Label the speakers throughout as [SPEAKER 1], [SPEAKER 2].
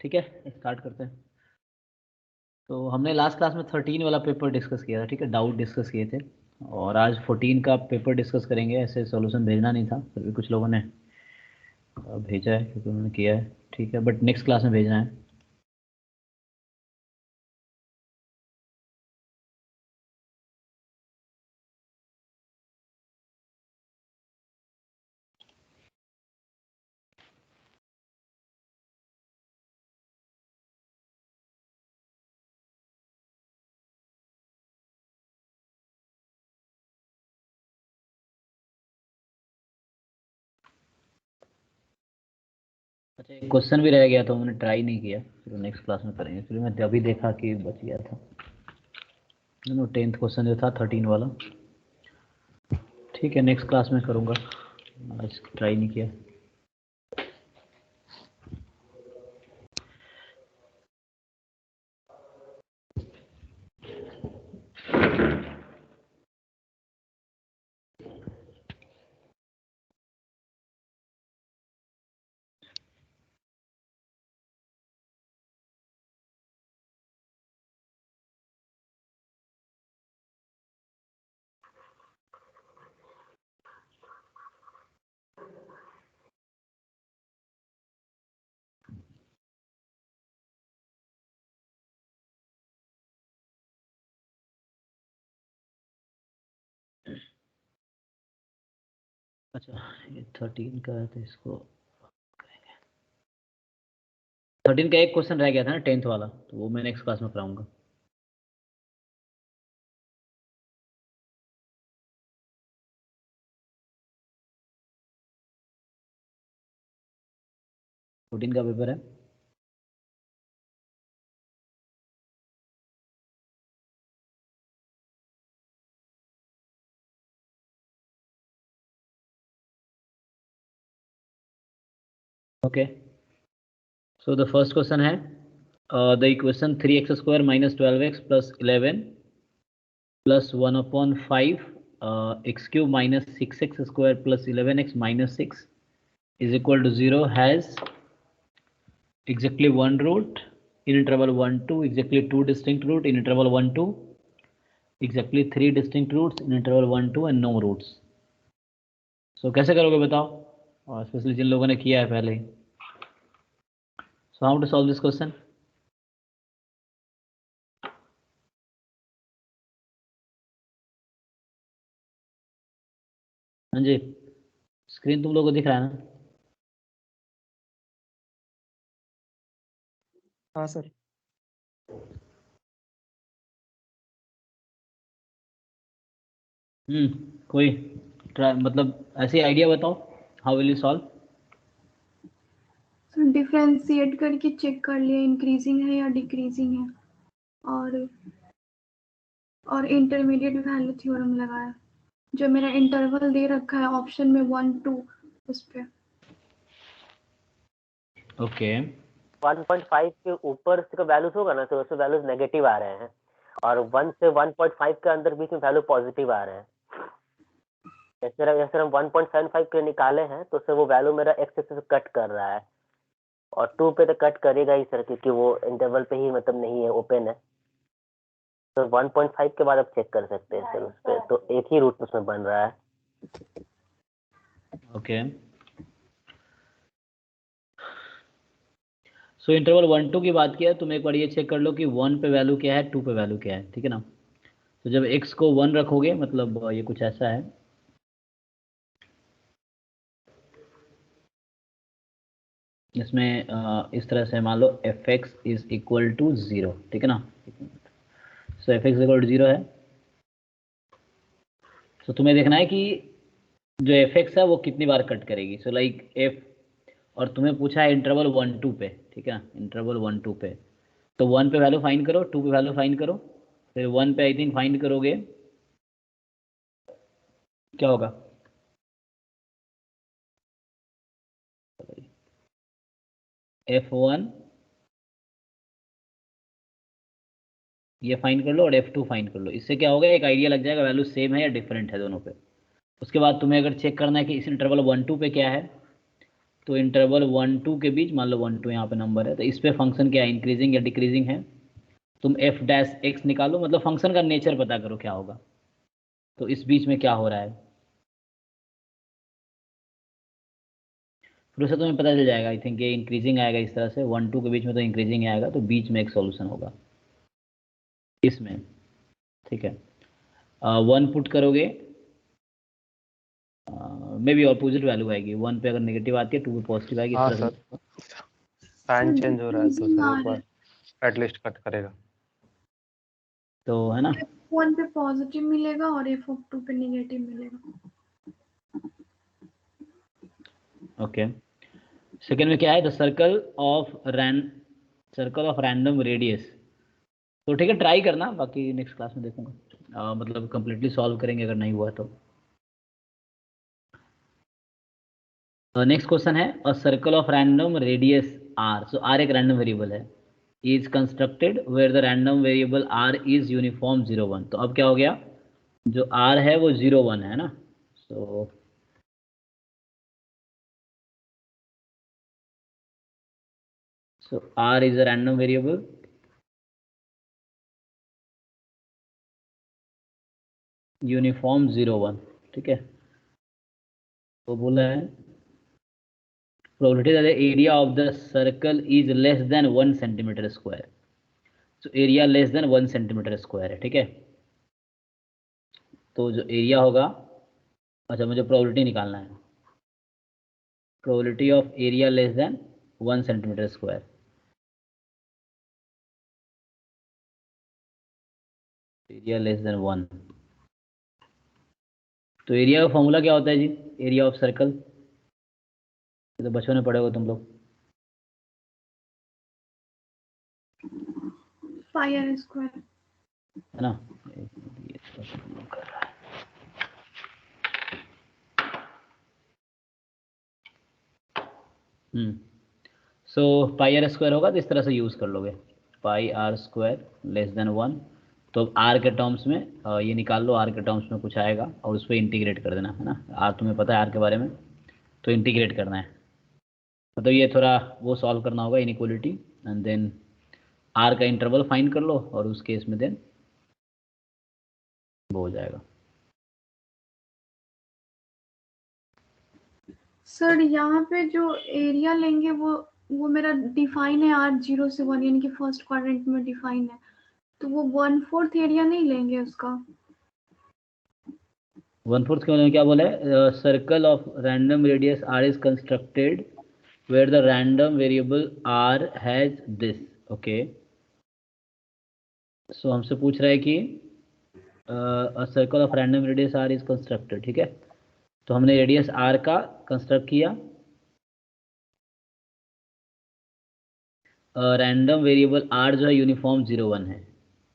[SPEAKER 1] ठीक है, स्टार्ट करते हैं। तो हमने लास्ट क्लास में 13 वाला पेपर डिस्कस किया था, ठीक है, डाउट डिस्कस किए थे। और आज 14 का पेपर डिस्कस करेंगे। ऐसे सॉल्यूशन भेजना नहीं था, फिर भी कुछ लोगों ने भेजा है क्योंकि उन्होंने किया है, ठीक है, बट नेक्स्ट क्लास में भेजना है। अच्छा, एक क्वेश्चन भी रह गया था, उन्होंने ट्राई नहीं किया, फिर नेक्स्ट क्लास में करेंगे। फिर मैं अभी देखा कि बच गया था, 10th क्वेश्चन जो था 13 वाला। ठीक है, नेक्स्ट क्लास में करूँगा, आज ट्राई नहीं किया। अच्छा, ये 13 का है तो इसको 13 का एक क्वेश्चन रह गया था ना 10th वाला, तो वो मैं नेक्स्ट क्लास में कराऊंगा। फोर्टीन का पेपर है। Okay, so the first question है the equation 3x square minus 12x plus 11 plus 1/5 x cube minus 6x square plus 11x minus 6 is equal to 0 has exactly one root in interval 1 2, exactly two distinct root in interval 1 2, exactly three distinct roots in interval 1 2 and no roots. So कैसे करोगे बताओ, और specially जिन लोगों ने किया है पहले ही। So how to solve this question? हाँ जी, स्क्रीन तुम लोगों को दिख रहा है ना?
[SPEAKER 2] हाँ सर।
[SPEAKER 1] कोई ट्राई, मतलब ऐसी आइडिया बताओ, how will you solve?
[SPEAKER 3] Sir differentiate करके चेक कर लिया इंक्रीजिंग है या डिक्रीजिंग है, और इंटरमीडिएट वैल्यू थ्योरम लगाया। जो मेरा इंटरवल दे रखा है ऑप्शन में 1 2, उस पे।
[SPEAKER 1] ओके,
[SPEAKER 4] 1.5 के ऊपर का वैल्यूज होगा ना, तो उसमें वैल्यूज नेगेटिव आ रहे हैं, और 1 से 1.5 के अंदर बीच में वैल्यू पॉजिटिव आ रहे हैं। जैसे हम 1.75 के निकाले हैं, तो उससे वो वैल्यू मेरा एक्स एक्सिस से कट कर रहा है, और 2 पे तो कट करेगा ही सर, क्योंकि वो इंटरवल पे ही मतलब नहीं है, ओपन है। तो 1.5 के बाद आप चेक कर सकते हैं सर उस पर, तो एक ही रूट उसमें बन रहा है।
[SPEAKER 1] ओके, सो इंटरवल 1 2 की बात किया, तुम एक बार ये चेक कर लो कि 1 पे वैल्यू क्या है, 2 पे वैल्यू क्या है, ठीक है ना? तो जब x को 1 रखोगे, मतलब ये कुछ ऐसा है, इसमें इस तरह से मान लो fx इज इक्वल टू 0, ठीक है ना? सो fx इक्वल टू 0 है। तो तुम्हें देखना है कि जो fx है वो कितनी बार कट करेगी। सो लाइक f, और तुम्हें पूछा है इंटरवल 1 2 पे, ठीक है ना? इंटरवल 1 2 पे, तो 1 पे वैल्यू फाइंड करो, 2 पे वैल्यू फाइंड करो, फिर 1 पे आई थिंक फाइंड करोगे, क्या होगा? f1 ये फाइंड कर लो और f2 फाइंड कर लो। इससे क्या होगा, एक आइडिया लग जाएगा वैल्यू सेम है या डिफरेंट है दोनों पे। उसके बाद तुम्हें अगर चेक करना है कि इस इंटरवल 1 2 पे क्या है, तो इंटरवल 1-2 के बीच, मान लो 1-2 यहाँ पे नंबर है, तो इस पे फंक्शन क्या है, इंक्रीजिंग या डिक्रीजिंग है। तुम एफ डैश एक्स निकालो, मतलब फंक्शन का नेचर पता करो क्या होगा, तो इस बीच में क्या हो रहा है, फिर उससे तुम्हें पता चल जाएगा। आई थिंक ये इंक्रीजिंग आएगा इस तरह से, 1-2 के बीच में तो इंक्रीजिंग आएगा, तो बीच में एक सॉल्यूशन होगा इसमें, ठीक है। 1 पुट करोगे, मे बी अपोजिट वैल्यू आएगी, 1 पे अगर नेगेटिव आती है 2 पे पॉजिटिव आएगी, इस
[SPEAKER 2] हाँ
[SPEAKER 1] तरह
[SPEAKER 2] सर,
[SPEAKER 1] से।
[SPEAKER 2] साइन चेंज हो रहा है तो
[SPEAKER 3] decreasing
[SPEAKER 2] सर
[SPEAKER 3] आ
[SPEAKER 2] एक
[SPEAKER 3] रहा
[SPEAKER 2] बार एटलीस्ट कट करेगा।
[SPEAKER 1] तो है ना,
[SPEAKER 3] है, F1 पे पॉजिटिव मिलेगा और F2 पे नेगेटिव मिलेगा।
[SPEAKER 1] ओके। सेकेंड में क्या है, the circle of random radius. तो ठीक है, ट्राई करना, बाकी नेक्स्ट क्लास में देखूंगा, मतलब कंप्लीटली सॉल्व करेंगे अगर नहीं हुआ तो। नेक्स्ट क्वेश्चन है, a circle of random radius R, so R एक रैंडम वेरिएबल है, is constructed where the random variable R is uniform 0-1। तो अब क्या हो गया, जो आर है वो 0-1 है ना, so r is a random variable uniform 0-1, ठीक है। तो बोला है probability that the area of the circle is less than 1 centimetre square, तो area less than 1 centimetre square है, ठीक है। तो जो एरिया होगा, अच्छा मुझे प्रोबेबिलिटी निकालना है, probability of area less than 1 centimetre square, area less than 1। तो एरिया का फॉर्मूला क्या होता है जी, एरिया ऑफ सर्कल, ये तो बचपन में पढ़े हो तुम लोग,
[SPEAKER 3] पाई आर स्क्वायर।
[SPEAKER 1] है ना। ये तो कर रहा है। सो पाई आर स्क्वायर होगा तो इस तरह से यूज़ कर लोगे, पाई आर स्क्वायर लेस देन 1। तो अब आर के टर्म्स में ये निकाल लो, आर के टर्म्स में कुछ आएगा और उस पर इंटीग्रेट कर देना, है ना। आर तुम्हें पता है आर के बारे में, तो इंटीग्रेट करना है, मतलब ये थोड़ा वो सॉल्व करना होगा इनइक्वालिटी, एंड देन आर का इंटरवल फाइंड कर लो, और उस केस में देन वो हो जाएगा।
[SPEAKER 3] सर यहाँ पे जो एरिया लेंगे वो मेरा डिफाइन है R 0 से 1, यानी कि फर्स्ट क्वाड्रेंट में डिफाइन है, तो वो 1/4 एरिया नहीं लेंगे उसका।
[SPEAKER 1] 1/4 के क्या बोला है, circle of random radius R is constructed where the random variable R has this, okay. So हमसे पूछ रहा है कि circle of random radius R is constructed, ठीक है। तो हमने रेडियस आर का कंस्ट्रक्ट किया, रैंडम वेरिएबल आर जो है यूनिफॉर्म 0-1 है,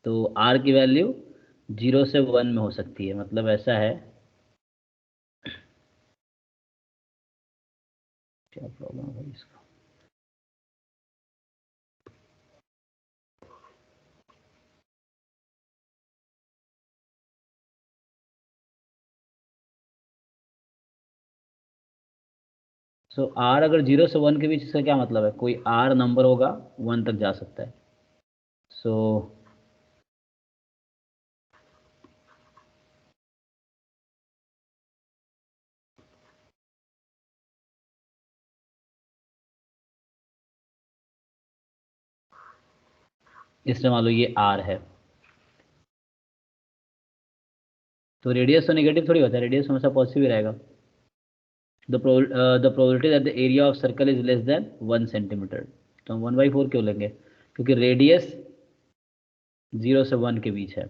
[SPEAKER 1] तो आर की वैल्यू 0 से 1 में हो सकती है, मतलब ऐसा है। क्या प्रॉब्लम है इसका, सो आर अगर 0 से 1 के बीच, इसका क्या मतलब है, कोई आर नंबर होगा 1 तक जा सकता है। सो इसमें मान लो ये आर है, तो रेडियस तो नेगेटिव थोड़ी होता है, रेडियस हमेशा पॉजिटिव ही रहेगा। The probability that the area of circle is less than 1 centimetre, तो हम 1/4 क्यों लेंगे, क्योंकि रेडियस 0 से 1 के बीच है,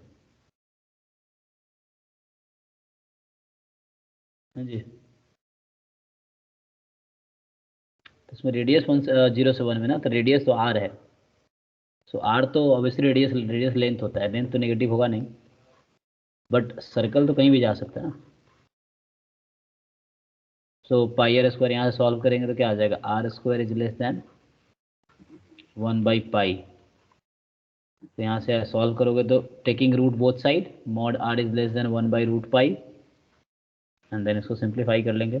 [SPEAKER 1] हाँ जी। तो इसमें रेडियस 0 से 1 में ना, तो रेडियस तो आर है, सो आर तो ऑब्वियसली रेडियस लेंथ होता है, लेंथ तो नेगेटिव होगा नहीं, बट सर्कल तो कहीं भी जा सकता है ना। सो पाई आर स्क्वायर यहाँ से सॉल्व करेंगे तो क्या आ जाएगा, r square is less than 1/पाई। तो यहाँ से सॉल्व करोगे तो taking root both side, mod r is less than 1/√पाई, एंड देन इसको सिंप्लीफाई कर लेंगे।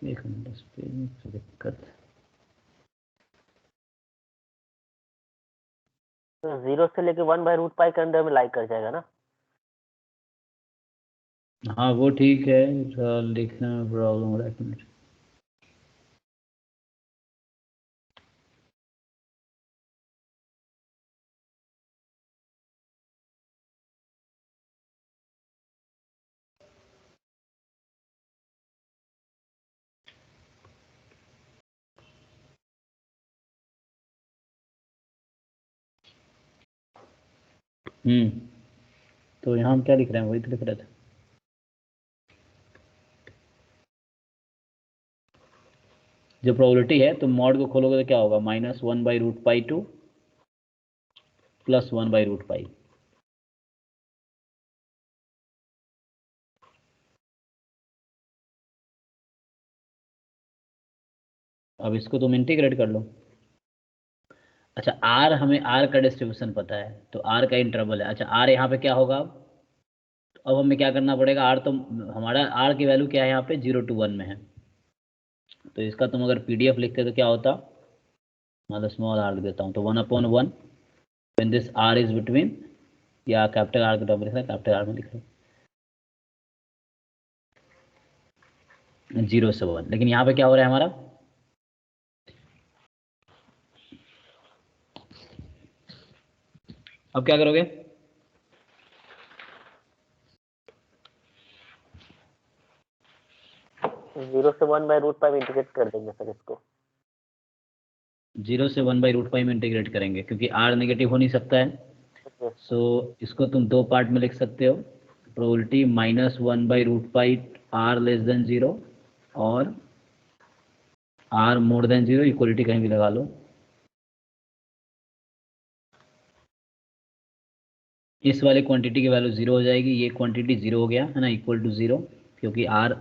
[SPEAKER 1] एक मिनट, इस पे दिक्कत।
[SPEAKER 4] तो 0 से लेके 1/√π के अंदर में लाइक कर जाएगा ना।
[SPEAKER 1] हाँ वो ठीक है, लिखने में प्रॉब्लम हो रहा है, एक मिनट। तो यहाँ हम क्या लिख रहे हैं, वही तो लिख रहे थे। जो प्रोबेबिलिटी है, तो मॉड को खोलोगे तो क्या होगा, -1/√π2 + 1/√π। अब इसको तुम इंटीग्रेट कर लो। अच्छा आर, हमें आर का डिस्ट्रीब्यूशन पता है, तो आर का इंटरवल है। अच्छा आर यहाँ पे क्या होगा, अब हमें क्या करना पड़ेगा, आर तो हमारा आर की वैल्यू क्या है यहाँ पे 0 to 1 में है। तो इसका तुम अगर PDF लिखते तो क्या होता, मतलब स्मॉल आर लिख देता हूँ, तो 1/1 when this R is between, या कैपिटल आर के टर्म में लिख रहा है, कैपिटल आर में लिख रहा है 0 से 1। लेकिन यहाँ पे क्या हो रहा है हमारा, अब क्या करोगे,
[SPEAKER 4] 0 से 1/√π में इंटीग्रेट कर देंगे सर इसको।
[SPEAKER 1] 0 से 1/√π में इंटीग्रेट करेंगे, क्योंकि आर नेगेटिव हो नहीं सकता है। सो इसको तुम दो पार्ट में लिख सकते हो, प्रोबेबिलिटी -1/√π r < 0 और r < 0, इक्वलिटी कहीं भी लगा लो। इस वाले क्वांटिटी की वैल्यू 0 हो जाएगी, ये क्वांटिटी 0 हो गया है ना, इक्वल टू 0, क्योंकि r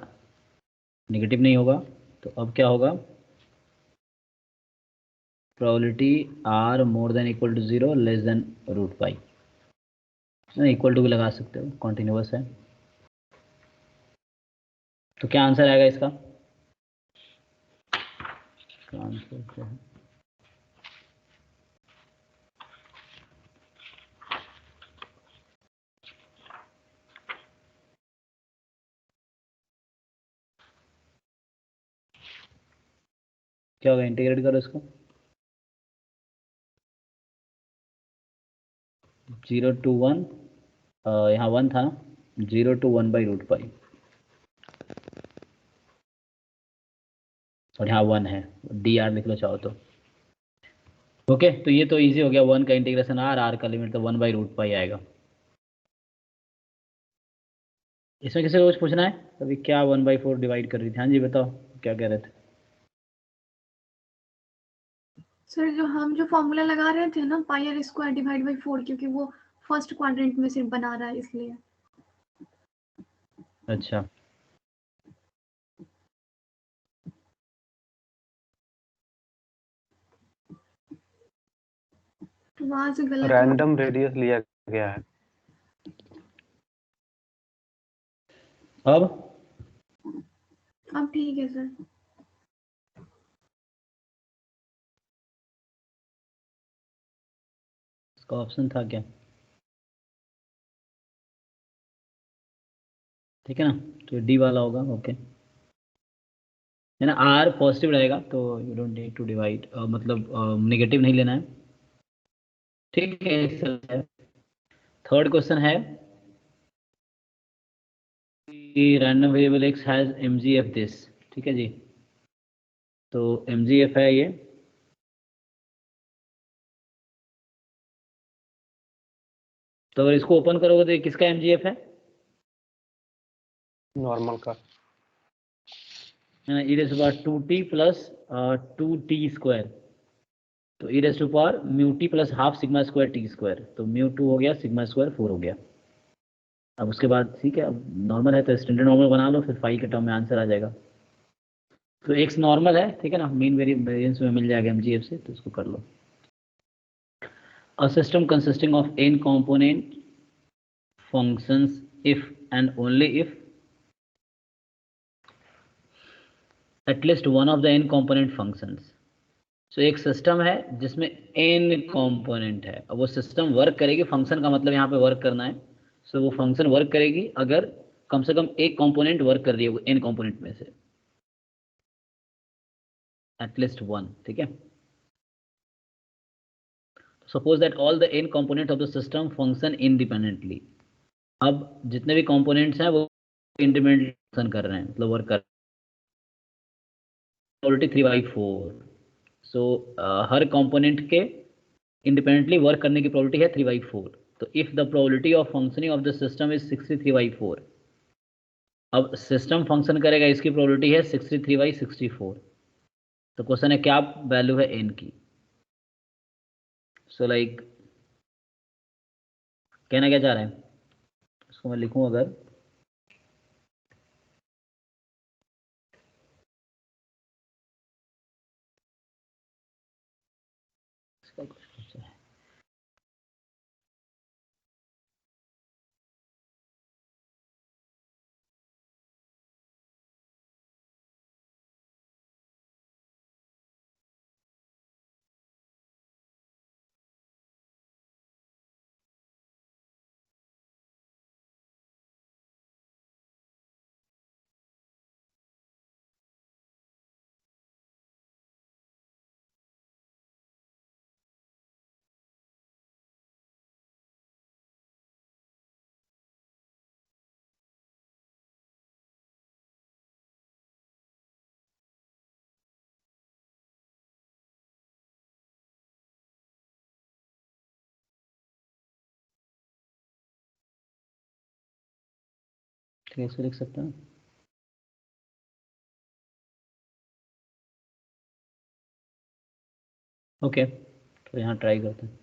[SPEAKER 1] नेगेटिव नहीं होगा। तो अब क्या होगा, प्रोबेबिलिटी r < 0 √π, इक्वल टू भी लगा सकते हो, कॉन्टिन्यूअस है। तो क्या आंसर आएगा इसका, आंसर क्या है, क्या होगा, इंटीग्रेट करो इसको, 0 to 1, यहाँ 1 था ना, 0 to 1/√π, और यहाँ 1 है, dr लिख लो चाहो तो। ओके तो ये तो इजी हो गया, 1 का इंटीग्रेशन r का लिमिट तो 1/√π आएगा। इसमें किसी को कुछ पूछना है, अभी क्या 1/4 डिवाइड कर रही थी, हाँ जी बताओ क्या कह रहे थे।
[SPEAKER 3] सर जो फॉर्मूला लगा रहे थे ना, πr² डिवाइड बाई 4, क्योंकि वो फर्स्ट क्वाड्रेंट में सिर्फ बना रहा है इसलिए।
[SPEAKER 1] अच्छा
[SPEAKER 3] तो वहां से गलत
[SPEAKER 2] रैंडम रेडियस लिया गया है।
[SPEAKER 3] अब ठीक है सर।
[SPEAKER 1] इसका ऑप्शन था क्या, ठीक है ना, तो डी वाला होगा। ओके है ना, आर पॉजिटिव रहेगा तो you don't need to divide, मतलब नेगेटिव नहीं लेना है, ठीक है। थर्ड क्वेश्चन है, random variable x has MGF this, ठीक है जी। तो MGF है ये, तो अगर इसको ओपन करोगे तो ये किसका MGF है,
[SPEAKER 2] नॉर्मल का।
[SPEAKER 1] e⁻² प्लस 2t², तो e⁻ μt plus half σ²t², तो μ2 हो गया, σ² 4 हो गया। अब उसके बाद ठीक है, अब नॉर्मल है तो स्टैंडर्ड नॉर्मल बना लो, फिर फाई के टर्म में आंसर आ जाएगा। तो x नॉर्मल है, ठीक है ना, मीन वेरिएंस में मिल जाएगा MGF से, तो इसको कर लो। A system consisting of n component functions if and only if at least one of the n component functions. So एक सिस्टम है जिसमें n कंपोनेंट है, अब वो सिस्टम वर्क करेगी, फंक्शन का मतलब यहाँ पे वर्क करना है। सो वो फंक्शन वर्क करेगी अगर कम से कम एक कंपोनेंट वर्क कर रही है n कंपोनेंट में से, एटलीस्ट वन। ठीक है, suppose that all the n component of the system function independently. अब जितने भी कंपोनेंट्स हैं वो इंडिपेंडेंटली फंक्शन कर रहे हैं, मतलब वर्क कर, प्रोबेबिलिटी 3/4। सो हर कंपोनेंट के इंडिपेंडेंटली वर्क करने की प्रोबेबिलिटी है 3/4। तो if the probability of functioning of the system is 63/4, अब सिस्टम फंक्शन करेगा इसकी प्रोबेबिलिटी है 63/64। तो क्वेश्चन है क्या वैल्यू है n की। सो लाइक कहना क्या चाह रहे हैं, इसको मैं लिखूं अगर, इसका कुछ है। ठीक है, इसको लिख सकते हैं। ओके, तो यहाँ ट्राई करते हैं।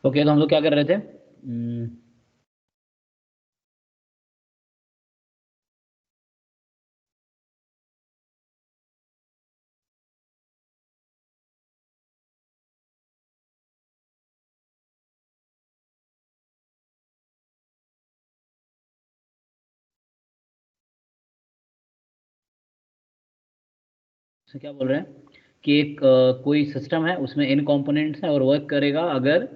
[SPEAKER 1] ओके, तो हम लोग क्या कर रहे थे, से क्या बोल रहे हैं कि एक कोई सिस्टम है उसमें n कंपोनेंट्स हैं और वर्क करेगा अगर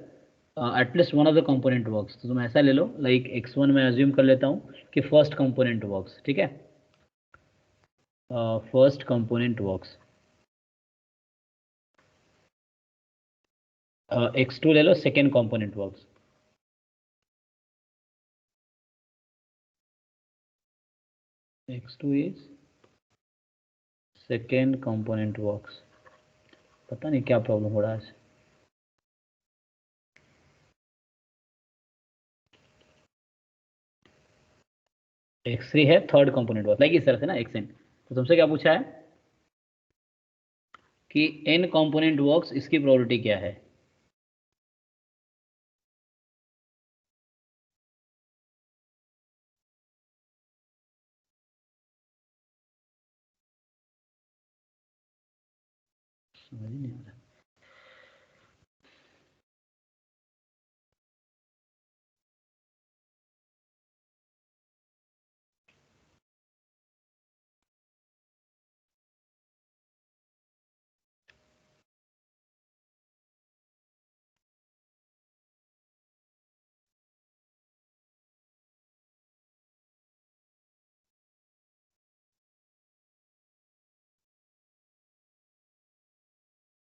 [SPEAKER 1] at least one of the component works. तो तुम ऐसा ले लो, लाइक x1 में अज्यूम कर लेता हूँ कि फर्स्ट कंपोनेंट वर्क्स। ठीक है, फर्स्ट कंपोनेंट वर्क्स। x2 ले लो, second component works. x2 is second component works. पता नहीं क्या प्रॉब्लम हो रहा है। x3 है थर्ड कंपोनेंट वर्क, लाइक इस तरह से ना xn। तो तुमसे क्या पूछा है कि n कंपोनेंट वर्क्स, इसकी प्रोबेबिलिटी क्या है। समझ नहीं आ रहा।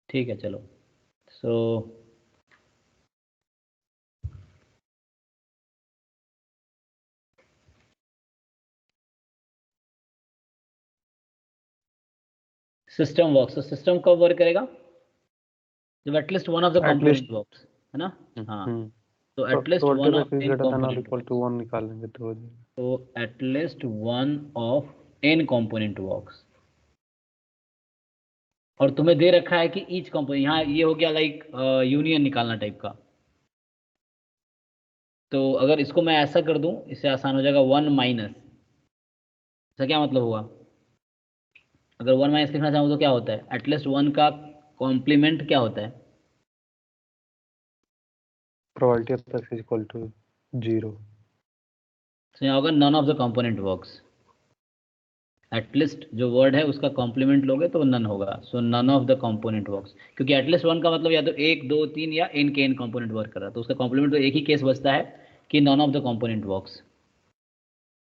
[SPEAKER 1] ठीक है, चलो। सो सिस्टम वर्क्स, तो सिस्टम कब वर्क करेगा, जब at least one of the
[SPEAKER 2] at least
[SPEAKER 1] component works, है ना। हाँ, तो at least
[SPEAKER 2] total
[SPEAKER 1] one of
[SPEAKER 2] x
[SPEAKER 1] n
[SPEAKER 2] greater than और
[SPEAKER 1] कंपोनेंट।
[SPEAKER 2] इक्वल टू 1 निकालेंगे तो हो जाएगा।
[SPEAKER 1] तो at least one of n component works. और तुम्हें दे रखा है कि ईच कंपोनेंट, यहाँ ये हो गया लाइक यूनियन निकालना टाइप का। तो अगर इसको मैं ऐसा कर दूं, इससे आसान हो जाएगा, वन माइनस, इसका क्या मतलब हुआ? अगर वन माइनस लिखना चाहूँ तो क्या होता है? एटलीस्ट वन का कॉम्प्लीमेंट क्या होता है?
[SPEAKER 2] Probability of x equal to 0।
[SPEAKER 1] तो यहाँ होगा none of the component works. At least जो वर्ड है उसका कॉम्प्लीमेंट लोगे तो नन होगा। So none of the component works, क्योंकि एटलीस्ट वन का मतलब या तो एक, दो, तीन या एन के एन कंपोनेंट वर्क कर रहा है, तो उसका कॉम्प्लीमेंट तो एक ही केस बचता है कि none of the component works.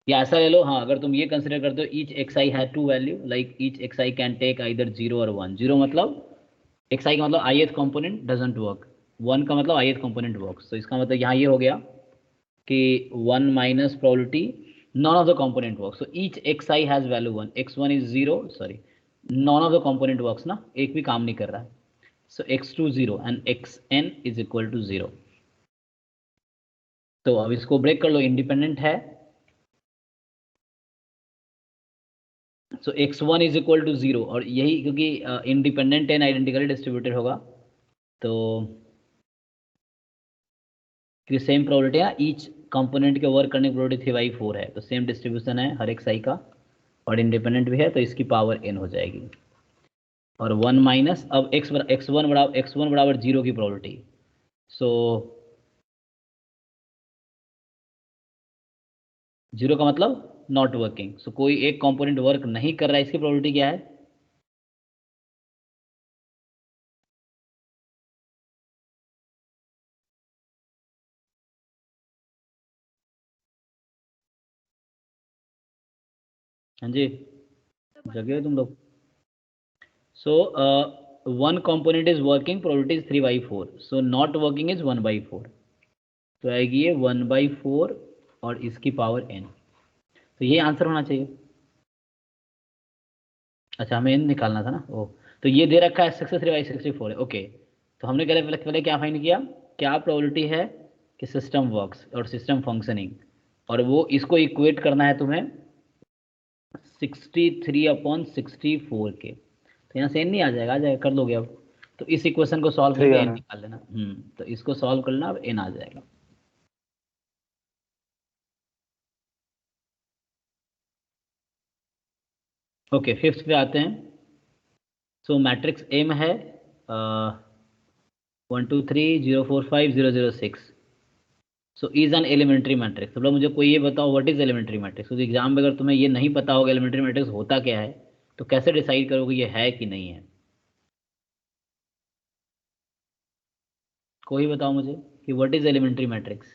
[SPEAKER 1] या ऐसा ले लो, हाँ, अगर तुम ये कंसिडर करते हो each x i have two value, like each x i can take either 0 और 1। 0 मतलब एक्स आई का मतलब ith कंपोनेंट डजंट वर्क, 1 का मतलब ith कंपोनेंट वर्क्स। तो इसका मतलब यहाँ ये हो गया कि 1 minus probability none of the component works, so each xi has value 1, x1 is 0, sorry, none of the component works ना, एक भी काम नहीं कर रहा है। so x2 0 and xn is equal to 0। तो अब इसको ब्रेक कर लो, इंडिपेंडेंट है, so x1 is equal to 0, और यही क्योंकि इंडिपेंडेंट एंड आइडेंटिकली डिस्ट्रीब्यूटेड होगा, तो सेम प्रोबेबिलिटी है, ईच कंपोनेंट के वर्क करने की प्रोबेबिलिटी 3/4 है, तो सेम डिस्ट्रीब्यूशन है हर एक साई का, और इंडिपेंडेंट भी है, तो इसकी पावर n हो जाएगी। और 1 माइनस, अब x1 बराबर 0 की प्रोबेबिलिटी, सो 0 का मतलब नॉट वर्किंग, सो कोई एक कंपोनेंट वर्क नहीं कर रहा है, इसकी प्रोबेबिलिटी क्या है? हाँ जी, जगे हो तुम लोग? So one component is working, probability is 3/4, so not working is 1/4, तो आएगी ये 1/4 और इसकी पावर n। तो ये आंसर होना चाहिए। अच्छा, हमें n निकालना था ना, ओ, तो ये दे रखा है 63/64 है, ओके। तो हमने पहले क्या फाइंड किया, क्या प्रोबेबिलिटी है कि सिस्टम वर्क्स और सिस्टम फंक्शनिंग, और वो इसको इक्वेट करना है तुम्हें 63/64 के। तो यहाँ से n नहीं आ जाएगा कर लोगे अब, तो इस इक्वेशन को सॉल्व
[SPEAKER 2] 3
[SPEAKER 1] करके
[SPEAKER 2] आ
[SPEAKER 1] n
[SPEAKER 2] रहा है।
[SPEAKER 1] निकाल लेना। तो इसको सॉल्व कर लेना, अब n आ जाएगा। ओके, फिफ्थ पे आते हैं। सो मैट्रिक्स एम है 1 2 3 0 4 5 0 0 6। So is an elementary matrix. मतलब मुझे कोई ये बताओ व्हाट इज एलिमेंट्री मैट्रिक्स, क्योंकि एग्जाम में अगर तुम्हें ये नहीं पता होगा एलिमेंट्री मैट्रिक्स होता क्या है, तो कैसे डिसाइड करोगे ये है कि नहीं है? कोई बताओ मुझे कि what is elementary matrix.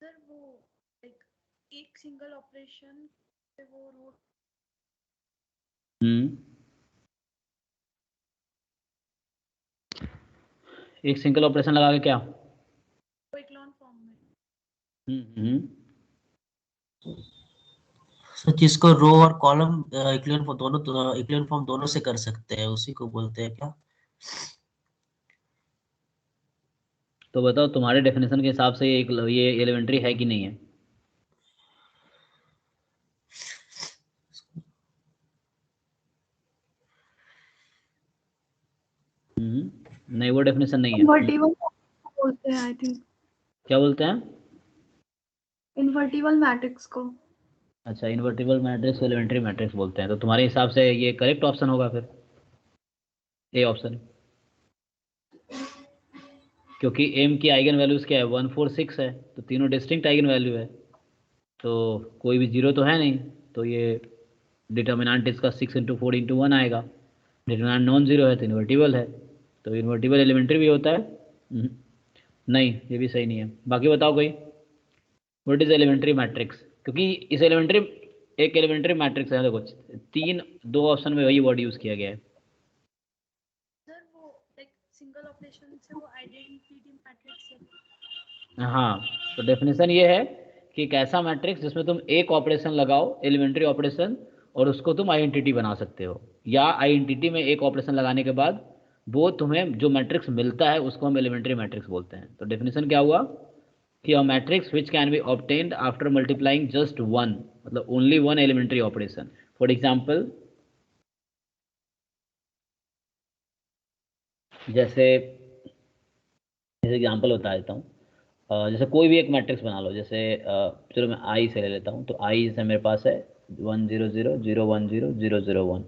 [SPEAKER 3] Sir वो लाइक एक सिंगल ऑपरेशन पे वो रूट
[SPEAKER 1] एक सिंगल ऑपरेशन लगा के क्या?
[SPEAKER 3] इक्लोन फॉर्म में।
[SPEAKER 5] सर जिसको रो और कॉलम इक्लियन फॉर्म दोनों इक्लियन फॉर्म दोनों से कर सकते हैं, उसी को बोलते हैं क्या?
[SPEAKER 1] तो बताओ तुम्हारे डेफिनेशन के हिसाब से ये एलिमेंट्री है कि नहीं है? नहीं, वो डेफिनेशन नहीं है।
[SPEAKER 3] इन्वर्टिबल बोलते हैं आई थिंक,
[SPEAKER 1] क्या बोलते हैं?
[SPEAKER 3] इन्वर्टिबल मैट्रिक्स को।
[SPEAKER 1] अच्छा, इन्वर्टिबल मैट्रिक्स एलिमेंट्री मैट्रिक्स बोलते हैं, तो तुम्हारे हिसाब से ये करेक्ट ऑप्शन होगा फिर, ए ऑप्शन, क्योंकि एम की आइगन वैल्यूज क्या है? 1 4 6 है, तो तीनों डिस्टिंक्ट आइगन वैल्यू है, तो कोई भी जीरो तो है नहीं, तो ये डिटर्मिनेंट इसका 6 × 4 × 1 आएगा। डिटर्मिनेंट नॉन जीरो है तो इन्वर्टिबल है, तो इन्वर्टिबल एलिमेंट्री भी होता है। नहीं, ये भी सही नहीं है। बाकी बताओ कोई, व्हाट इज एलिमेंट्री मैट्रिक्स, क्योंकि इस एलिमेंट्री एक एलिमेंट्री मैट्रिक्स है, देखो दो ऑप्शन में वही वर्ड यूज किया गया है।
[SPEAKER 3] सर वो लाइक सिंगल ऑपरेशन से वो आइडेंटिटी मैट्रिक्स है।
[SPEAKER 1] हाँ, तो डेफिनेशन ये है कि एक ऐसा मैट्रिक्स जिसमें तुम एक ऑपरेशन लगाओ, एलिमेंट्री ऑपरेशन, और उसको तुम आइडेंटिटी बना सकते हो, या आइडेंटिटी में एक ऑपरेशन लगाने के बाद वो तुम्हें जो मैट्रिक्स मिलता है उसको हम एलिमेंट्री मैट्रिक्स बोलते हैं। तो डेफिनेशन क्या हुआ कि a matrix which can be obtained after multiplying just one, मतलब only one elementary operation. For example, जैसे एग्जाम्पल बता देता हूँ, जैसे कोई भी एक मैट्रिक्स बना लो, जैसे चलो मैं आई से ले लेता हूँ। तो आई से मेरे पास है 1 0 0 0 1 0 0 0 1।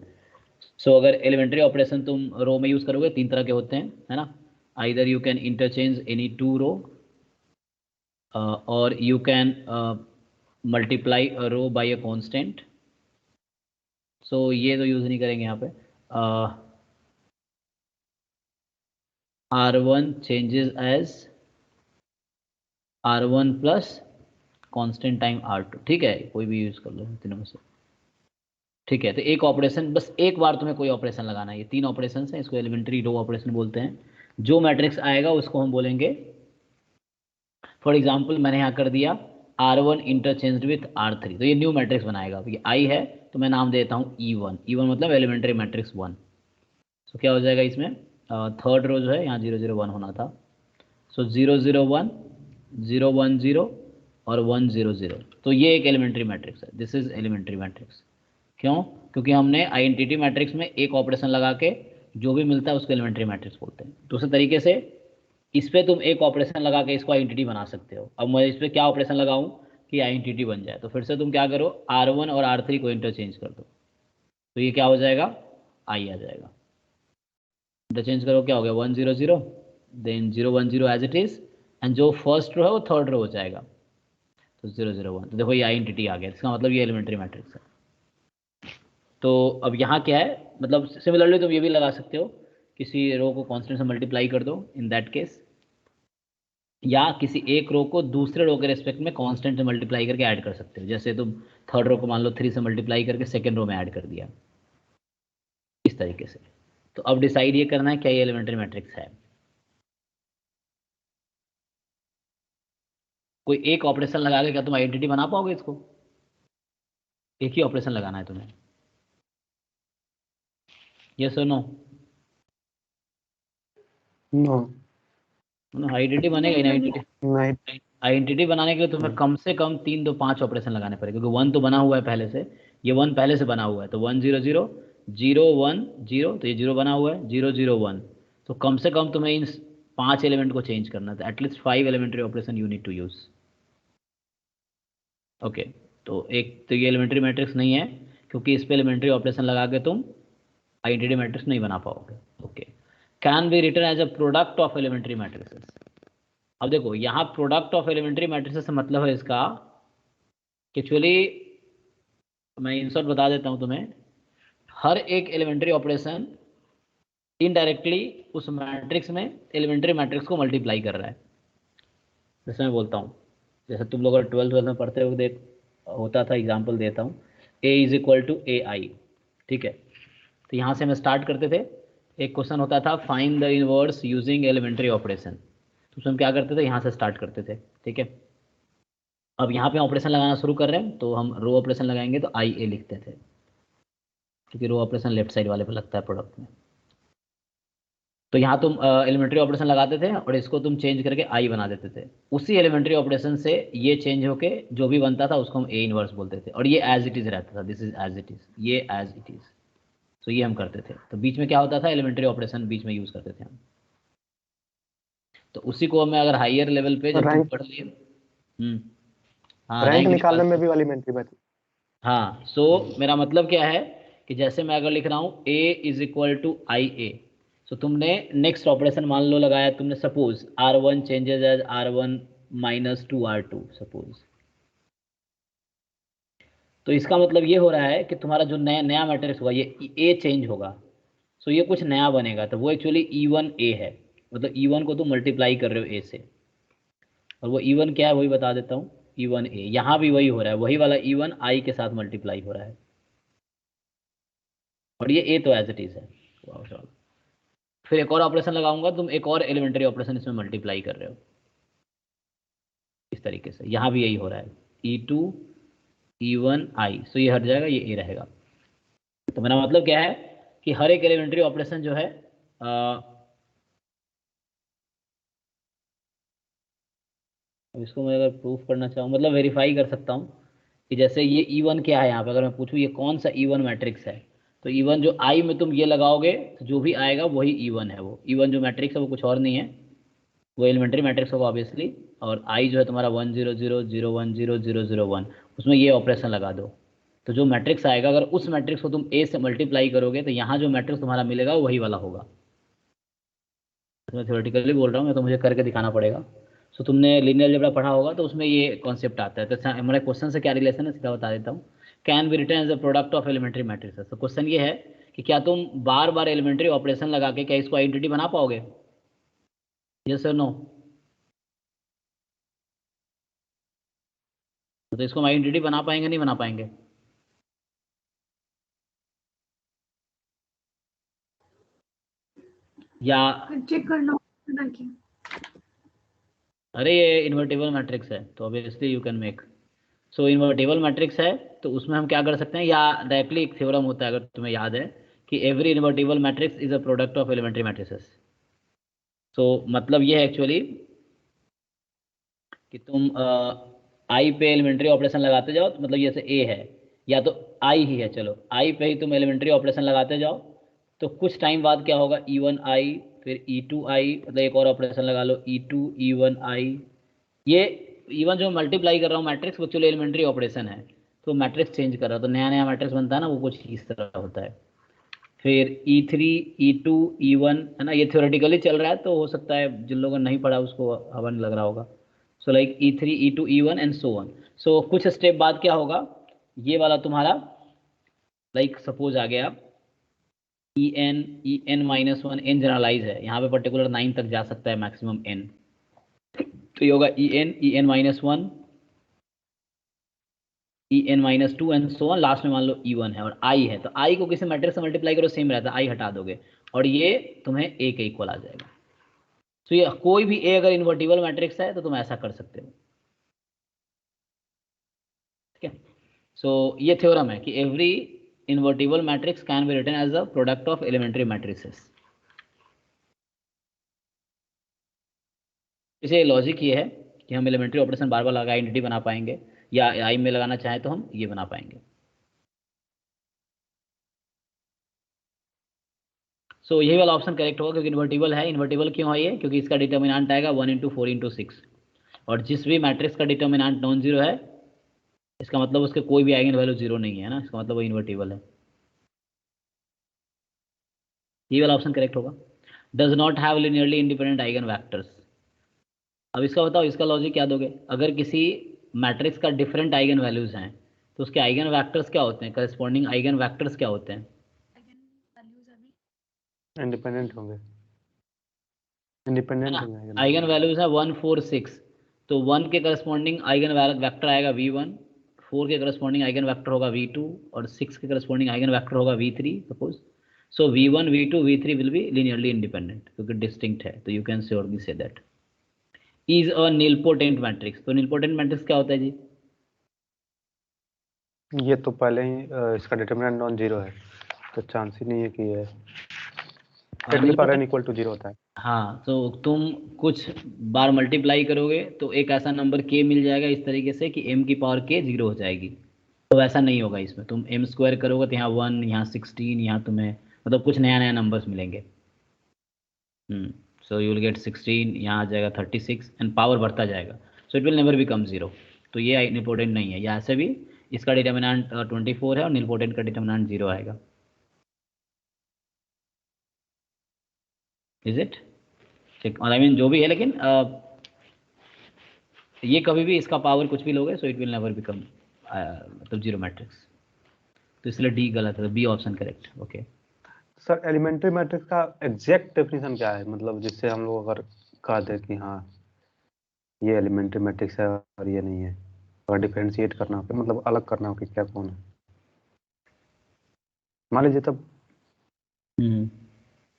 [SPEAKER 1] सो अगर एलिमेंट्री ऑपरेशन तुम रो में यूज़ करोगे, तीन तरह के होते हैं, है ना। Either you can interchange any two row, और you can multiply a row by a constant. So ये तो यूज़ नहीं करेंगे यहाँ पे। R1 changes as R1 plus constant time R2, ठीक है, कोई भी यूज़ कर लो तीनों में से, ठीक है। तो एक ऑपरेशन, बस एक बार तुम्हें कोई ऑपरेशन लगाना है। ये तीन ऑपरेशन हैं, इसको एलिमेंट्री रो ऑपरेशन बोलते हैं। जो मैट्रिक्स आएगा उसको हम बोलेंगे, फॉर एग्जांपल मैंने यहाँ कर दिया R1 इंटरचेंज्ड विथ R3, तो ये न्यू मैट्रिक्स बनाएगा। ये I है तो मैं नाम देता हूँ E1। E1 मतलब एलिमेंट्री मैट्रिक्स 1। सो क्या हो जाएगा इसमें, थर्ड रो जो है यहाँ 0 0 1 होना था। सो 0 0 1 0 1 0 और 1 0 0। तो ये एक एलिमेंट्री मैट्रिक्स है, दिस इज एलिमेंट्री मैट्रिक्स। क्यों? क्योंकि हमने आइडेंटिटी मैट्रिक्स में एक ऑपरेशन लगा के जो भी मिलता है उसको एलिमेंट्री मैट्रिक्स बोलते हैं। दूसरे तरीके से इस पर तुम एक ऑपरेशन लगा के इसको आइडेंटिटी बना सकते हो। अब मैं इस पर क्या ऑपरेशन लगाऊं कि आइडेंटिटी बन जाए, तो फिर से तुम क्या करो, R1 और R3 को इंटरचेंज कर दो, तो ये क्या हो जाएगा, I आ जाएगा। इंटरचेंज करो, क्या हो गया 1 0 0, then 0 1 0 as it is, and जो फर्स्ट रो है वो थर्ड रो हो जाएगा, तो 0 0 1। तो देखो ये आइडेंटिटी आ गया, इसका मतलब ये एलिमेंट्री मैट्रिक्स है। तो अब यहाँ क्या है, मतलब सिमिलरली तुम ये भी लगा सकते हो, किसी रो को कांस्टेंट से मल्टीप्लाई कर दो इन दैट केस, या किसी एक रो को दूसरे रो के रेस्पेक्ट में कांस्टेंट से मल्टीप्लाई करके ऐड कर सकते हो। जैसे तुम थर्ड रो को मान लो 3 से मल्टीप्लाई करके सेकेंड रो में ऐड कर दिया, इस तरीके से। तो अब डिसाइड ये करना है क्या ये एलिमेंट्री मैट्रिक्स है। कोई एक ऑपरेशन लगा के क्या तुम आइडेंटिटी बना पाओगे इसको? एक ही ऑपरेशन लगाना है तुम्हें, यस और नो?
[SPEAKER 2] नो,
[SPEAKER 1] आइडेंटिटी बनेगा ही ना।
[SPEAKER 2] नहीं,
[SPEAKER 1] आइडेंटिटी बनाने के लिए तुम्हें कम से कम 3 2 5 ऑपरेशन लगाने पड़ेंगे, क्योंकि 1 तो बना हुआ है पहले से, ये 1 पहले से बना हुआ है। तो 1 0 0 0 1 0, तो ये 0 बना हुआ है, 0 0 1। तो कम से कम तुम्हें इन 5 एलिमेंट को चेंज करना था, at least 5 elementary operation you need to use. Okay, तो एक तो ये एलिमेंट्री मैट्रिक्स नहीं है, क्योंकि इस पे एलिमेंट्री ऑपरेशन लगा के तुम आइडेंटिटी मैट्रिक्स नहीं बना पाओगे। Okay, can be written as a product of elementary matrices. अब देखो यहाँ प्रोडक्ट ऑफ एलिमेंट्री मैट्रिक्स से मतलब है इसका, एक्चुअली मैं इन शॉर्ट बता देता हूँ तुम्हें, हर एक एलिमेंट्री ऑपरेशन इनडायरेक्टली उस मैट्रिक्स में एलिमेंट्री मैट्रिक्स को मल्टीप्लाई कर रहा है। जैसे मैं बोलता हूँ, जैसे तुम लोग अगर 12th में पढ़ते हो देख होता था, एग्जाम्पल देता हूँ, A is equal to AI, ठीक है। तो यहाँ से हम स्टार्ट करते थे, एक क्वेश्चन होता था find the inverse using elementary operation, तो उसमें हम क्या करते थे, यहाँ से स्टार्ट करते थे, ठीक है। अब यहाँ पे ऑपरेशन लगाना शुरू कर रहे हैं, तो हम रो ऑपरेशन लगाएंगे तो IA लिखते थे, क्योंकि रो ऑपरेशन लेफ्ट साइड वाले पे लगता है प्रोडक्ट में। तो यहाँ तुम एलिमेंट्री ऑपरेशन लगाते थे और इसको तुम चेंज करके I बना देते थे। उसी एलिमेंट्री ऑपरेशन से ये चेंज होके जो भी बनता था उसको हम A इनवर्स बोलते थे, और ये एज इट इज रहता था, this is as it is, ये एज इट इज। तो ये हम करते थे। तो बीच में क्या होता था, एलिमेंट्री ऑपरेशन बीच में यूज करते थे हम। तो उसी को मैं अगर हायर लेवल पे जब तुम पढ़ लिए, हाँ,
[SPEAKER 2] रैंक निकालने में भी एलिमेंट्री मैट्रिक्स।
[SPEAKER 1] हाँ, सो मेरा मतलब क्या है कि जैसे मैं अगर लिख रहा हूँ A is equal to IA, so तुमने नेक्स्ट ऑपरेशन मान लो लगाया तुमने, suppose R1 changes as R1 minus 2 R2 suppose. तो इसका मतलब ये हो रहा है कि तुम्हारा जो नया नया मैट्रिक्स होगा ये A चेंज होगा, सो ये कुछ नया बनेगा। तो वो एक्चुअली E1A है, मतलब E1 को तुम मल्टीप्लाई कर रहे हो A से, और वो E1 क्या है वही बता देता हूँ, E1A। यहाँ भी वही हो रहा है, वही वाला E1 I के साथ मल्टीप्लाई हो रहा है, और ये A तो एज इट इज है। फिर एक और ऑपरेशन लगाऊंगा, तुम एक और एलिमेंट्री ऑपरेशन इसमें मल्टीप्लाई कर रहे हो, इस तरीके से। यहाँ भी यही हो रहा है, E2 E1 I, सो ये हट जाएगा, ये A रहेगा। तो मेरा मतलब क्या है कि हर एक एलिमेंट्री ऑपरेशन जो है अब इसको मैं अगर प्रूफ करना चाहूँ, मतलब वेरीफाई कर सकता हूँ कि जैसे ये E1 क्या है यहाँ पे, अगर मैं पूछूँ ये कौन सा E1 मैट्रिक्स है, तो E1 जो I में तुम ये लगाओगे तो जो भी आएगा वही E1 है। वो E1 जो मैट्रिक्स है वो कुछ और नहीं है, वो एलिमेंट्री मैट्रिक्स होगा ऑब्वियसली। और I जो है तुम्हारा 1 0 0 0 1 0 0 0 1, उसमें ये ऑपरेशन लगा दो, तो जो मैट्रिक्स आएगा अगर उस मैट्रिक्स को तुम A से मल्टीप्लाई करोगे तो यहाँ जो मैट्रिक्स तुम्हारा मिलेगा वही वाला होगा। मैं थ्योरेटिकली बोल रहा हूँ, मैं तो मुझे करके दिखाना पड़ेगा। सो तुमने लीनियर अलजेब्रा पढ़ा होगा तो उसमें ये कॉन्सेप्ट आता है। तो हमारे क्वेश्चन से क्या रिलेशन है सीधा बता देता हूँ। Can be written as a product of elementary matrix. तो क्वेश्चन ये है कि क्या तुम बार बार एलिमेंट्री ऑपरेशन लगा के क्या इसको आइडेंटिटी बना पाओगे, यस और नो? तो इसको हम आइडेंटिटी बना पाएंगे नहीं बना पाएंगे? या
[SPEAKER 3] चेक करना होगा कि
[SPEAKER 1] अरे ये इन्वर्टेबल मैट्रिक्स है तो obviously you can make. So invertible matrix है तो उसमें हम क्या कर सकते हैं, या डायरेक्टली एक थ्योरम होता है अगर तुम्हें याद है कि every invertible matrix is a product of elementary matrices. So मतलब ये है एक्चुअली कि तुम आई पे एलिमेंट्री ऑपरेशन लगाते जाओ, तो मतलब जैसे ए है या तो आई ही है, चलो आई पे ही तुम एलिमेंट्री ऑपरेशन लगाते जाओ, तो कुछ टाइम बाद क्या होगा, E1 आई फिर E2 आई, मतलब एक और ऑपरेशन लगा लो E2 E1 आई। ये E1 जो मल्टीप्लाई कर रहा हूँ मैट्रिक्स वो चलो एलिमेंट्री ऑपरेशन है, तो मैट्रिक्स चेंज कर रहा है तो नया नया मैट्रिक्स बनता है ना, वो कुछ इस तरह होता है। फिर E3 E2 E1 है ना, ये थ्योरेटिकली चल रहा है तो हो सकता है जिन लोगों ने नहीं पढ़ा उसको हवा नहीं लग रहा होगा। So like E3 E2 E1 and so on. So कुछ स्टेप बाद क्या होगा, ये वाला तुम्हारा लाइक सपोज आ गया En minus one, n generalise है यहाँ पे, पर्टिकुलर 9 तक जा सकता है मैक्सिमम n, तो ये होगा En minus one En minus two and so on, last में मान लो E1 है और I है, तो I को किसी मैट्रिक्स से मल्टीप्लाई करो सेम रहता है, I हटा दोगे और ये तुम्हें A के इक्वल आ जाएगा। तो ये कोई भी A अगर इन्वर्टिबल मैट्रिक्स है तो तुम ऐसा कर सकते हो, ठीक है। सो ये थ्योरम है कि every invertible matrix can be written as a product of elementary matrices. इसे लॉजिक ये है कि हम एलिमेंट्री ऑपरेशन बार बार लगा आइडेंटिटी बना पाएंगे, या आई में लगाना चाहें तो हम ये बना पाएंगे। सो यही वाला ऑप्शन करेक्ट होगा क्योंकि इन्वर्टिबल है। इन्वर्टिबल क्यों है ये, क्योंकि इसका डिटर्मिनेंट आएगा 1 × 4 × 6, और जिस भी मैट्रिक्स का डिटर्मिनेंट नॉन जीरो है इसका मतलब उसके कोई भी आइगन वैल्यू जीरो नहीं है ना, इसका मतलब वो इन्वर्टिबल है। ये वाला ऑप्शन करेक्ट होगा। Does not have linearly independent eigen vectors. अब इसका बताओ, इसका लॉजिक क्या दोगे, अगर किसी मैट्रिक्स का डिफरेंट आइगन वैल्यूज हैं तो उसके आइगन वैक्टर्स क्या होते हैं, करस्पॉन्डिंग आइगन वैक्टर्स क्या होते हैं?
[SPEAKER 2] इंडिपेंडेंट होंगे, इंडिपेंडेंट होंगे
[SPEAKER 1] आइगन वैल्यूज है 1 4 6, तो 1 के करस्पॉन्डिंग आइगन वेक्टर आएगा V1, 4 के करस्पॉन्डिंग आइगन वेक्टर होगा V2 और 6 के करस्पॉन्डिंग आइगन वेक्टर होगा V3 suppose. So V1 V2 V3 will be linearly independent क्योंकि डिस्टिंक्ट है, तो you can surely say that is a nilpotent matrix. तो नीलपोटेंट मैट्रिक्स क्या होता है जी?
[SPEAKER 2] ये तो पहले ही इसका डिटरमिनेंट नॉन जीरो है, तो चांस ही नहीं है कि ये n इक्वल टू जीरो होता है।
[SPEAKER 1] हाँ, तो तुम कुछ बार मल्टीप्लाई करोगे तो एक ऐसा नंबर k मिल जाएगा इस तरीके से कि m की पावर k जीरो हो जाएगी, तो वैसा नहीं होगा इसमें। तुम m स्क्वायर करोगे तो यहाँ 1 यहाँ 16, यहाँ तुम्हें मतलब कुछ नया नया नंबर्स मिलेंगे। सो यू विल गेट 16, यहाँ आ जाएगा 36 एंड पावर बढ़ता जाएगा, सो it will never become zero. तो ये इम्पोर्टेंट नहीं है, या ऐसे भी इसका डिटर्मिनेंट 24 है और नीलपोटेंट का डिटर्मिनेंट जीरो आएगा। इज इट ठीक, आई मीन जो भी है, लेकिन ये कभी भी इसका पावर कुछ भी लोगे so it will never become मतलब जीरो मैट्रिक्स, तो इसलिए डी गलत है, B option correct. Okay
[SPEAKER 2] sir elementary matrix का एग्जैक्ट डेफिनेशन क्या है, मतलब जिससे हम लोग अगर कह दें कि हाँ ये एलिमेंट्री मैट्रिक्स है और ये नहीं है, अगर डिफरेंशिएट करना हो मतलब अलग करना हो कि क्या कौन है, मान लीजिए तब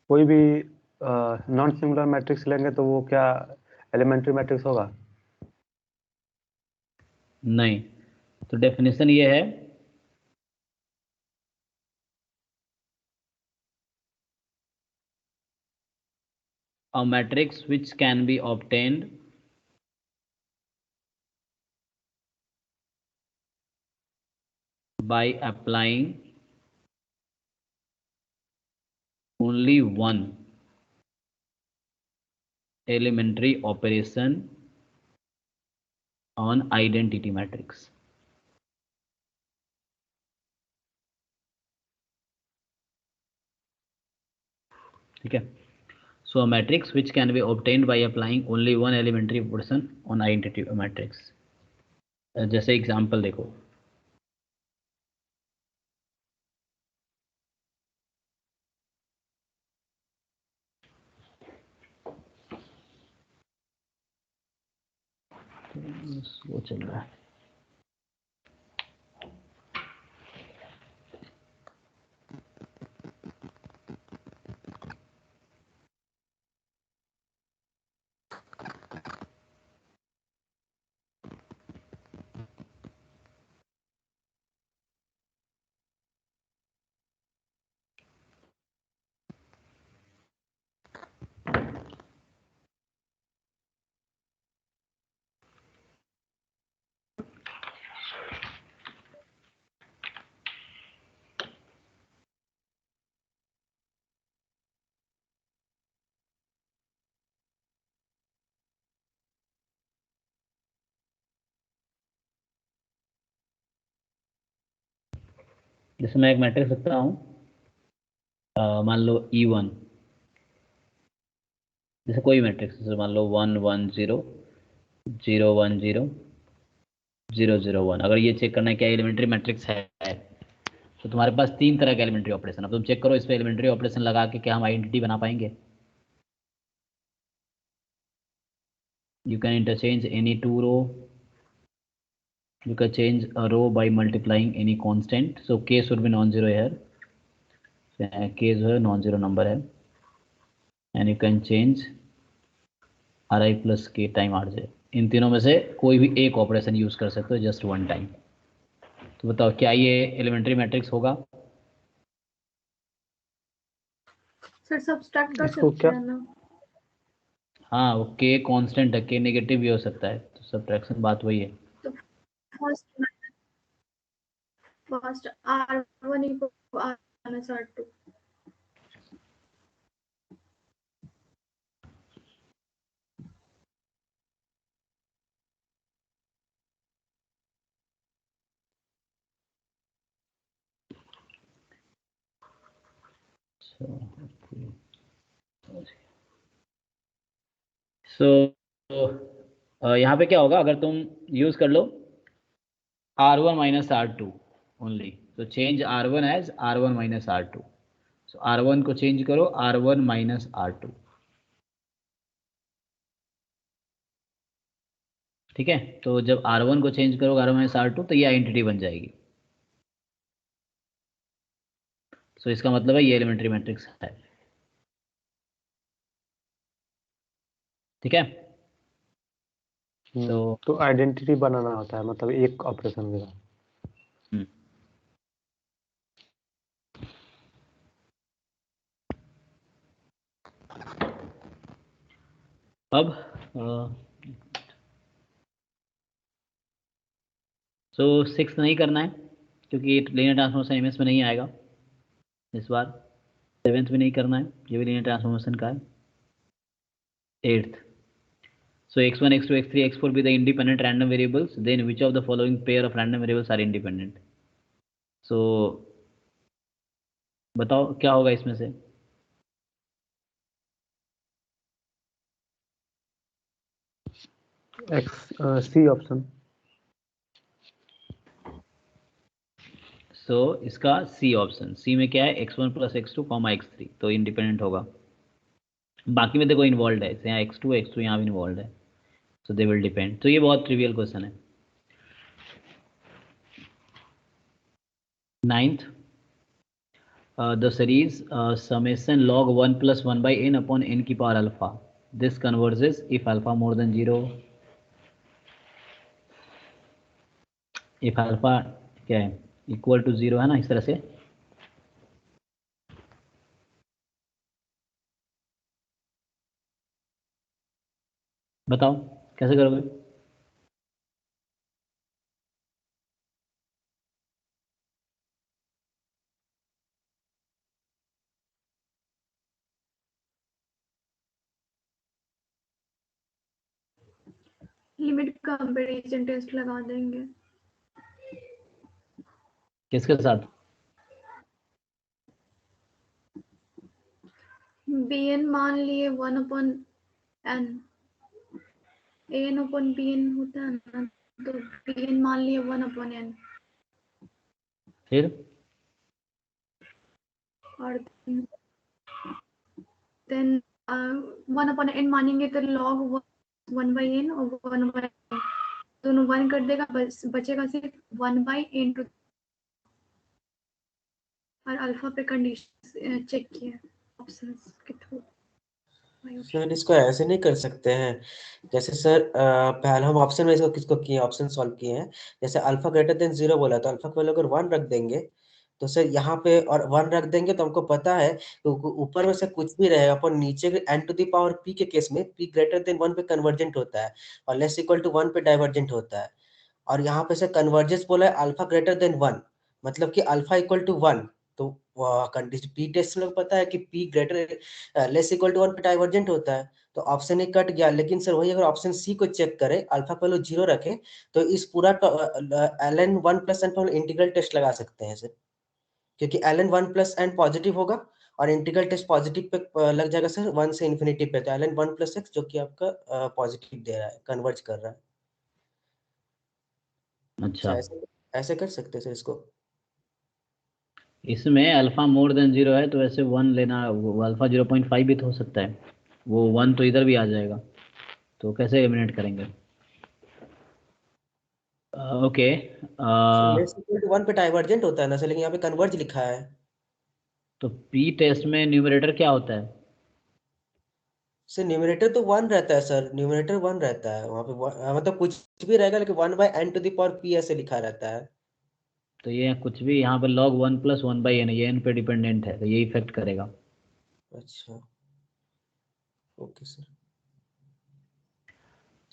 [SPEAKER 2] कोई भी नॉन सिंगुलर मैट्रिक्स लेंगे तो वो क्या एलिमेंट्री मैट्रिक्स होगा?
[SPEAKER 1] नहीं, तो डेफिनेशन ये है a matrix which can be obtained by applying only one elementary operation on identity matrix. ठीक है, so a matrix which can be obtained by applying only one elementary operation on identity matrix. जैसे example देखो, वो चल रहा है, जैसे मैं एक मैट्रिक्स रखता हूँ, मान लो E1, जैसे कोई मैट्रिक्स, जैसे मान लो 1 1 0 0 1 0 0 0 1। अगर ये चेक करना है क्या एलिमेंट्री मैट्रिक्स है, तो तुम्हारे पास तीन तरह के एलिमेंट्री ऑपरेशन। अब तुम चेक करो इस पे एलिमेंट्री ऑपरेशन लगा के क्या हम आइडेंटिटी बना पाएंगे। You can interchange any two row, you can change a row by multiplying any constant, so k should be non-zero here, k जो है non-zero number है, and you can change ri plus k time rj। इन तीनों में से कोई भी एक operation use कर सकते हो जस्ट वन टाइम। तो बताओ क्या ये एलिमेंट्री मैट्रिक्स होगा?
[SPEAKER 3] सर सब्सट्रैक्ट कर
[SPEAKER 2] इसको
[SPEAKER 3] सकते
[SPEAKER 2] क्या
[SPEAKER 3] हैं ना?
[SPEAKER 1] हाँ, वो k कांस्टेंट है, k नेगेटिव भी हो सकता है, तो सब्ट्रैक्शन बात वही है।
[SPEAKER 3] तो first R1 equal R minus R2।
[SPEAKER 1] So यहाँ पे क्या होगा, अगर तुम यूज कर लो R1 माइनस R2 ओनली, तो change R1 as R1 minus R2। So R1 को चेंज करो R1 माइनस R2, ठीक है। तो जब R1 को चेंज करोगे R1 माइनस R2 तो ये आइडेंटिटी बन जाएगी। सो इसका मतलब है ये एलिमेंट्री मैट्रिक्स है, ठीक है।
[SPEAKER 2] तो आइडेंटिटी बनाना होता है मतलब एक ऑपरेशन के बाद।
[SPEAKER 1] अब सो 6 नहीं करना है क्योंकि लीनियर ट्रांसफॉर्मेशन एमएस में नहीं आएगा इस बार। 7th भी नहीं करना है, ये भी लीनियर ट्रांसफॉर्मेशन का है। 8th, so x1 x2 x3 x4 be the independent random variables, then which of the following pair of random variables are independent? So बताओ क्या होगा इसमें से?
[SPEAKER 2] C option.
[SPEAKER 1] सो इसका सी ऑप्शन, सी में क्या है x1 plus x2 comma x3, तो इंडिपेंडेंट होगा। बाकी में देखो इन्वॉल्व है, यहाँ x2 यहाँ भी इन्वॉल्व है, सो दे विल डिपेंड। तो ये बहुत ट्रिवियल क्वेश्चन है। 9th, the series summation log 1 plus 1 by n upon n की power alpha, this converges if alpha more than 0, if alpha क्या है इक्वल टू 0 है ना, इस तरह से। बताओ कैसे करोगे?
[SPEAKER 3] लिमिट कंपैरिजन टेस्ट लगा देंगे।
[SPEAKER 1] किसके साथ?
[SPEAKER 3] bn मान लिए 1/n, an/bn होता है ना, तो bn मान लिए 1/n,
[SPEAKER 1] फिर
[SPEAKER 3] और देन 1/n मानेंगे तो log 1/n और 1/n दोनों 1 कर देगा, बस बचेगा सिर्फ 1/n टू। और अल्फा पे कंडीशन चेक किया ऑप्शंस के थ्रू।
[SPEAKER 5] सर इसको ऐसे नहीं कर सकते हैं, जैसे सर पहले हम ऑप्शन में इसको किसको किए, ऑप्शन सॉल्व किए हैं। जैसे अल्फा ग्रेटर देन 0 बोला तो अल्फा को अगर 1 रख देंगे तो सर यहाँ पे और 1 रख देंगे तो हमको पता है तो ऊपर में से कुछ भी रहेगा पर नीचे के n to the power p के केस में p ग्रेटर देन 1 पे कन्वर्जेंट होता है और लेस इक्वल टू 1 पे डाइवर्जेंट होता है। और यहाँ पे से कन्वर्जेंस बोला है अल्फा ग्रेटर देन 1, मतलब कि अल्फा इक्वल टू 1। तो कंडीशन पी टेस्ट लोग पता है कि P greater less equal to 1 पे डाइवर्जेंट होता है, तो ऑप्शन ए कट गया। लेकिन सर वही अगर ऑप्शन सी को चेक करें, अल्फा को वैल्यू 0 रखे तो इस पूरा ln 1 प्लस n पर इंटीग्रल टेस्ट लगा सकते हैं सर, क्योंकि ln 1 प्लस n पॉजिटिव होगा और इंटीग्रल टेस्ट पॉजिटिव पे लग जाएगा सर 1 से इन्फिनिटी पे, तो ln 1 प्लस x जो कि आपका पॉजिटिव दे रहा है, कन्वर्ज कर रहा है।
[SPEAKER 1] अच्छा,
[SPEAKER 5] ऐसे ऐसे कर सकते हैं सर इसको।
[SPEAKER 1] इसमें अल्फा मोर देन 0 है तो वैसे 1 लेना, वो अल्फा 0.5 भी तो हो सकता है, वो 1 तो इधर भी आ जाएगा, तो कैसे एलिमिनेट करेंगे? ओके,
[SPEAKER 5] लेस इक्वल टू 1 पे डाइवर्जेंट होता है ना सर, लेकिन यहाँ पे कन्वर्ज लिखा है।
[SPEAKER 1] तो पी टेस्ट में न्यूमरेटर क्या होता है?
[SPEAKER 5] सर न्यूमरेटर तो 1 रहता है सर, न्यूमरेटर 1 रहता है वहाँ पे मतलब कुछ भी रहेगा लेकिन 1 by n to the power p ऐसे लिखा रहता है।
[SPEAKER 1] तो ये कुछ भी यहाँ पर log 1 प्लस 1/n, ये n पे डिपेंडेंट है, तो ये इफेक्ट करेगा।
[SPEAKER 5] अच्छा, okay sir.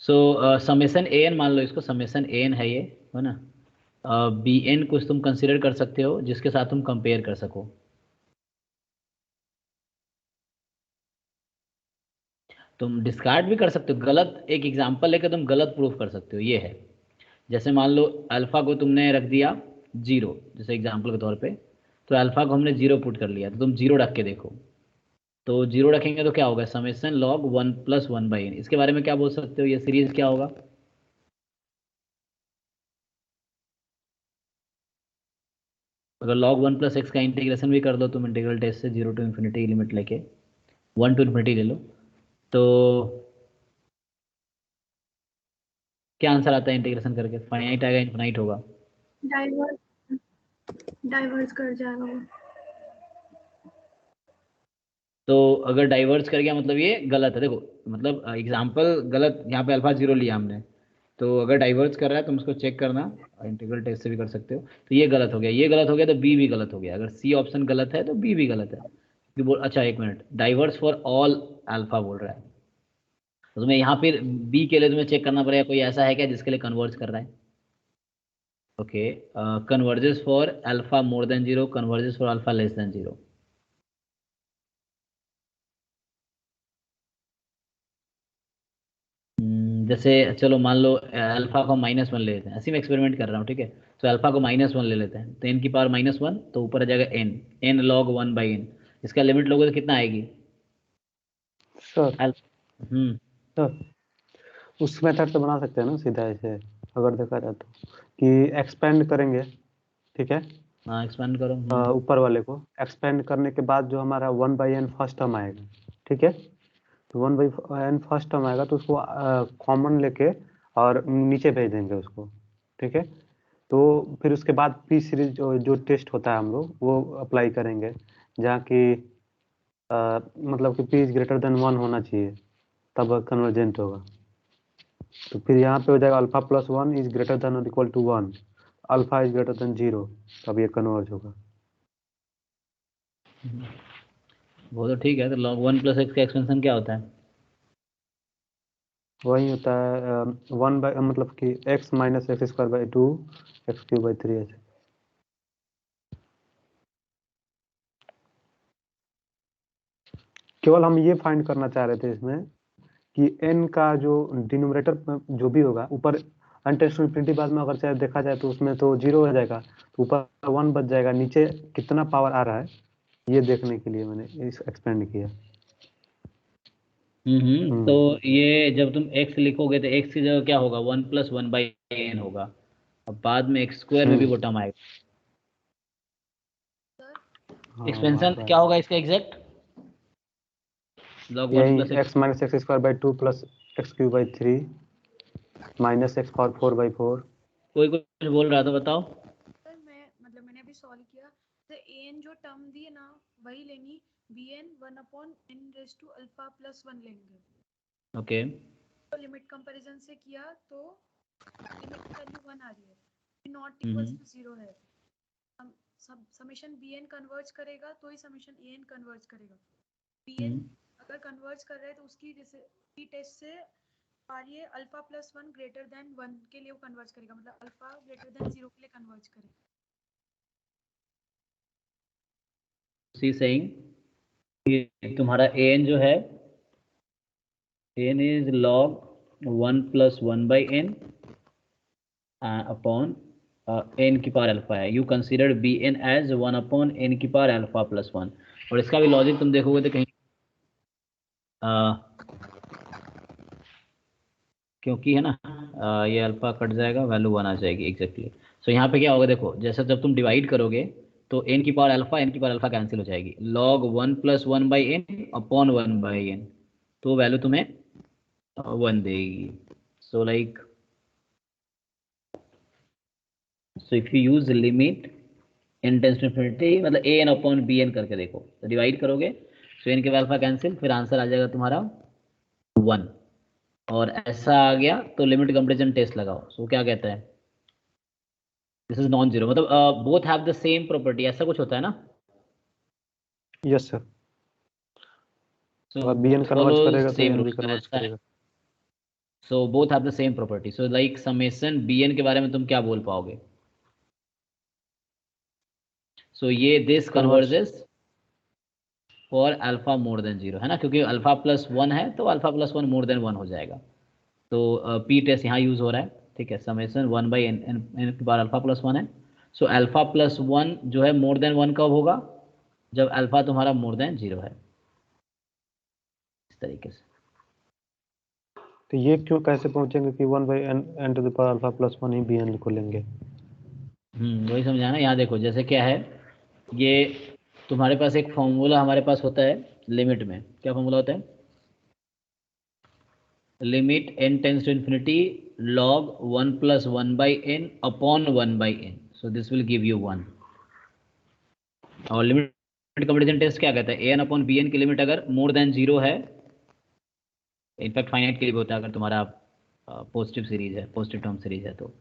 [SPEAKER 1] So summation A N मान लो, इसको समेसन ए एन है ये, है ना। बी एन कुछ तुम कंसिडर कर सकते हो जिसके साथ तुम कंपेयर कर सको। तुम डिस्कार्ड भी कर सकते हो, गलत एक एग्जांपल लेकर तुम गलत प्रूफ कर सकते हो, ये है। जैसे मान लो अल्फा को तुमने रख दिया 0, जैसे एग्जांपल के तौर पे, तो अल्फा को हमने 0 पुट कर लिया, तो तुम 0 रख के देखो, तो 0 रखेंगे तो क्या होगा, समेसन लॉग 1 प्लस 1/n। इसके बारे में क्या बोल सकते हो, ये सीरीज क्या होगा? अगर log 1 प्लस एक्स का इंटीग्रेशन भी कर दो तुम इंटीग्रल टेस्ट से, 0 टू इन्फिनिटी लिमिट लेके, 1 टू इन्फिनिटी ले लो, तो क्या आंसर आता है इंटीग्रेशन करके? फाइनाइट आएगा, इन्फिनाइट होगा?
[SPEAKER 3] डाइवर्स डाइवर्स कर जाएगा वो।
[SPEAKER 1] तो अगर डाइवर्स कर गया मतलब ये गलत है, देखो मतलब एग्जाम्पल गलत, यहाँ पे अल्फा 0 लिया हमने, तो अगर डाइवर्स कर रहा है तुम उसको चेक करना, इंटीग्रल टेस्ट से भी कर सकते हो, तो ये गलत हो गया, ये गलत हो गया, तो बी भी गलत हो गया। अगर सी ऑप्शन गलत है तो बी भी गलत है, क्योंकि बोल, अच्छा एक minute, diverse for all alpha बोल रहा है, तो तुम्हें यहाँ फिर बी के लिए तुम्हें चेक करना पड़ेगा कोई ऐसा है क्या जिसके लिए कन्वर्ज कर रहा है। Okay, converges for alpha more than 0, converges for alpha less than 0। जैसे चलो मान लो अल्फा को -1 ले लेते हैं, ऐसे में एक्सपेरिमेंट कर रहा हूँ, ठीक है। तो अल्फा को -1 ले लेते हैं, तो n की पावर -1, तो ऊपर आ जाएगा n log 1/n। इसका लिमिट लोगे तो कितना आएगी?
[SPEAKER 2] सर
[SPEAKER 1] हम्म,
[SPEAKER 2] सर उस मेथड से बना सकते हैं ना सीधा ऐसे, अगर देखा जाए तो, कि एक्सपेंड करेंगे, ठीक है,
[SPEAKER 1] हाँ एक्सपेंड करो।
[SPEAKER 2] ऊपर वाले को एक्सपेंड करने के बाद जो हमारा 1/n फर्स्ट टर्म आएगा, ठीक है, तो 1/n फर्स्ट टर्म आएगा तो उसको कॉमन लेके और नीचे भेज देंगे उसको, ठीक है। तो फिर उसके बाद पी सीरीज जो टेस्ट होता है हम लोग वो अप्लाई करेंगे, जहाँ की मतलब कि पी इज ग्रेटर देन 1 होना चाहिए, तब कन्वर्जेंट होगा। तो फिर यहाँ पे हो जाएगा alpha plus 1 is greater than और equal to 1, alpha is greater than 0, तब ये कन्वर्ज होगा।
[SPEAKER 1] वो तो ठीक है, तो log 1 प्लस एक्स का एक्सपेंशन क्या होता है?
[SPEAKER 2] वही होता है 1 बाई मतलब कि x minus x square by 2 x cube by 3 ऐसे। केवल हम ये फाइंड करना चाह रहे थे इसमें कि n का जो डिनोमिनेटर जो भी होगा ऊपर अनटेस्ट इन्फिनिटी बाद में अगर चाहे देखा जाए तो उसमें तो 0 हो जाएगा, तो ऊपर 1 बच जाएगा, नीचे कितना पावर आ रहा है ये देखने के लिए मैंने इस एक्सपेंड किया।
[SPEAKER 1] तो ये जब तुम x लिखोगे तो x की जगह क्या होगा 1 + 1/n होगा, अब बाद में x स्क्वायर में भी वो टर्म आएगा।
[SPEAKER 2] हाँ,
[SPEAKER 1] एक्सपेंशन
[SPEAKER 2] वहाँ
[SPEAKER 1] क्या होगा इसका एग्जैक्ट log 1
[SPEAKER 2] यही
[SPEAKER 1] + x।
[SPEAKER 2] x minus x square by 2 plus x cube by 3 minus x power 4 by 4।
[SPEAKER 1] कोई कुछ बोल रहा था, बताओ।
[SPEAKER 3] सर मैंने अभी सॉल्व किया तो an जो टर्म दी है ना वही लेनी, bn 1/n⁻⁴ लेंगे।
[SPEAKER 1] ओके
[SPEAKER 3] तो लिमिट कंपैरिजन से किया तो लिमिट वैल्यू 1 आ रही है, नॉट इक्वल्स टू 0 है। समेशन bn कन्वर्ज करेगा तो ही समेशन an कन्वर्ज करेगा। bn अगर कन्वर्ज कर रहा है तो उसकी जैसे p टेस्ट से ये अल्फा + 1 ग्रेटर देन 1 के लिए वो कन्वर्ज करेगा, मतलब अल्फा ग्रेटर देन 0 के लिए कन्वर्ज करेगा।
[SPEAKER 1] सी सेइंग कि तुम्हारा an जो है n is log 1 + 1/n upon n की पावर अल्फा है। You consider bn as 1/n की पावर अल्फा + 1। और इसका भी लॉजिक तुम देखोगे तो कहीं क्योंकि है ना ये अल्फा कट जाएगा, वैल्यू 1 आ जाएगी एग्जैक्टली। सो यहाँ पे क्या होगा देखो, जैसे जब तुम डिवाइड करोगे तो n की पावर अल्फा कैंसिल हो जाएगी, log 1 + 1/n अपॉन 1/n, तो वैल्यू तुम्हें 1 देगी। So like so if you use limit n tends to infinity मतलब an अपॉन bn करके देखो, तो डिवाइड करोगे तो n के अल्फा कैंसिल, फिर आंसर आ जाएगा तुम्हारा 1। और ऐसा आ गया तो लिमिट कंपैरिजन टेस्ट लगाओ। सो क्या कहता है, दिस इज नॉन जीरो, मतलब both have the same property, ऐसा कुछ होता है ना।
[SPEAKER 2] यस सर,
[SPEAKER 1] सो
[SPEAKER 2] अगर bn
[SPEAKER 1] बोथ
[SPEAKER 2] कन्वर्ज
[SPEAKER 1] फॉलो
[SPEAKER 2] करेगा तो
[SPEAKER 1] सेम
[SPEAKER 2] n भी
[SPEAKER 1] रूल, अगर
[SPEAKER 2] कन्वर्ज
[SPEAKER 1] ऐसा है
[SPEAKER 2] करेगा।
[SPEAKER 1] So both have the same property. So like summation bn के बारे में तुम क्या बोल पाओगे। सो ये this
[SPEAKER 2] converge
[SPEAKER 1] converges for alpha more than 0 है ना, क्योंकि अल्फा + 1 है तो अल्फा + 1 मोर देन 1 हो जाएगा। तो पी टेस्ट यहाँ यूज हो रहा है, ठीक है। समेशन 1/n n की बार अल्फा + 1 है। सो अल्फा + 1 जो है मोर देन 1 कब होगा, जब अल्फा तुम्हारा मोर देन 0 है, इस तरीके से।
[SPEAKER 2] तो ये क्यों कैसे पहुंचेंगे कि 1/n to the power alpha + 1 ही bn को लेंगे।
[SPEAKER 1] वही समझाना। यहाँ देखो जैसे क्या है, ये तुम्हारे पास एक फॉर्मूला हमारे पास होता है लिमिट में, क्या फॉर्मूला होता है, limit n tends to infinity log 1 + 1/n upon 1/n, so this will give you 1। और लिमिट कंपैरिजन टेस्ट क्या कहता है, an अपॉन bn की लिमिट अगर मोर देन 0 है, इनफैक्ट फाइनाइट के लिए होता है अगर तुम्हारा पॉजिटिव सीरीज है, पॉजिटिव टर्म सीरीज है तो।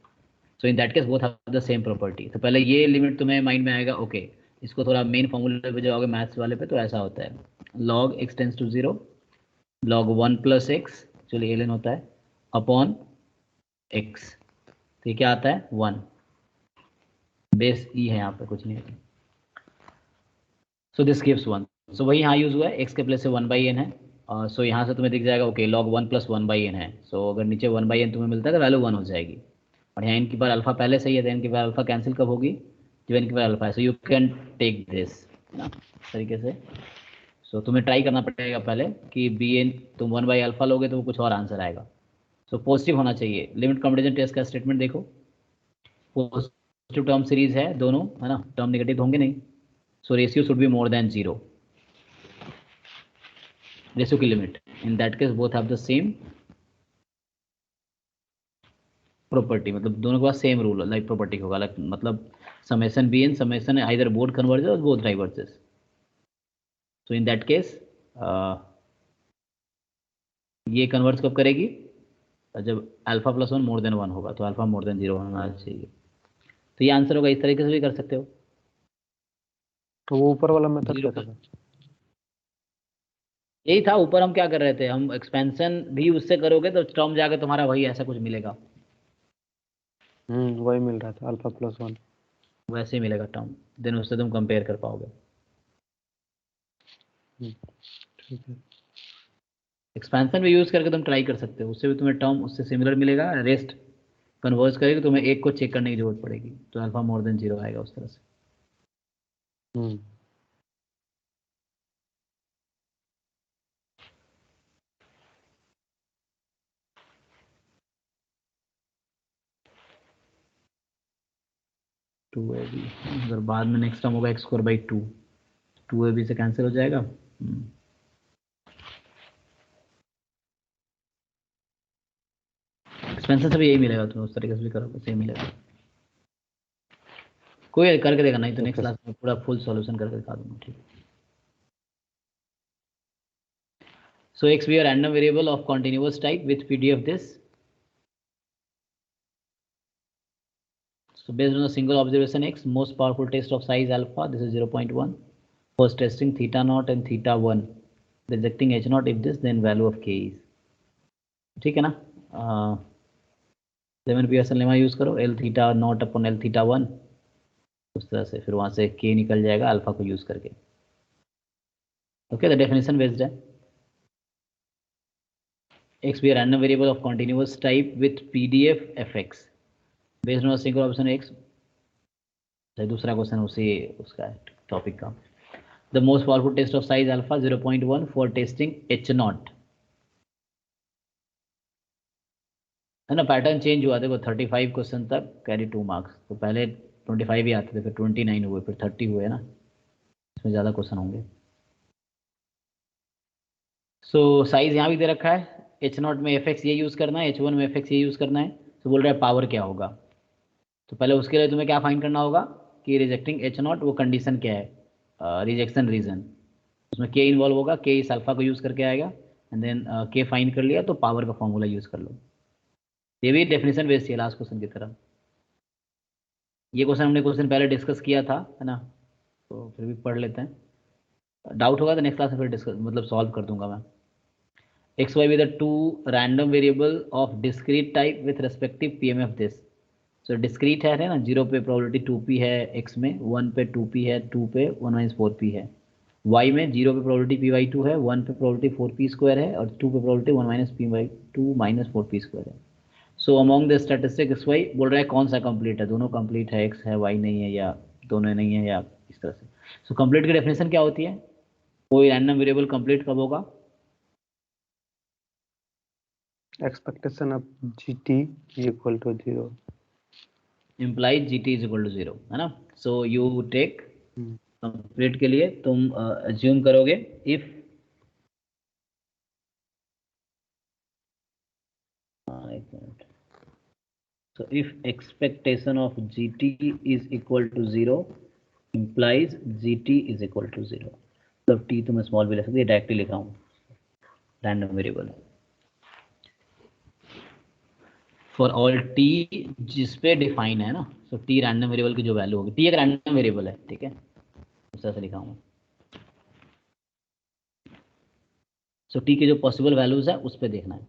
[SPEAKER 1] So in that case both have the same property. तो पहले ये लिमिट तुम्हें माइंड में आएगा, ओके इसको थोड़ा मेन फॉर्मूले पे जाओगे मैथ्स वाले पे, तो ऐसा होता है log x tends to 0 log 1 + x चलिए ln होता है अपॉन x, तो ये क्या आता है 1, बेस ई है यहाँ पे कुछ नहीं है। So this gives 1। सो वही यहाँ यूज हुआ है, x के प्लेस से 1/n है। सो यहाँ से तुम्हें दिख जाएगा ओके log 1 + 1/n है। सो अगर नीचे 1/n तुम्हें मिलता है तो वैल्यू 1 हो जाएगी। और यहाँ इनकी बार अल्फा पहले से ही है, तो इनकी बार अल्फा कैंसिल कब होगी, जब इनकी बार अल्फा है। So you can take this ना इस तरीके से। सो तुम्हें ट्राई करना पड़ेगा पहले कि bn तुम 1/α लोगे तो वो कुछ और आंसर आएगा। सो पॉजिटिव होना चाहिए। लिमिट कंपैरिजन टेस्ट का स्टेटमेंट देखो, पॉजिटिव टर्म सीरीज है दोनों, है ना, टर्म नेगेटिव होंगे नहीं। So ratio should be more than 0, ratio की limit, in that case both have the same property, मतलब दोनों के पास सेम रूल लाइक प्रॉपर्टी होगा, लाइक मतलब summation bn summation either both converges और both diverges. So in that case ये converge कब करेगी, जब अल्फा + 1 मोर देन 1 होगा, तो अल्फा मोर देन 0 होना चाहिए। तो ये आंसर होगा, इस तरीके से भी कर सकते हो।
[SPEAKER 2] तो वो ऊपर वाला मेथड
[SPEAKER 1] 0
[SPEAKER 2] कैसा था।
[SPEAKER 1] यही था। ऊपर हम क्या कर रहे थे, हम एक्सपेंशन भी उससे करोगे तो टर्म जाके तुम्हारा वही ऐसा कुछ मिलेगा,
[SPEAKER 2] वही मिल रहा था अल्फा प्लस 1।
[SPEAKER 1] वैसे ही मिलेगा टर्म, देन उससे तुम कंपेयर कर पाओगे।
[SPEAKER 2] ठीक है।
[SPEAKER 1] एक्सपेंशन भी यूज करके तुम ट्राई कर सकते हो, उससे भी तुम्हें टर्म उससे सिमिलर मिलेगा, रेस्ट कन्वर्ज करेगी, तुम्हें एक को चेक करने की जरूरत पड़ेगी, तो अल्फा मोर देन 0 आएगा उस तरह से।
[SPEAKER 2] हम्म
[SPEAKER 1] 2ab, अगर बाद में नेक्स्ट टर्म होगा एक्स स्क्वायर बाई 2, 2ab से कैंसिल हो जाएगा। एक्सपेंशन से भी यही मिलेगा, तुम्हें उस तरीके से भी करोगे सेम मिलेगा। कोई करके देगा, नहीं तो नेक्स्ट क्लास में पूरा फुल सॉल्यूशन करके दिखा दूंगा। ठीक है। So x be a random variable of continuous type with PDF this. So based on a single observation x, most powerful test of size alpha, this is 0.1. First testing theta naught and theta 1. Rejecting h naught if this, then value of k is. ठीक है ना? Lemon Pearson lemma use करो, l theta naught upon l theta 1, उस तरह से फिर वहां से k निकल जाएगा अल्फा को यूज करके। ओके, द डेफिनेशन बेस्ड है x be a random variable of continuous type with PDF fx based on a single option x। दूसरा क्वेश्चन उसी उसका टॉपिक का। The most powerful test of size alpha 0.1 for testing h naught, है ना? Pattern change हुआ, देखो 35 question तक carry 2 marks, तो पहले 25 ही आते थे, फिर 29 हुए, फिर 30 हुए ना, इसमें ज़्यादा क्वेश्चन होंगे। सो साइज यहाँ भी दे रखा है, h नॉट में fx ये यूज़ करना है, h1 में fx ये यूज़ करना है। तो बोल रहा है पावर क्या होगा, तो पहले उसके लिए तुम्हें क्या फाइंड करना होगा कि रिजेक्टिंग h नॉट वो कंडीशन क्या है, रिजेक्शन रीजन, उसमें k इन्वॉल्व होगा, k इस अल्फा को यूज़ करके आएगा, एंड देन k फाइंड कर लिया तो पावर का फॉर्मूला यूज़ कर लो। ये भी डेफिनेशन बेस्ड है लास्ट क्वेश्चन की तरह। ये क्वेश्चन हमने क्वेश्चन पहले डिस्कस किया था, है ना? तो फिर भी पढ़ लेते हैं, डाउट होगा तो नेक्स्ट क्लास में फिर डिस्कस मतलब सॉल्व कर दूंगा मैं। X Y with the two random variable of discrete type with respective PMF this. So discrete है ना, 0 पे प्रोबेबिलिटी 2p है x में, 1 पे 2p है, 2 पे 1 - 4p है। y में 0 पे प्रोबेबिलिटी p/2 है, 1 पे प्रोबेबिलिटी 4p स्क्वायर है, और 2 पे प्रोबेबिलिटी 1 - p/2 - 4p स्क्वायर है। So among the statistic x y बोल रहा है कौन सा कंप्लीट है, दोनों कंप्लीट है, एक्स है वाई नहीं है, या दोनों नहीं है, या इस तरह से। सो कंप्लीट की डेफिनेशन क्या होती है, कोई रैंडम वेरिएबल कंप्लीट कब होगा?
[SPEAKER 2] Expectation of GT equal to 0,
[SPEAKER 1] implies GT is equal to 0, है ना? सो यू टेक कंप्लीट के लिए तुम अज्यूम करोगे if so if expectation of GT is equal to 0 implies GT is equal to 0। तो T तो मैं स्मॉल भी लिख सकती है, डायरेक्टली लिखा हूँ, random variable for all T जिस पे डिफाइन है ना। सो T रैंडम वेरिएबल की जो वैल्यू होगी, T एक रैंडम वेरिएबल है, ठीक है, उस तरह से लिखा हूँ। सो T की जो पॉसिबल वैल्यूज है उस पर देखना है,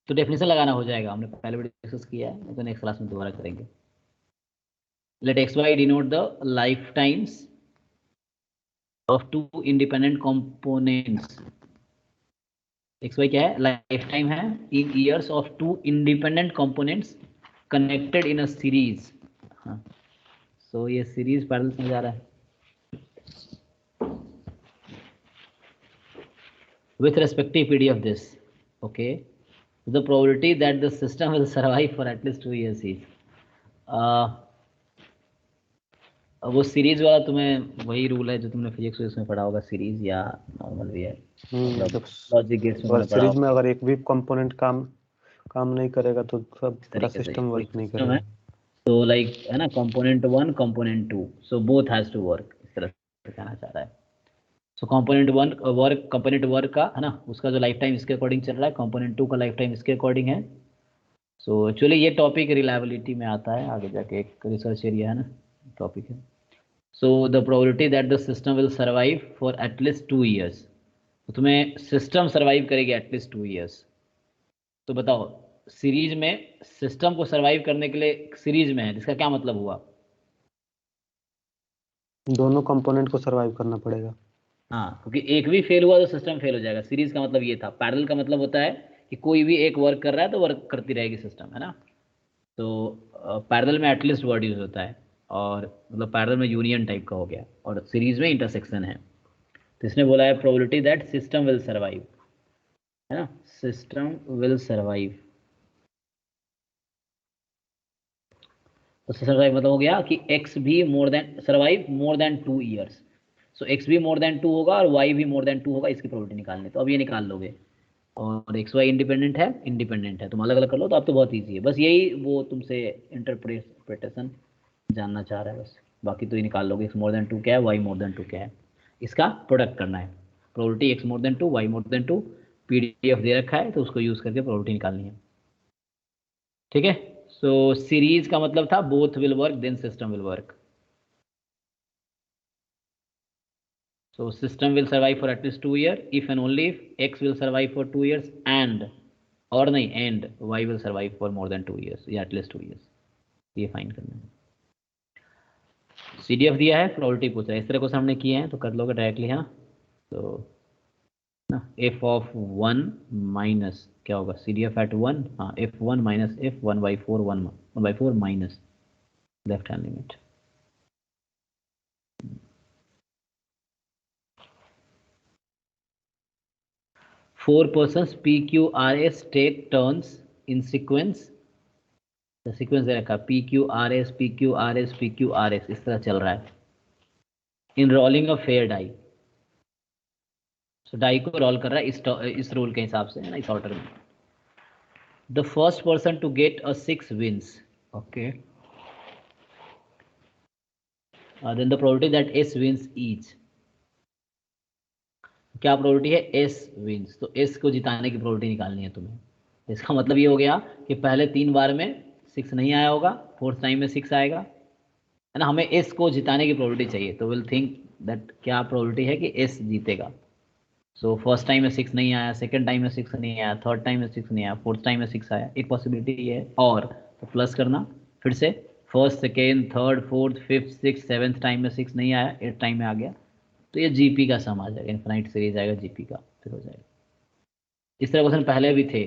[SPEAKER 1] तो डेफिनेशन लगाना हो जाएगा, हमने पहले भी डिस्कस किया है, तो नेक्स्ट क्लास में दोबारा करेंगे। Let X Y denote the life times of two independent components. X Y क्या है, लाइफ टाइम है in years of two independent components connected in a series. हाँ, सो ये सीरीज पैरेलल में जा रहा है with respective PDF this, okay, the probability that the system will survive for at least 2 years is वो series वाला तुम्हें वही रूल है जो तुमने फिजिक्स में पढ़ा होगा, सीरीज या नॉर्मल भी है, मतलब लॉजिक गेट्स में पढ़ा
[SPEAKER 2] सीरीज
[SPEAKER 1] होगा।
[SPEAKER 2] में अगर एक भी कंपोनेंट काम नहीं करेगा तो सब पूरा सिस्टम वर्क नहीं करेगा।
[SPEAKER 1] तो लाइक है ना, component 1 component 2, so both has to work, इस तरह से कहना चाह रहा है। So component 1 work, component work का है ना, उसका जो लाइफ टाइम इसके अकॉर्डिंग चल रहा है, कंपोनेंट 2 का लाइफ टाइम इसके अकॉर्डिंग है। सो एक्चुअली ये टॉपिक रिलायबिलिटी में आता है, आगे जाके एक रिसर्च एरिया है ना टॉपिक है। So the probability that the system will survive for at least 2 years, तो तुम्हें सिस्टम सर्वाइव करेगी एटलीस्ट 2 ईयर्स। तो बताओ सीरीज में सिस्टम को सर्वाइव करने के लिए सीरीज में है, जिसका क्या मतलब हुआ?
[SPEAKER 2] दोनों कंपोनेंट को सरवाइव करना पड़ेगा।
[SPEAKER 1] हाँ, क्योंकि एक भी फेल हुआ तो सिस्टम फेल हो जाएगा। सीरीज का मतलब ये था। पैरेलल का मतलब होता है कि कोई भी एक वर्क कर रहा है तो वर्क करती रहेगी सिस्टम, है ना। तो पैरेलल में एटलीस्ट वर्ड यूज होता है, और मतलब पैरेलल में यूनियन टाइप का हो गया, और सीरीज में इंटरसेक्शन है। तो इसने बोला है probability that system will survive, है ना, सिस्टम विल सर्वाइव। तो सर्वाइव मतलब हो गया कि x भी more than survive more than 2 years. So x भी मोर देन 2 होगा और y भी मोर देन 2 होगा, इसकी प्रोबेबिलिटी निकालनी। तो अब ये निकाल लोगे, और x y इंडिपेंडेंट है, तुम अलग अलग कर लो तो अब तो बहुत ईजी है। बस यही वो तुमसे इंटरप्रिटेशन जानना चाह रहा है बस, बाकी तो ये निकाल लोगे। x मोर देन 2 क्या है, y मोर देन 2 क्या है, इसका प्रोडक्ट करना है। प्रोबेबिलिटी x मोर देन 2 y मोर देन 2 PDF दे रखा है, तो उसको यूज करके प्रोबेबिलिटी निकालनी है। ठीक है। सो सीरीज का मतलब था both will work then system will work. So system will survive for at least 2 years if and only if x will survive for 2 years and और नहीं and y will survive for more than 2 years या at least 2 years। ये fine करना है। CDF दिया है, probability पूछ रहा है। इस तरह को हमने किए हैं तो कर लोगे डायरेक्टली, है ना। तो ना f ऑफ 1 माइनस क्या होगा, CDF एट 1, हाँ f1 minus f 1/4 1/4 minus left hand limit. Four persons PQRS take turns in sequence, the sequence दे रखा PQRS PQRS PQRS, इस तरह चल रहा है। In rolling a fair die, so die को रोल कर रहा है इस रूल के हिसाब से, है ना, इस ऑर्डर में। The first person to get a 6 wins, okay, then the probability that S wins each. क्या प्रोबेबिलिटी है, S विंस, तो S को जिताने की प्रोबेबिलिटी निकालनी है तुम्हें। इसका मतलब ये हो गया कि पहले 3 बार में 6 नहीं आया होगा, फोर्थ टाइम में 6 आएगा, है ना। हमें S को जिताने की प्रोबेबिलिटी चाहिए, तो विल थिंक दैट क्या प्रोबेबिलिटी है कि S जीतेगा। सो फर्स्ट टाइम में 6 नहीं आया, सेकंड टाइम में 6 नहीं आया, थर्ड टाइम में 6 नहीं आया, फोर्थ टाइम में 6 आया, एक पॉसिबिलिटी है। और तो प्लस करना फिर से, first second third fourth fifth six seventh time में 6 नहीं आया, 8 टाइम में आ गया, तो ये GP का सम आ जाएगा, इन्फिनाइट सीरीज आएगा GP का, फिर हो जाएगा। इस तरह क्वेश्चन पहले भी थे,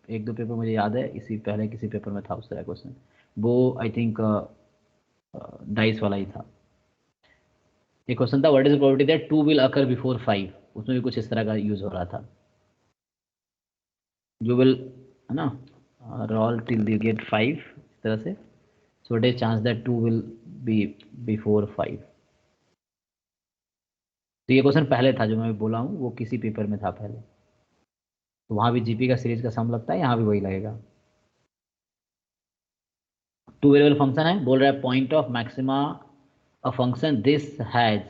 [SPEAKER 1] 1-2 पेपर मुझे याद है, इसी पहले किसी पेपर में था उस तरह क्वेश्चन। वो आई थिंक डाइस वाला ही था। एक क्वेश्चन था what is the probability that 2 will occur before 5, उसमें भी कुछ इस तरह का यूज हो रहा था। जो विल, है ना, रोल टिल यू गेट 5, इस तरह से, so it is chance that 2 will be before 5। तो ये क्वेश्चन पहले था जो मैं बोला हूँ, वो किसी पेपर में था पहले, तो वहाँ भी GP का सीरीज का सम लगता है, यहाँ भी वही लगेगा। 2 वेरिएबल फंक्शन है, बोल रहा है point of maxima a function this has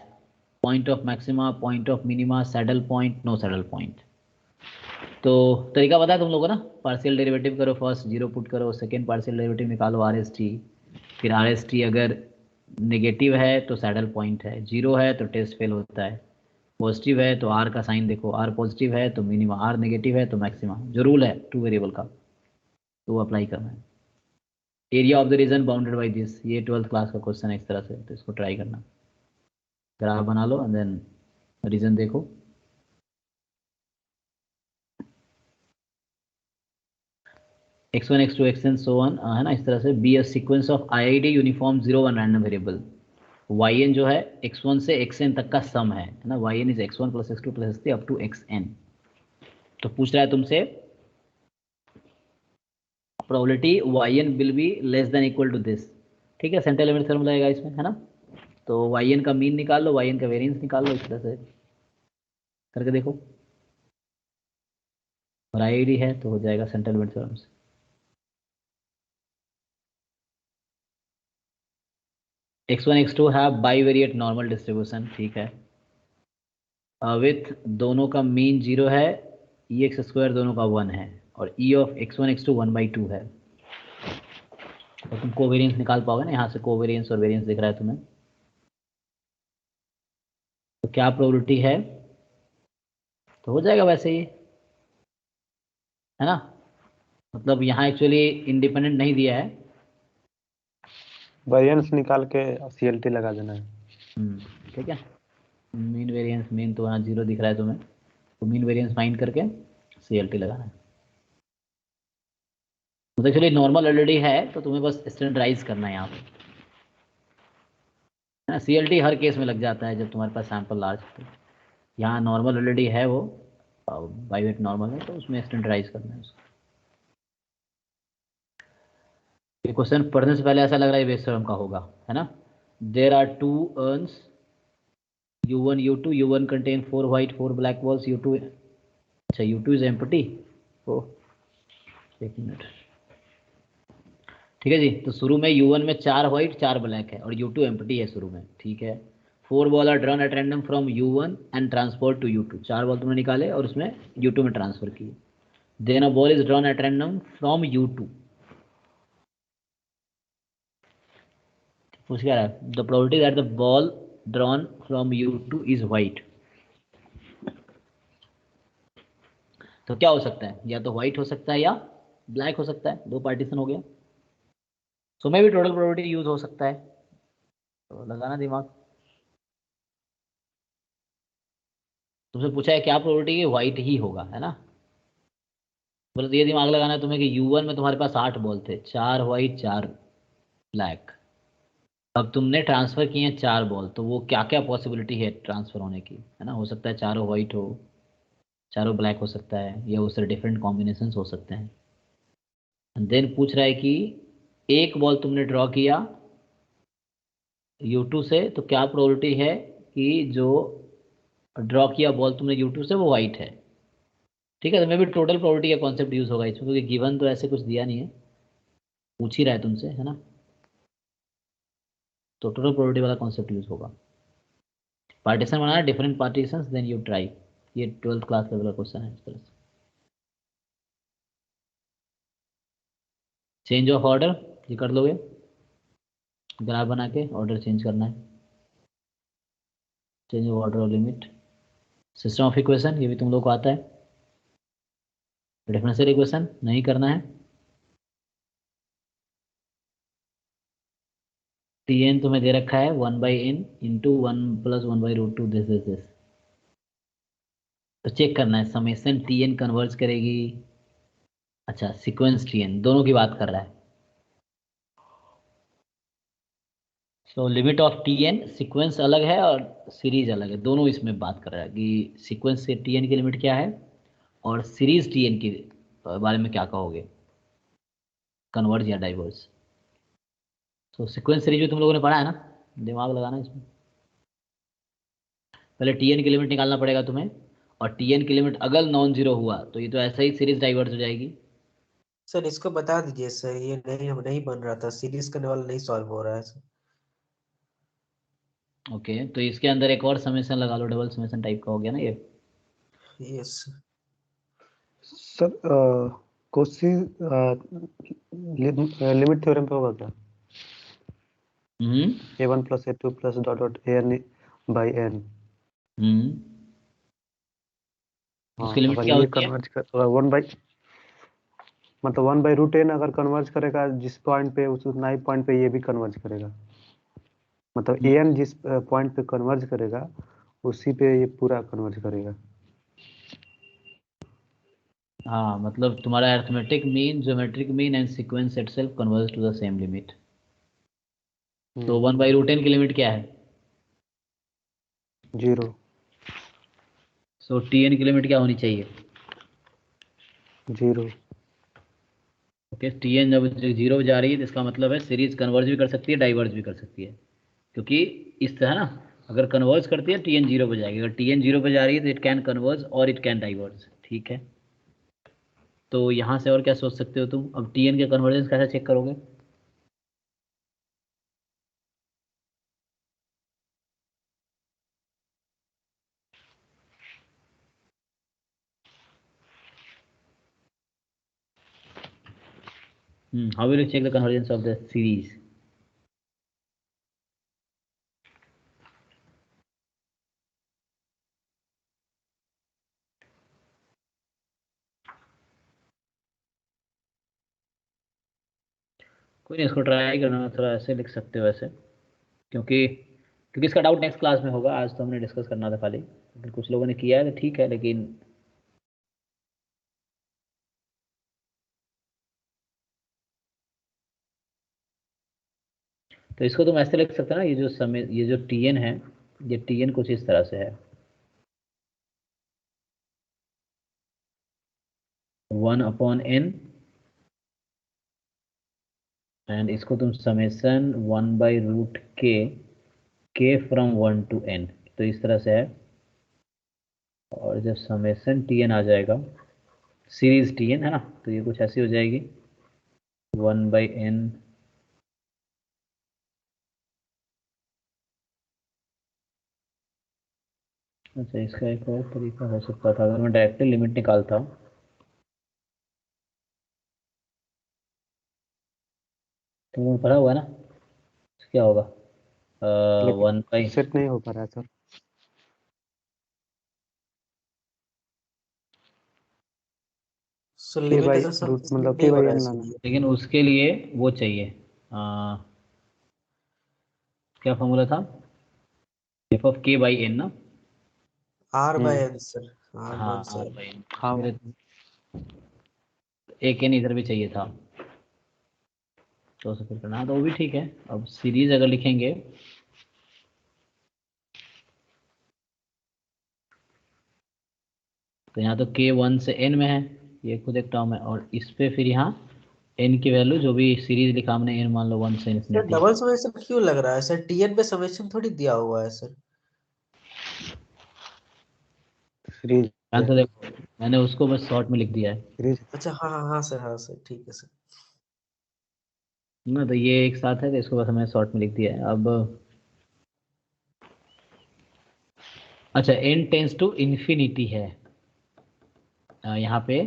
[SPEAKER 1] point of maxima, point of minima, saddle point, no saddle point. तो तरीका पता है तुम लोगों को ना, पार्शियल डेरिवेटिव करो, फर्स्ट 0 पुट करो, सेकेंड पार्शियल डेरिवेटिव निकालो RST, फिर RST अगर नेगेटिव है तो सैडल पॉइंट है, 0 है तो टेस्ट फेल होता है, पॉजिटिव है तो R का साइन देखो, R पॉजिटिव है तो मिनिमा, R नेगेटिव है तो मैक्सिमा, जो रूल है 2 वेरिएबल का, तो वो अप्लाई करना है। Area of the reason bounded by this, ये 12th क्लास का क्वेश्चन है इस तरह से, तो इसको ट्राई करना। ग्राफ बना लो एंड देन रीजन देखो। x1 x2 xn so on, है ना, इस तरह से be a sequence of IID uniform 0 1 random variable. yn जो है x1 से xn तक का सम है ना, yn is x1 plus x2 plus x3 up to xn। तो पूछ रहा है तुमसे probability yn will be less than equal to this, ठीक है, सेंट्रल लिमिट थ्योरम लगेगा इसमें, है ना। तो yn का मीन निकाल लो, yn का वेरिएंस निकाल लो, इस तरह से करके देखो, और IID है तो हो जाएगा सेंट्रल लिमिट थ्योरम से। x1 x2 है बाईवेरिएट नॉर्मल डिस्ट्रीब्यूशन, ठीक है, विथ दोनों का मीन 0 है, EX² दोनों का 1 है, और E ऑफ x1 x2 1/2 है। और तुम कोवेरियंस निकाल पाओगे ना, यहाँ से कोवेरियंस और वेरियंस दिख रहा है तुम्हें, तो क्या प्रोबेबिलिटी है, तो हो जाएगा वैसे ही, है ना। मतलब यहाँ एक्चुअली इंडिपेंडेंट नहीं दिया है।
[SPEAKER 2] वेरिएंस निकाल के CLT लगा देना है।
[SPEAKER 1] ठीक है, मीन वेरिएंस, मीन तो वहाँ 0 दिख रहा है तुम्हें, तो मीन वेरिएंस फाइंड करके CLT लगाना है। तो एक्चुअली नॉर्मल ऑलरेडी है, तो तुम्हें बस स्टैंडर्डाइज करना है यहाँ पे, है ना। CLT हर केस में लग जाता है जब तुम्हारे पास सैंपल लार्ज होते हैं। यहाँ नॉर्मल ऑलरेडी है, वो बाई वेट नॉर्मल है, तो उसमें स्टैंडर्डाइज करना है उसको। ये क्वेश्चन पढ़ने से पहले ऐसा लग रहा है बेस थ्योरम का होगा, है ना। There are 2 urns U1 U2, U1 contain 4 white 4 black balls, U2, अच्छा U2 is empty। ओ एक मिनट, ठीक है जी। तो शुरू में U1 में 4 व्हाइट 4 ब्लैक है और U2 एम्प्टी है शुरू में, ठीक है। 4 ball are drawn at random from U1 and transfer to U2, 4 ball तुमने निकाले और उसमें U2 में ट्रांसफर किए। Then a ball is drawn at random from U2, पूछ क्या रहा है, the probability that the ball drawn from U2 is white. तो क्या हो सकता है, या तो व्हाइट हो सकता है या ब्लैक हो सकता है, 2 पार्टीशन हो गया। सो में भी टोटल प्रोबेबिलिटी यूज हो सकता है, तो लगाना दिमाग। तुमसे पूछा है क्या प्रोबेबिलिटी, व्हाइट ही होगा, है ना। बोले तो ये दिमाग लगाना है तुम्हें कि U1 में तुम्हारे पास 8 बॉल थे, 4 व्हाइट 4 ब्लैक। अब तुमने ट्रांसफर किए हैं 4 बॉल, तो वो क्या क्या पॉसिबिलिटी है ट्रांसफर होने की, है ना। हो सकता है चारों व्हाइट हो, चारों ब्लैक हो सकता है, या उससे डिफरेंट कॉम्बिनेशन हो सकते हैं। देन पूछ रहा है कि एक बॉल तुमने ड्रॉ किया U2 से, तो क्या प्रोबेबिलिटी है कि जो ड्रॉ किया बॉल तुमने U2 से वो वाइट है। ठीक है, तो मैं भी टोटल प्रोबेबिलिटी का कॉन्सेप्ट यूज होगा इसमें, क्योंकि गिवन तो ऐसे कुछ दिया नहीं है, पूछ ही रहा है तुमसे, है ना। तो टोटल प्रोबेबिलिटी वाला कॉन्सेप्ट यूज होगा। पार्टीशन बनाना, different partition, then you try. ये 12th क्लास लेवल का क्वेश्चन है इस तरह से। चेंज ऑफ ऑर्डर ये कर लोगे, ग्राफ बना के ऑर्डर चेंज करना है। चेंज ऑफ ऑर्डर और लिमिट। सिस्टम ऑफ इक्वेशन ये भी तुम लोग को आता है। डिफरेंशियल इक्वेशन नहीं करना है। Tn तुम्हें दे रखा है 1/n इंटू 1 + 1/√2 दिस। तो चेक करना है समेशन Tn कन्वर्ज करेगी, अच्छा सीक्वेंस Tn, दोनों की बात कर रहा है। So limit of Tn, sequence अलग है और सीरीज अलग है, दोनों इसमें बात कर रहा है कि सीक्वेंस से Tn की लिमिट क्या है और सीरीज Tn के बारे में क्या कहोगे, कन्वर्ज या डाइवर्स। तो सीक्वेंस सीरीज भी तुम लोगों ने पढ़ा है ना, दिमाग लगाना इसमें। पहले Tn की लिमिट निकालना पड़ेगा तुम्हें, और Tn की लिमिट अगर नॉन जीरो हुआ तो ये तो ऐसा ही सीरीज डाइवर्स हो जाएगी।
[SPEAKER 5] सर इसको बता दीजिए सर, ये नहीं बन रहा था, सीरीज करने वाला नहीं सॉल्व हो रहा है सर।
[SPEAKER 1] ओके, तो इसके अंदर एक और समेशन लगा लो, डबल समेशन टाइप का हो गया ना ये।
[SPEAKER 5] Yes
[SPEAKER 2] sir question limit theorem पे होगा क्या? A1 + A2 + ... an/n। हाँ,
[SPEAKER 1] उसकी लिमिट
[SPEAKER 2] अगर
[SPEAKER 1] क्या
[SPEAKER 2] ये
[SPEAKER 1] होती है,
[SPEAKER 2] कन्वर्ज कर 1/√n अगर कन्वर्ज करेगा जिस पॉइंट पे, उतना ही पॉइंट पे ये भी कन्वर्ज करेगा। मतलब an जिस पॉइंट पे कन्वर्ज करेगा उसी पे ये पूरा कन्वर्ज करेगा।
[SPEAKER 1] हाँ मतलब तुम्हारा arithmetic mean, geometric mean and sequence itself converge to the same limit. तो 1/√n की लिमिट क्या है?
[SPEAKER 2] 0।
[SPEAKER 1] सो Tn की लिमिट क्या होनी चाहिए?
[SPEAKER 2] 0।
[SPEAKER 1] ओके, Tn जब 0 जा रही है तो इसका मतलब है सीरीज कन्वर्ज भी कर सकती है, डाइवर्ज भी कर सकती है, क्योंकि इस तरह ना, अगर कन्वर्ज करती है Tn 0 पे जाएगी, अगर Tn 0 पे जा रही है तो इट कैन कन्वर्ज और इट कैन डाइवर्ज। ठीक है, तो यहाँ से और क्या सोच सकते हो तुम, अब Tn के कन्वर्जेंस कैसे चेक करोगे? How will you check the convergence of the series? कोई नहीं, इसको ट्राई करना, थोड़ा ऐसे लिख सकते हो वैसे, क्योंकि इसका डाउट नेक्स्ट क्लास में होगा, आज तो हमने डिस्कस करना था खाली। अगर कुछ लोगों ने किया है तो ठीक है, लेकिन तो इसको तुम ऐसे लिख सकते हो ना, ये जो टी एन है, ये टी एन कुछ इस तरह से है, 1/n, एंड इसको तुम summation 1/√k from 1 to n, तो इस तरह से है। और जब समेसन टी एन आ जाएगा, सीरीज टी एन है ना, तो ये कुछ ऐसी हो जाएगी 1/n। अच्छा, इसका एक और तरीका हो सकता था, अगर मैं डायरेक्टली लिमिट निकालता, तो पढ़ा हुआ है ना, क्या होगा,
[SPEAKER 2] लेकिन
[SPEAKER 1] 1/,
[SPEAKER 2] सेट नहीं हो पा रहा है सर।
[SPEAKER 5] सो
[SPEAKER 2] के
[SPEAKER 5] लिमिट
[SPEAKER 2] बाई
[SPEAKER 5] इधर सब
[SPEAKER 2] रूट
[SPEAKER 5] स्किप
[SPEAKER 2] मतलब
[SPEAKER 5] नहीं
[SPEAKER 2] के
[SPEAKER 5] हो
[SPEAKER 2] बाई
[SPEAKER 5] रहा है
[SPEAKER 2] एन
[SPEAKER 5] सर
[SPEAKER 2] लाना है।
[SPEAKER 5] ये।
[SPEAKER 1] लेकिन उसके लिए वो चाहिए, क्या फॉर्मूला था, f(k/n) ना।
[SPEAKER 5] R/n सर,
[SPEAKER 1] हाँ,
[SPEAKER 5] R1 सर।
[SPEAKER 1] r/n,
[SPEAKER 2] हाँ
[SPEAKER 1] मेरे एक n इधर भी चाहिए था, तो उसे फिर करना, तो वो भी ठीक है। अब सीरीज अगर लिखेंगे, तो यहाँ तो k 1 से n में है, ये खुद एक टर्म है, और इस पे फिर यहाँ n की वैल्यू जो भी सीरीज लिखा हमने, n मान लो 1 से
[SPEAKER 5] सर
[SPEAKER 1] इन्फिनिटी।
[SPEAKER 5] डबल समेशन क्यों लग रहा है सर? टीएन पे समेशन थोड़ी दिया हुआ है सर।
[SPEAKER 2] सीरीज
[SPEAKER 1] ध्यान से देखो, मैंने उसको बस शॉर्ट में लिख दिया है
[SPEAKER 2] सीरीज
[SPEAKER 5] अच्छा हाँ हाँ हाँ सर, हाँ सर, ठीक है सर।
[SPEAKER 1] ना, तो ये एक साथ है, तो इसको बस मैंने शॉर्ट में लिख दिया है। अब अच्छा, n टेंस टू इन्फिनिटी है यहाँ पे,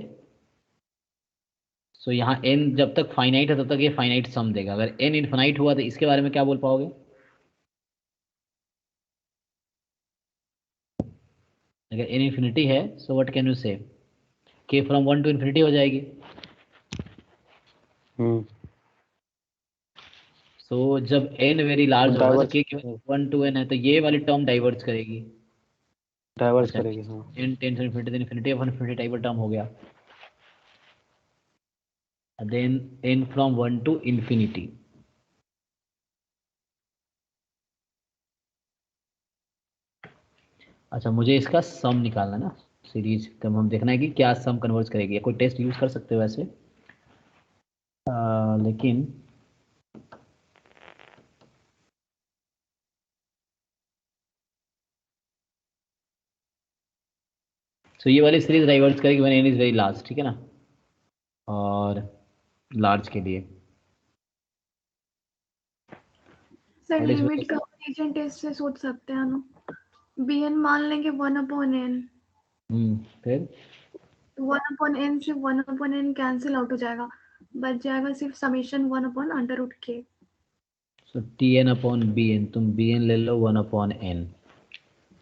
[SPEAKER 1] सो यहाँ n जब तक फाइनाइट है तब तक ये फाइनाइट सम देगा। अगर n इन्फिनाइट हुआ तो इसके बारे में क्या बोल पाओगे? अगर n इन्फिनिटी है, सो व्हाट कैन यू से, k फ्रॉम 1 to इन्फिनिटी हो जाएगी। सो जब n वेरी लार्ज होगा, तो
[SPEAKER 2] डाइवर्स
[SPEAKER 1] k की 1 to n है, तो ये वाली टर्म डाइवर्ज करेगी।
[SPEAKER 2] डाइवर्स
[SPEAKER 1] अच्छा,
[SPEAKER 2] करेगी हाँ।
[SPEAKER 1] n tends to infinity, infinity of infinity type का टर्म हो गया, then n from 1 to infinity. अच्छा, मुझे इसका सम निकालना है ना, सीरीज तब हम देखना है कि क्या सम कन्वर्ज करेगी। कोई टेस्ट यूज कर सकते हो वैसे, लेकिन तो ये वाली सीरीज डाइवर्ज करेगी when n is very large, ठीक है ना, और लार्ज के लिए
[SPEAKER 3] sir
[SPEAKER 1] what is,
[SPEAKER 3] limit comparison test से सोच सकते हैं ना, bn मान लेंगे 1/n,
[SPEAKER 1] फिर
[SPEAKER 3] 1/n से 1/n कैंसिल आउट हो जाएगा, बच जाएगा सिर्फ समेशन 1/√k।
[SPEAKER 1] सो Tn/Bn, तुम Bn ले लो 1/n,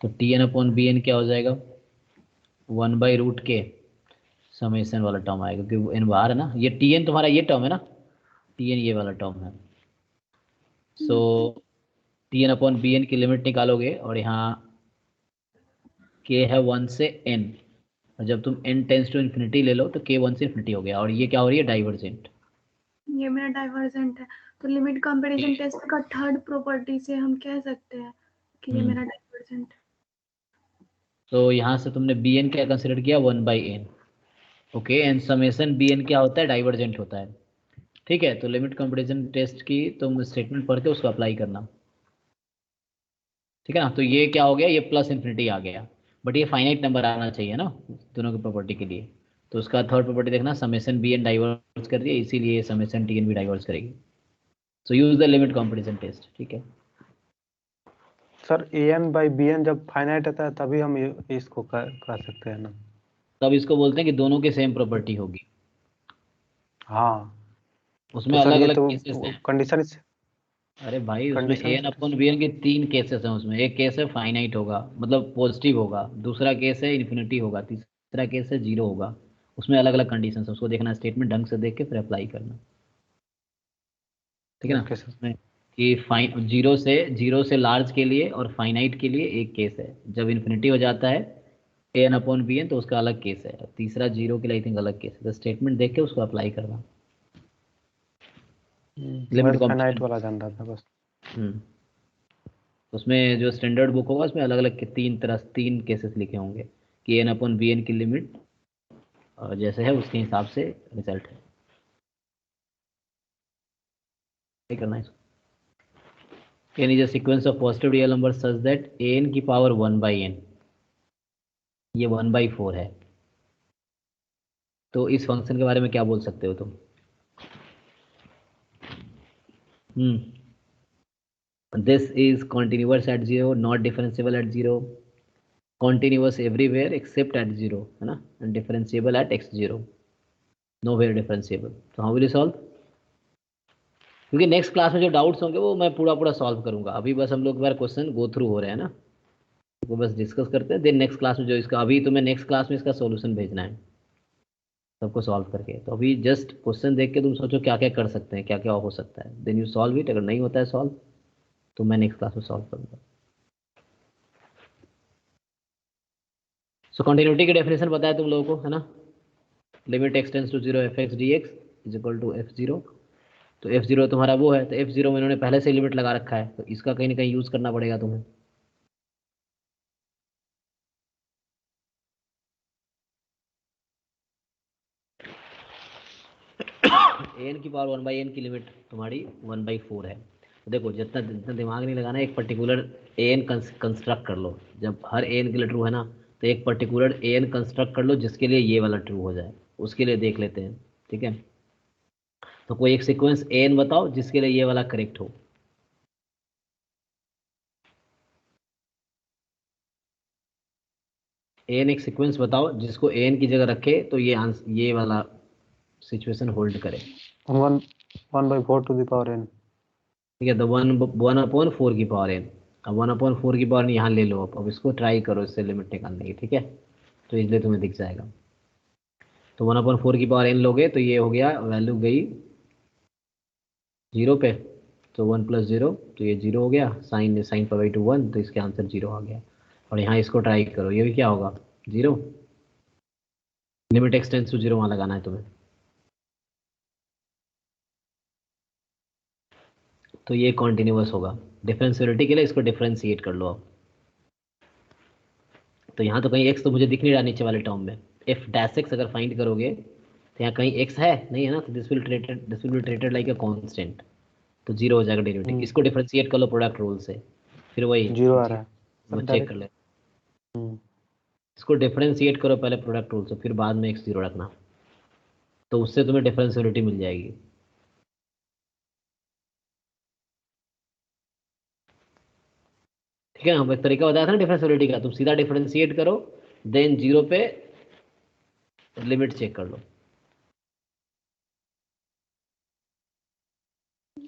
[SPEAKER 1] तो Tn/Bn क्या हो जाएगा, 1/√k समेशन वाला टर्म आएगा, क्योंकि n बाहर है ना, ये Tn तुम्हारा ये टर्म है ना, Tn ये वाला टर्म है। सो Tn/Bn की लिमिट निकालोगे, और यहाँ k है 1 से n, और जब तुम n टेंस टू इन्फिनिटी ले लो तो k 1 से इन्फिनिटी हो गया, और ये क्या हो रही है, डाइवर्जेंट।
[SPEAKER 3] ये मेरा डाइवर्जेंट है, तो लिमिट कंपैरिजन टेस्ट का थर्ड प्रॉपर्टी से हम कह सकते हैं कि ये मेरा डाइवर्जेंट है।
[SPEAKER 1] तो यहाँ से तुमने Bn क्या कंसिडर किया, 1/n, okay, and summation Bn क्या होता है, डाइवर्जेंट होता है, ठीक है। तो लिमिट कंपैरिजन टेस्ट की तुम स्टेटमेंट पढ़ के उसको अप्लाई करना, ठीक है ना। तो ये क्या हो गया, ये प्लस इन्फिनिटी आ गया, बट ये फाइनाइट नंबर आना चाहिए ना दोनों की प्रॉपर्टी के लिए। तो उसका थर्ड प्रॉपर्टी देखना, समेशन Bn डाइवर्स कर रही है, इसीलिए समेशन Tn भी डाइवर्स करेगी। So use the limit comparison test, ठीक है।
[SPEAKER 2] सर an/bn जब फाइनाइट रहता है तभी हम इसको कर सकते हैं ना।
[SPEAKER 1] तब इसको बोलते हैं कि दोनों के सेम प्रॉपर्टी होगी,
[SPEAKER 2] हाँ तो
[SPEAKER 1] उसमें
[SPEAKER 2] सर
[SPEAKER 1] अलग
[SPEAKER 2] ये
[SPEAKER 1] अलग
[SPEAKER 2] तो
[SPEAKER 1] केसेस हैं।
[SPEAKER 2] कंडीशन
[SPEAKER 1] अरे भाई, उसमें
[SPEAKER 2] कंडीशन
[SPEAKER 1] An/Bn के 3 केसेस हैं, उसमें एक केस है फाइनाइट होगा, मतलब पॉजिटिव होगा, दूसरा केस है इन्फिनिटी होगा, तीसरा केस है जीरो होगा। उसमें अलग अलग कंडीशन है, उसको देखना, स्टेटमेंट ढंग से देख के फिर अप्लाई करना। ठीक है ना।
[SPEAKER 2] Okay sir.
[SPEAKER 1] उसमें कि जीरो से लार्ज के लिए और फाइनाइट के लिए एक केस है, जब इन्फिनिटी हो जाता है an अपॉन bn तो उसका अलग केस है, तीसरा जीरो के लिए आई थिंक अलग केस है। तो स्टेटमेंट देख के उसको अप्लाई करना। लिमिट
[SPEAKER 2] बस फाइनाइट
[SPEAKER 1] कॉम्पोनेंट।
[SPEAKER 2] वाला जान रहा था बस।
[SPEAKER 1] उसमें जो स्टैंडर्ड बुक होगा उसमें अलग अलग तीन केसेस लिखे होंगे कि n अपॉन bn की लिमिट जैसे है उसके हिसाब से रिजल्ट है। क्या करना है इसको। n is a sequence of positive real numbers such that an की पावर 1/n, ये 1/4 है। तो इस फंक्शन के बारे में क्या बोल सकते हो तुम? This is continuous at zero, not differentiable at zero, continuous everywhere except at zero, है ना, and differentiable at x zero, nowhere differentiable. तो हाउ विल यू सॉल्व? क्योंकि नेक्स्ट क्लास में जो डाउट्स होंगे वो मैं पूरा सॉल्व करूंगा। अभी बस हम लोग एक बार क्वेश्चन गो थ्रू हो रहे हैं ना, वो बस डिस्कस करते हैं। देन नेक्स्ट क्लास में जो इसका, अभी तुम्हें नेक्स्ट क्लास में इसका सॉल्यूशन भेजना है सबको सॉल्व करके। तो अभी जस्ट क्वेश्चन देख के तुम सोचो क्या क्या कर सकते हैं, क्या क्या हो सकता है, देन यू सॉल्व इट। अगर नहीं होता है सॉल्व तो मैं नेक्स्ट क्लास में सॉल्व करूंगा। सो कंटिन्यूटी की डेफिनेशन बताया तुम लोगों को, है ना। Limit x tends to zero F X D X is equal to F zero. तो एफ जीरो तुम्हारा वो है, तो एफ जीरो में इन्होंने पहले से लिमिट लगा रखा है, तो इसका कहीं ना कहीं यूज करना पड़ेगा तुम्हें। an की पावर 1/n की लिमिट तुम्हारी 1/4 है। तो देखो जितना जितना दिमाग नहीं लगाना, एक पर्टिकुलर an कंस्ट्रक्ट कर लो। जब हर an के लिए ट्रू है ना, तो एक पर्टिकुलर an कंस्ट्रक्ट कर लो जिसके लिए ये वाला ट्रू हो जाए, उसके लिए देख लेते हैं। ठीक है, तो कोई एक सीक्वेंस an बताओ जिसके लिए ये वाला करेक्ट हो। an एक सीक्वेंस बताओ जिसको an की जगह रखे तो ये वाला सिचुएशन होल्ड करे।
[SPEAKER 2] 1/4 टू द पावर n।
[SPEAKER 1] ठीक है, तो 1/4 की पावर n। अब 1/4 की पावर यहाँ ले लो। अब इसको ट्राई करो इससे लिमिट निकालने की। ठीक है, तो इसलिए तुम्हें दिख जाएगा। तो 1/4 की पावर n लोगे तो ये हो गया, वैल्यू गई जीरो पे, तो 1 + 0 तो ये जीरो हो गया। साइन पाई टू 1 तो इसके आंसर जीरो आ गया। और यहाँ इसको ट्राई करो, ये भी क्या होगा, zero. Limit x tends to zero वहाँ लगाना है तुम्हें। तो ये कॉन्टिन्यूअस होगा। डिफरेंशियलिटी के लिए इसको डिफरेंशिएट कर लो आप। तो यहाँ तो कहीं x तो मुझे दिख नहीं रहा नीचे वाले टर्म में। f डैश x अगर फाइंड करोगे तो यहाँ कहीं x है नहीं, है ना। तो this will be treated like a constant, तो जीरो हो जाएगा डेरिवेटिव। इसको डिफरेंशिएट कर लो प्रोडक्ट रूल से, फिर वही
[SPEAKER 2] जीरो आ रहा है
[SPEAKER 1] मैं
[SPEAKER 2] सब
[SPEAKER 1] चेक कर
[SPEAKER 2] डायरेक्ट।
[SPEAKER 1] ले। इसको डिफरेंशिएट करो पहले प्रोडक्ट रूल से, फिर बाद में x जीरो रखना, तो उससे तुम्हें डिफरेंशियलिटी मिल जाएगी। ठीक है, हम एक तरीका बताया था ना डिफरेंशियलिटी का, तुम सीधा डिफरेंशिएट करो, देन जीरो पे लिमिट चेक कर लो।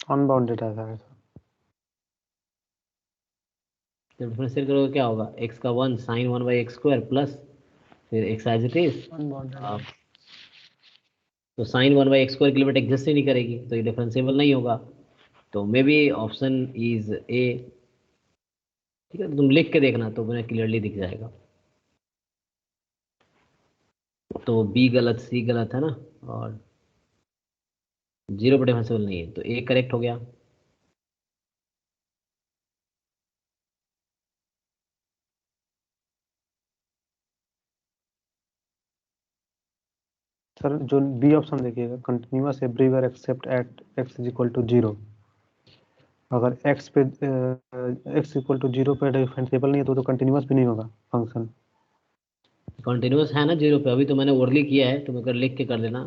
[SPEAKER 2] अनबाउंडेड आता है।
[SPEAKER 1] तो डिफरेंशिएट करोगे क्या होगा, x का 1 sin 1/x² प्लस फिर x as it is.
[SPEAKER 2] Unbounded.
[SPEAKER 1] तो sin 1/x² की लिमिट एग्जिस्ट ही नहीं करेगी, तो ये डिफरेंशिएबल नहीं होगा। तो may be option is a. ठीक है, तो तुम लिख के देखना तो तुम्हें क्लियरली दिख जाएगा। तो बी गलत, सी गलत, है ना, और जीरो पर डिफरेंशिएबल नहीं है, तो ए करेक्ट हो गया।
[SPEAKER 2] सर जो बी ऑप्शन देखिएगा, continuous everywhere except at x is equal to zero. अगर x पे x इक्वल टू जीरो पे डिफरेंशिएबल नहीं है तो कंटिन्यूअस भी नहीं होगा फंक्शन।
[SPEAKER 1] कॉन्टिन्यूस है ना जीरो पे, अभी तो मैंने ओरली किया है, तुम अगर लिख के कर देना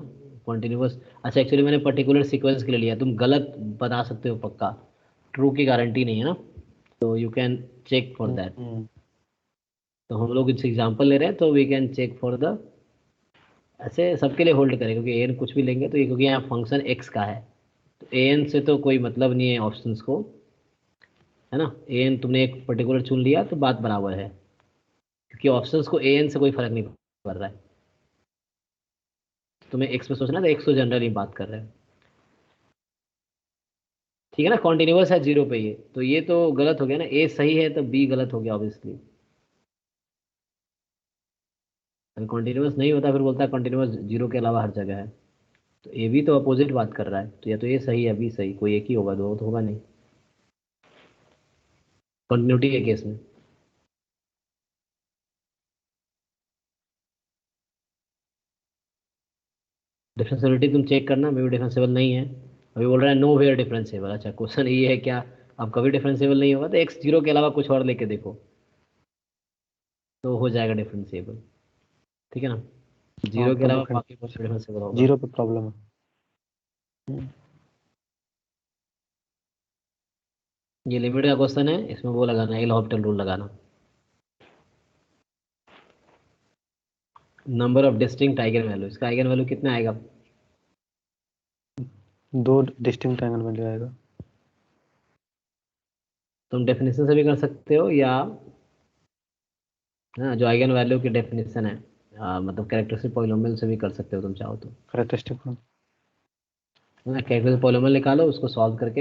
[SPEAKER 1] कॉन्टिन्यूस। अच्छा एक्चुअली मैंने पर्टिकुलर सीक्वेंस के लिए लिया, तुम गलत बता सकते हो पक्का, ट्रू की गारंटी नहीं है ना, तो you can check for that. तो हम लोग इस एग्जांपल ले रहे हैं तो we can check for the, ऐसे सबके लिए होल्ड करें क्योंकि एन कुछ भी लेंगे तो ये, क्योंकि यहाँ फंक्शन एक्स का है, तो एन से तो कोई मतलब नहीं है ऑप्शंस को, है ना। एन तुमने एक पर्टिकुलर चुन लिया तो बात बराबर है, क्योंकि ऑप्शंस को एन से कोई फर्क नहीं पड़ रहा है। तुम्हें एक्स पे सोचना है तो एक्स को जनरली बात कर रहे हैं। ठीक है ना, कॉन्टिन्यूअस है 0 पे ये, तो ये तो गलत हो गया ना, ए सही है तो बी गलत हो गया ऑब्वियसली। अगर कॉन्टिन्यूअस नहीं होता फिर बोलता है कॉन्टिन्यूअस 0 के अलावा हर जगह है, तो ए भी तो अपोजिट बात कर रहा है, तो या तो ए सही है बी सही, कोई एक ही होगा, दो तो होगा नहीं, कंटिन्यूटी के केस में। डिफरेंशियबिलिटी तुम चेक करना, मे भी डिफरेंशिएबल नहीं है, अभी बोल रहा है नो वेयर डिफरेंशिएबल। अच्छा क्वेश्चन ये है क्या, अब कभी डिफरेंशिएबल नहीं होगा तो एक्स 0 के अलावा कुछ और लेके देखो तो हो जाएगा डिफरेंशिएबल, ठीक है ना,
[SPEAKER 2] हाँ
[SPEAKER 1] 0 के
[SPEAKER 2] तो
[SPEAKER 1] अलावा बाकी कुछ डिफरेंशिएबल होगा।
[SPEAKER 2] 0 पे प्रॉब्लम है।
[SPEAKER 1] ये लिमिट का क्वेश्चन है, इसमें वो लगाना है एल हॉपिटल रूल लगाना। Number of distinct eigen value, इसका आइगन वैल्यू कितना आएगा?
[SPEAKER 2] 2 डिस्टिंक्ट आइगन वैल्यू आएगा।
[SPEAKER 1] तुम डेफिनेशन से भी कर सकते हो, या हाँ जो आइगन वैल्यू की डेफिनेशन है मतलब कैरेक्टरिस्टिक पॉलिनोमियल से भी कर सकते हो तुम चाहो तो।
[SPEAKER 2] कैरेक्टरिस्टिक
[SPEAKER 1] कैरेक्टरिस्टिक पॉलिनोमियल निकालो, उसको सॉल्व करके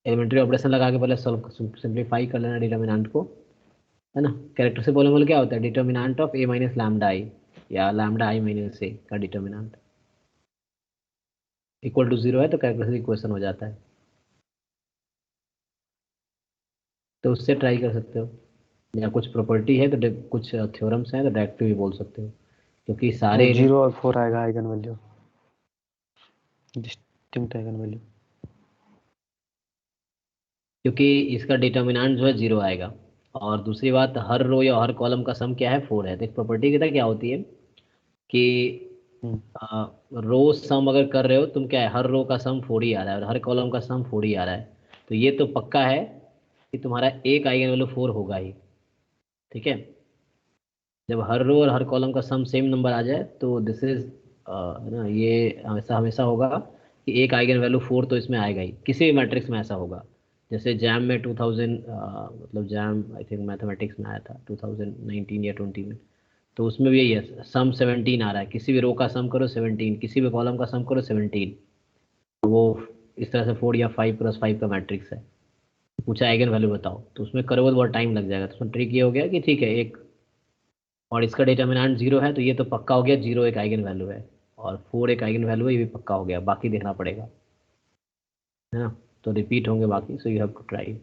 [SPEAKER 1] एलिमेंट्री ऑपरेशन लगा के पहले सॉल्व सिंप्लीफाई कर लेना डिटर्मिनेंट को, है ना। कैरेक्टरिस्टिक पॉलिनोमियल क्या होता है? Determinant of A minus lambda I या लैम्डा आई माइनस ए का डिटर्मिनेंट इक्वल टू 0 है तो कैरेक्टरिस्टिक इक्वेशन हो जाता है, तो उससे ट्राई कर सकते हो, या कुछ प्रॉपर्टी है तो कुछ थ्योरम्स हैं तो डायरेक्ट भी बोल सकते हो, क्योंकि सारे
[SPEAKER 2] 0 और 4 आएगा eigen value, distinct eigen value.
[SPEAKER 1] क्योंकि इसका डिटर्मिनेंट जो है 0 आएगा, और दूसरी बात हर रो या हर कॉलम का सम क्या है 4 है, तो एक प्रॉपर्टी की तरह क्या होती है कि रो सम अगर कर रहे हो तुम, क्या है हर रो का सम 4 ही आ रहा है और हर कॉलम का सम 4 ही आ रहा है, तो ये तो पक्का है कि तुम्हारा एक आइगन वैल्यू 4 होगा ही, ठीक है। जब हर रो और हर कॉलम का सम सेम नंबर आ जाए तो दिस इज ना, ये हमेशा हमेशा होगा कि एक आइगन वैल्यू 4 तो इसमें आएगा ही, किसी भी मैट्रिक्स में ऐसा होगा। जैसे जैम में 2000 मतलब जैम आई थिंक मैथमेटिक्स में आया था 2019 या 20 में, तो उसमें भी यही है, सम 17 आ रहा है, किसी भी रो का सम करो 17, किसी भी कॉलम का सम करो 17, तो वो इस तरह से 4 या 5+5 का मैट्रिक्स है। पूछा आइगन वैल्यू बताओ, तो उसमें करोगे तो बहुत टाइम लग जाएगा, तो उसमें ट्रिक ये हो गया कि ठीक है एक, और इसका डिटर्मिनेंट 0 है तो ये तो पक्का हो गया 0 एक आइगन वैल्यू है, और 4 एक आइगन वैल्यू है, ये भी पक्का हो गया, बाकी देखना पड़ेगा, है ना। तो रिपीट होंगे बाकी, so you have to try.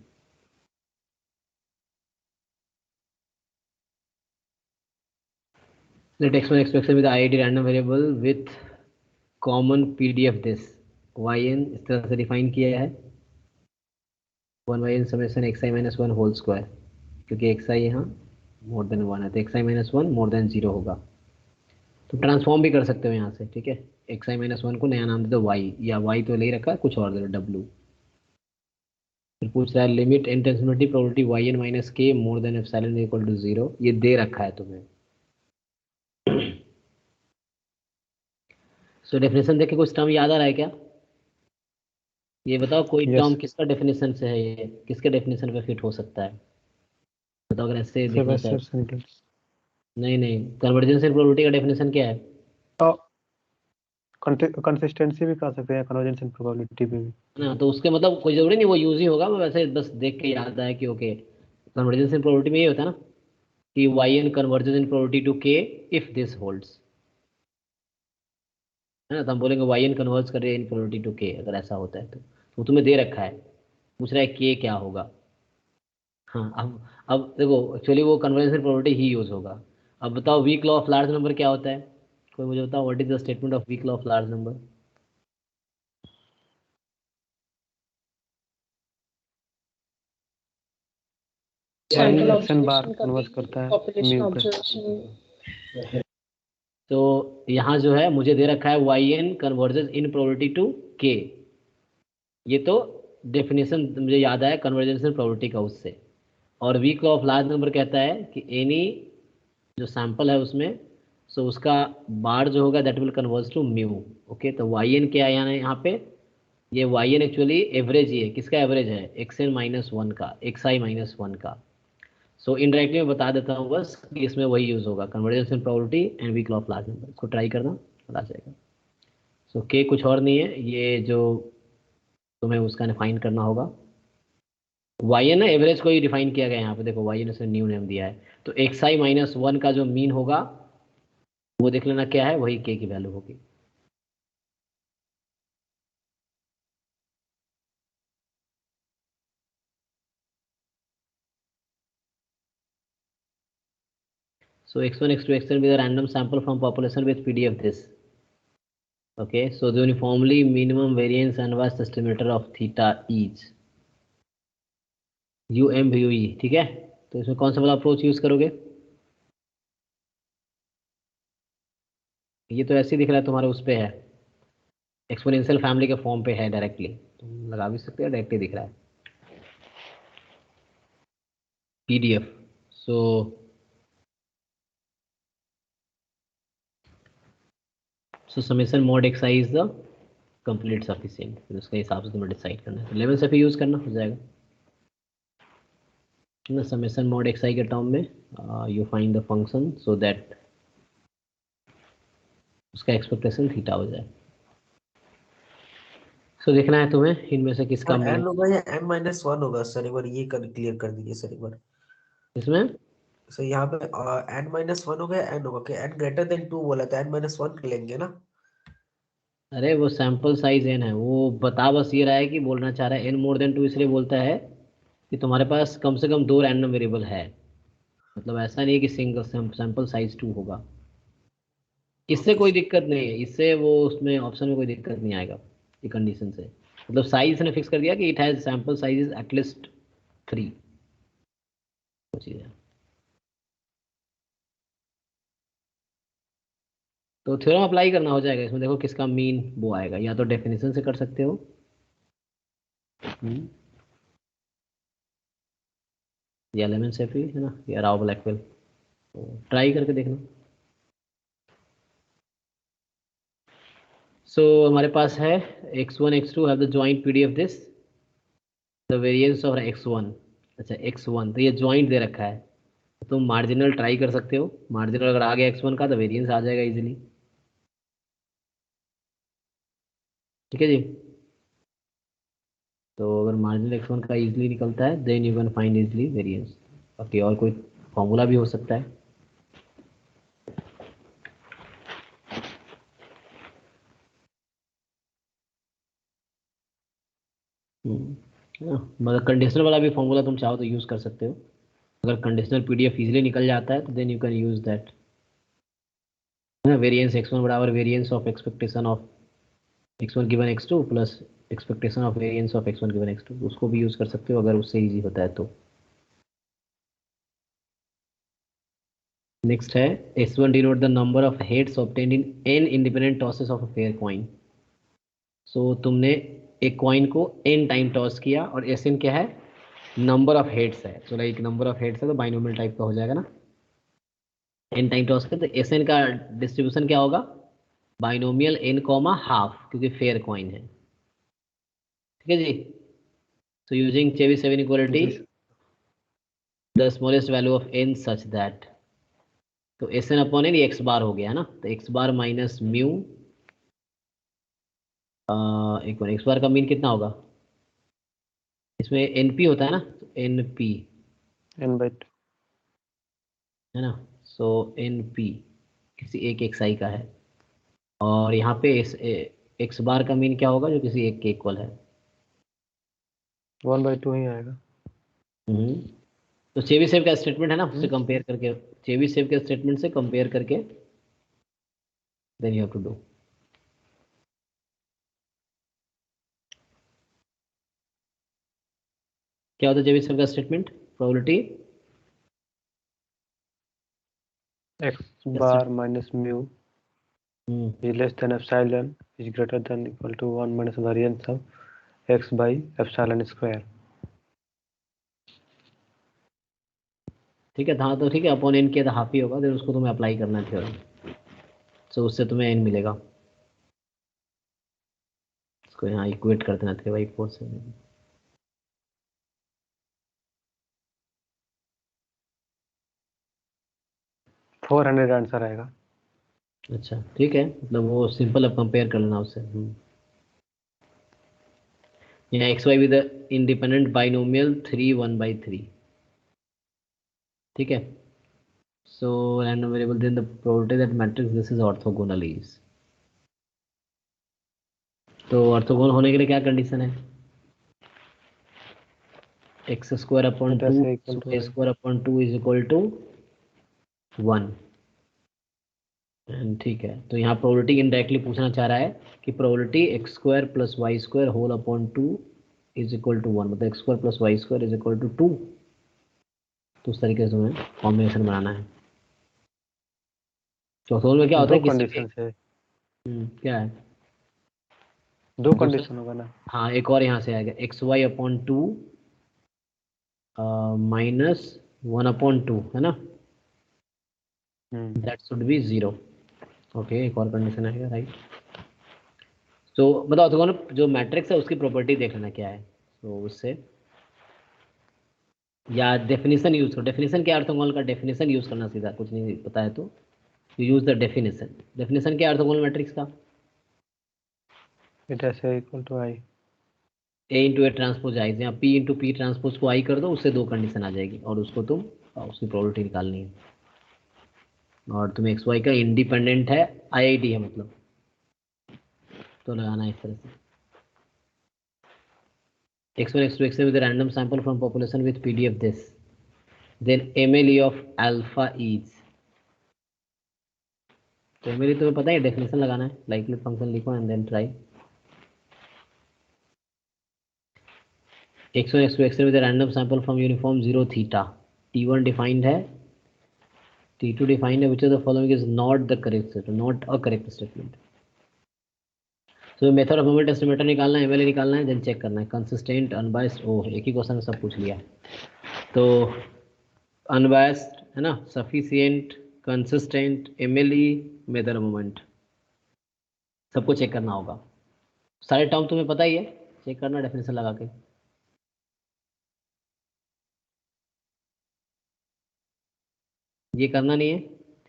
[SPEAKER 1] Let x1 expression with id random variable with common pdf this yn इस तरह से डिफाइन किया है 1 summation xi minus 1 whole square, क्योंकि xi यहाँ मोर देन 1 है तो xi माइनस 1 मोर देन 0 होगा, तो ट्रांसफॉर्म भी कर सकते हो यहाँ से, ठीक है। xi माइनस 1 को नया नाम दे दो y, या y तो ले ही रखा है, कुछ और दे दो w। फिर पूछ रहा है limit intensity probability yn minus के more than epsilon equal to 0, ये दे रखा है तुम्हें। सो डेफिनेशन देख के कुछ टर्म याद आ रहा है क्या? ये बताओ कोई
[SPEAKER 2] Yes.
[SPEAKER 1] टर्म किसका डेफिनेशन से है, ये किसके डेफिनेशन पे फिट हो सकता है, बताओ अगर ऐसे देखना चाहे। नहीं नहीं, कन्वर्जेंस प्रोबेबिलिटी का डेफिनेशन क्या है?
[SPEAKER 2] कंसिस्टेंसी भी कर सकते हैं कन्वर्जेंस एंड प्रोबेबिलिटी पे भी।
[SPEAKER 1] ना तो उसके मतलब कोई जरूरी नहीं वो यूज ही होगा, मैं वैसे बस देख के याद आया कि ओके कन्वर्जेंस इन प्रोबेबिलिटी में ये होता है ना कि yn convergence in probability to k if this holds, है ना, तो हम बोलेंगे yn कन्वर्ज कर रहे हैं इन प्रोबेबिलिटी टू k, अगर ऐसा होता है तो तुम्हें दे रखा है, पूछ रहा है k क्या होगा। हाँ अब देखो एक्चुअली वो कन्वर्जेंस इन प्रोबेबिलिटी ही यूज होगा। अब बताओ weak law of large number क्या होता है, कोई मुझे बताओ what is the statement of weak law of large number?
[SPEAKER 2] Sample observation converge करता है
[SPEAKER 6] पॉपुलेशन
[SPEAKER 2] म्यू पे।
[SPEAKER 6] ऑब्जर्वेशन।
[SPEAKER 1] तो यहाँ जो है मुझे दे रखा है yn converges in probability to k, ये तो डेफिनेशन मुझे याद आया कन्वर्जेंस इन प्रोबेबिलिटी का उससे, और weak law of large number कहता है कि एनी जो सैंपल है उसमें, सो उसका बार जो होगा that will converge to mu. Okay तो yn क्या है यहाँ पे, ये yn एक्चुअली एवरेज ही है, किसका एवरेज है xn माइनस 1 का, xi माइनस 1 का। सो इनडायरेक्टली मैं बता देता हूँ बस कि इसमें वही यूज होगा convergence in probability and weak law of large number, इसको ट्राई करना पता जाएगा। सो के कुछ और नहीं है, ये जो तुम्हें उसका डिफाइन करना होगा। वाई है ना, एवरेज को ही डिफाइन किया गया यहाँ पे, देखो वाई ने उसे न्यू नेम दिया है, तो एक्स आई माइनस वन का जो मीन होगा वो देख लेना क्या है, वही के की वैल्यू होगी। So x1, x2, xn with a random sample from population with PDF this. Okay, so the uniformly minimum variance and vast estimator of theta is UMVUE, ठीक है। तो इसमें कौन सा वाला अप्रोच यूज करोगे? ये तो ऐसे ही दिख रहा है तुम्हारे उस पे है, एक्सपोनेंशियल फैमिली के फॉर्म पे है, डायरेक्टली तुम लगा भी सकते हो, डायरेक्टली दिख रहा है PDF। So summation mod x I is the complete sufficient, फिर उसके हिसाब से तुम्हें डिसाइड करना है, तो लेवल से भी यूज करना हो जाएगा ना। समेशन मॉड एक्स आई के टर्म में you find the function so that उसका एक्सपेक्टेशन थीटा हो जाए। सो देखना है तुम्हें इनमें से किसका
[SPEAKER 5] एन
[SPEAKER 1] मीन
[SPEAKER 5] होगा या n माइनस वन होगा सर, एक बार ये क्लियर कर दीजिए सर एक बार।
[SPEAKER 1] इसमें।
[SPEAKER 5] सर यहाँ पे n माइनस वन होगा या n होगा, कि n ग्रेटर देन 2 बोला था, n माइनस वन लेंगे ना।
[SPEAKER 1] अरे वो सैंपल साइज एन है, वो बता बस ये रहा है कि बोलना चाह रहा है एन मोर देन टू, इसलिए बोलता है कि तुम्हारे पास कम से कम 2 रैंडम वेरिएबल है, मतलब ऐसा नहीं है कि सिंगल सैंपल साइज 2 होगा। इससे कोई दिक्कत नहीं है, इससे वो उसमें ऑप्शन में कोई दिक्कत नहीं आएगा ये कंडीशन से, मतलब साइज ने फिक्स कर दिया कि it has sample size at least 3, वो चीज़ है। तो थ्योरम अप्लाई करना हो जाएगा इसमें, देखो किसका मीन वो आएगा, या तो डेफिनेशन से कर सकते हो या लेमन सेफी है ना, या राव ब्लैकवेल, तो ट्राई करके देखना। सो हमारे पास है x1 x2 have the joint PDF this the variance of x1। अच्छा x1 तो ये जॉइंट दे रखा है, तो तुम मार्जिनल ट्राई कर सकते हो, मार्जिनल अगर आ गया x1 का तो वेरिएंस आ जाएगा इजीली, ठीक है जी। तो अगर मार्जिनल x1 का इजीली निकलता है then you can find easily variance, बाकी और कोई फॉर्मूला भी हो सकता है। मगर कंडीशनल वाला भी फॉर्मूला तुम चाहो तो यूज़ कर सकते हो, अगर कंडीशनल PDF इजीली निकल जाता है तो then you can use that, variance x1 बराबर variance of expectation of x1 given x2 plus expectation of variance of x1 given x2, उसको भी यूज़ कर सकते हो अगर उससे इजी होता है तो। नेक्स्ट है S1 denote the number of heads obtained in n independent tosses of a fair coin. So तुमने एक कॉइन को n टाइम टॉस किया और Sn क्या है, नंबर ऑफ हेड्स है, तो लाइक नंबर ऑफ हेड्स है तो बाइनोमियल टाइप का हो जाएगा ना, n टाइम टॉस किया तो Sn का डिस्ट्रीब्यूशन क्या होगा, बाइनोमियल n कॉमा हाफ, क्योंकि फेयर कॉइन है, ठीक है जी। So using Chebyshev inequality, the smallest value of n such that, तो Sn अपॉन n x बार हो गया है ना, तो x बार माइनस म्यू, एक बार x बार का मीन कितना होगा, इसमें np होता है ना, तो np
[SPEAKER 2] n/2
[SPEAKER 1] है ना, सो np किसी एक xi का है, और यहाँ पे x बार का मीन क्या होगा जो किसी एक के इक्वल है,
[SPEAKER 2] 1/2 ही आएगा।
[SPEAKER 1] तो चेबीशेव का स्टेटमेंट है ना, उससे कंपेयर करके, चेबीशेव के स्टेटमेंट से कंपेयर करके then you have to do. क्या होता है चेबीशेव का statement, probability
[SPEAKER 2] x bar minus mu is less than epsilon is greater than equal to 1 minus variance of x by epsilon square।
[SPEAKER 1] ठीक है, हाँ तो ठीक है, अपॉन एन किया तो हाफ ही होगा, फिर उसको तुम्हें अप्लाई करना है थ्योरम, तो उससे तुम्हें एन मिलेगा, इसको यहाँ इक्वेट कर देना 3/4 से।
[SPEAKER 2] 400 आंसर आएगा।
[SPEAKER 1] अच्छा ठीक है, मतलब वो सिंपल अब कंपेयर कर लेना उससे। यहाँ X Y with independent binomial 3 1/3. ठीक है. So random variable then the probability that matrix this is orthogonal is. तो ऑर्थोगोनल होने के लिए क्या कंडीशन है? एक्स स्क्वायर अपॉन
[SPEAKER 2] डेटा
[SPEAKER 1] 2
[SPEAKER 2] से equal to
[SPEAKER 1] Y square upon 2 is equal to 1. ठीक है. तो यहाँ प्रोबेबिलिटी इनडायरेक्टली पूछना चाह रहा है कि probability X square plus Y square whole upon 2 is equal to 1, मतलब X square plus Y square is equal to 2. तो उस तरीके से हमें कॉम्बिनेशन बनाना है. तो ऑर्थोगोनल में क्या होता
[SPEAKER 2] दो
[SPEAKER 1] है, किसी
[SPEAKER 2] कंडीशन से,
[SPEAKER 1] क्या है,
[SPEAKER 2] दो
[SPEAKER 1] दूसरा,
[SPEAKER 2] कंडीशन होगा ना.
[SPEAKER 1] हाँ एक और यहाँ से आएगा X Y upon 2 minus 1 upon 2, है ना, दैट शुड बी 0. ओके, एक और कंडीशन आएगा, राइट. तो बताओ ऑर्थोगोनल जो मैट्रिक्स है उसकी प्रॉपर्टी देख लेना क्या है. तो उससे या डेफिनेशन यूज करो. डेफिनेशन क्या है ऑर्थोगोनल का? डेफिनेशन यूज करना सीधा, कुछ नहीं पता है तो यूज द डेफिनेशन. डेफिनेशन क्या है ऑर्थोगोनल मैट्रिक्स का?
[SPEAKER 2] डेटा से equal to I.
[SPEAKER 1] A into A transpose I, यहाँ पी इंटू पी ट्रांसपोज को आई कर दो, उससे दो कंडीशन आ जाएगी और उसको तुम उसकी प्रोबेबिलिटी निकालनी है. और तुम्हें एक्स वाई का इंडिपेंडेंट है, आईआईडी है मतलब, तो लगाना है इस तरह से. x1 x2 x3 with a random sample from population with pdf this, then mle of alpha is. तो mle तुम्हें पता है, डेफिनेशन लगाना है. लाइकली फंक्शन लिखो and then try. x1 x2 x3 with a random sample from uniform 0 theta. t1 defined है, t2 defined है. which of the following is not the correct statement, not a correct statement. तो method of moment estimator निकालना है, MLA निकालना है, then check करना है consistent unbiased. ओह, एक ही क्वेश्चन में सब पूछ लिया. तो अनबायस्ड है ना, sufficient, consistent, MLE, method of moment, सबको चेक करना होगा. सारे टर्म तुम्हें पता ही है, चेक करना डेफिनेशन लगा के. ये करना नहीं है,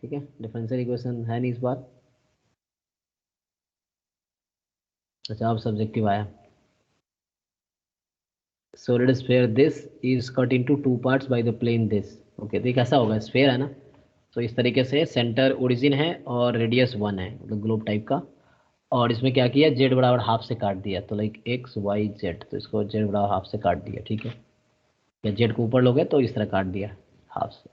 [SPEAKER 1] ठीक है. डिफरेंशियल इक्वेशन है नहीं इस बार. अच्छा, अब सब्जेक्टिव आया. solid sphere this is cut into two parts by the plane this. Okay, तो ये कैसा होगा, स्फेयर है ना, तो इस तरीके से सेंटर ओरिजिन है और रेडियस 1 है, मतलब ग्लोब टाइप का. और इसमें क्या किया, जेड बराबर हाफ से काट दिया, तो लाइक एक्स वाई जेड, तो इसको जेड बराबर हाफ से काट दिया. ठीक है, या जेड को ऊपर लोगे तो इस तरह काट दिया हाफ से.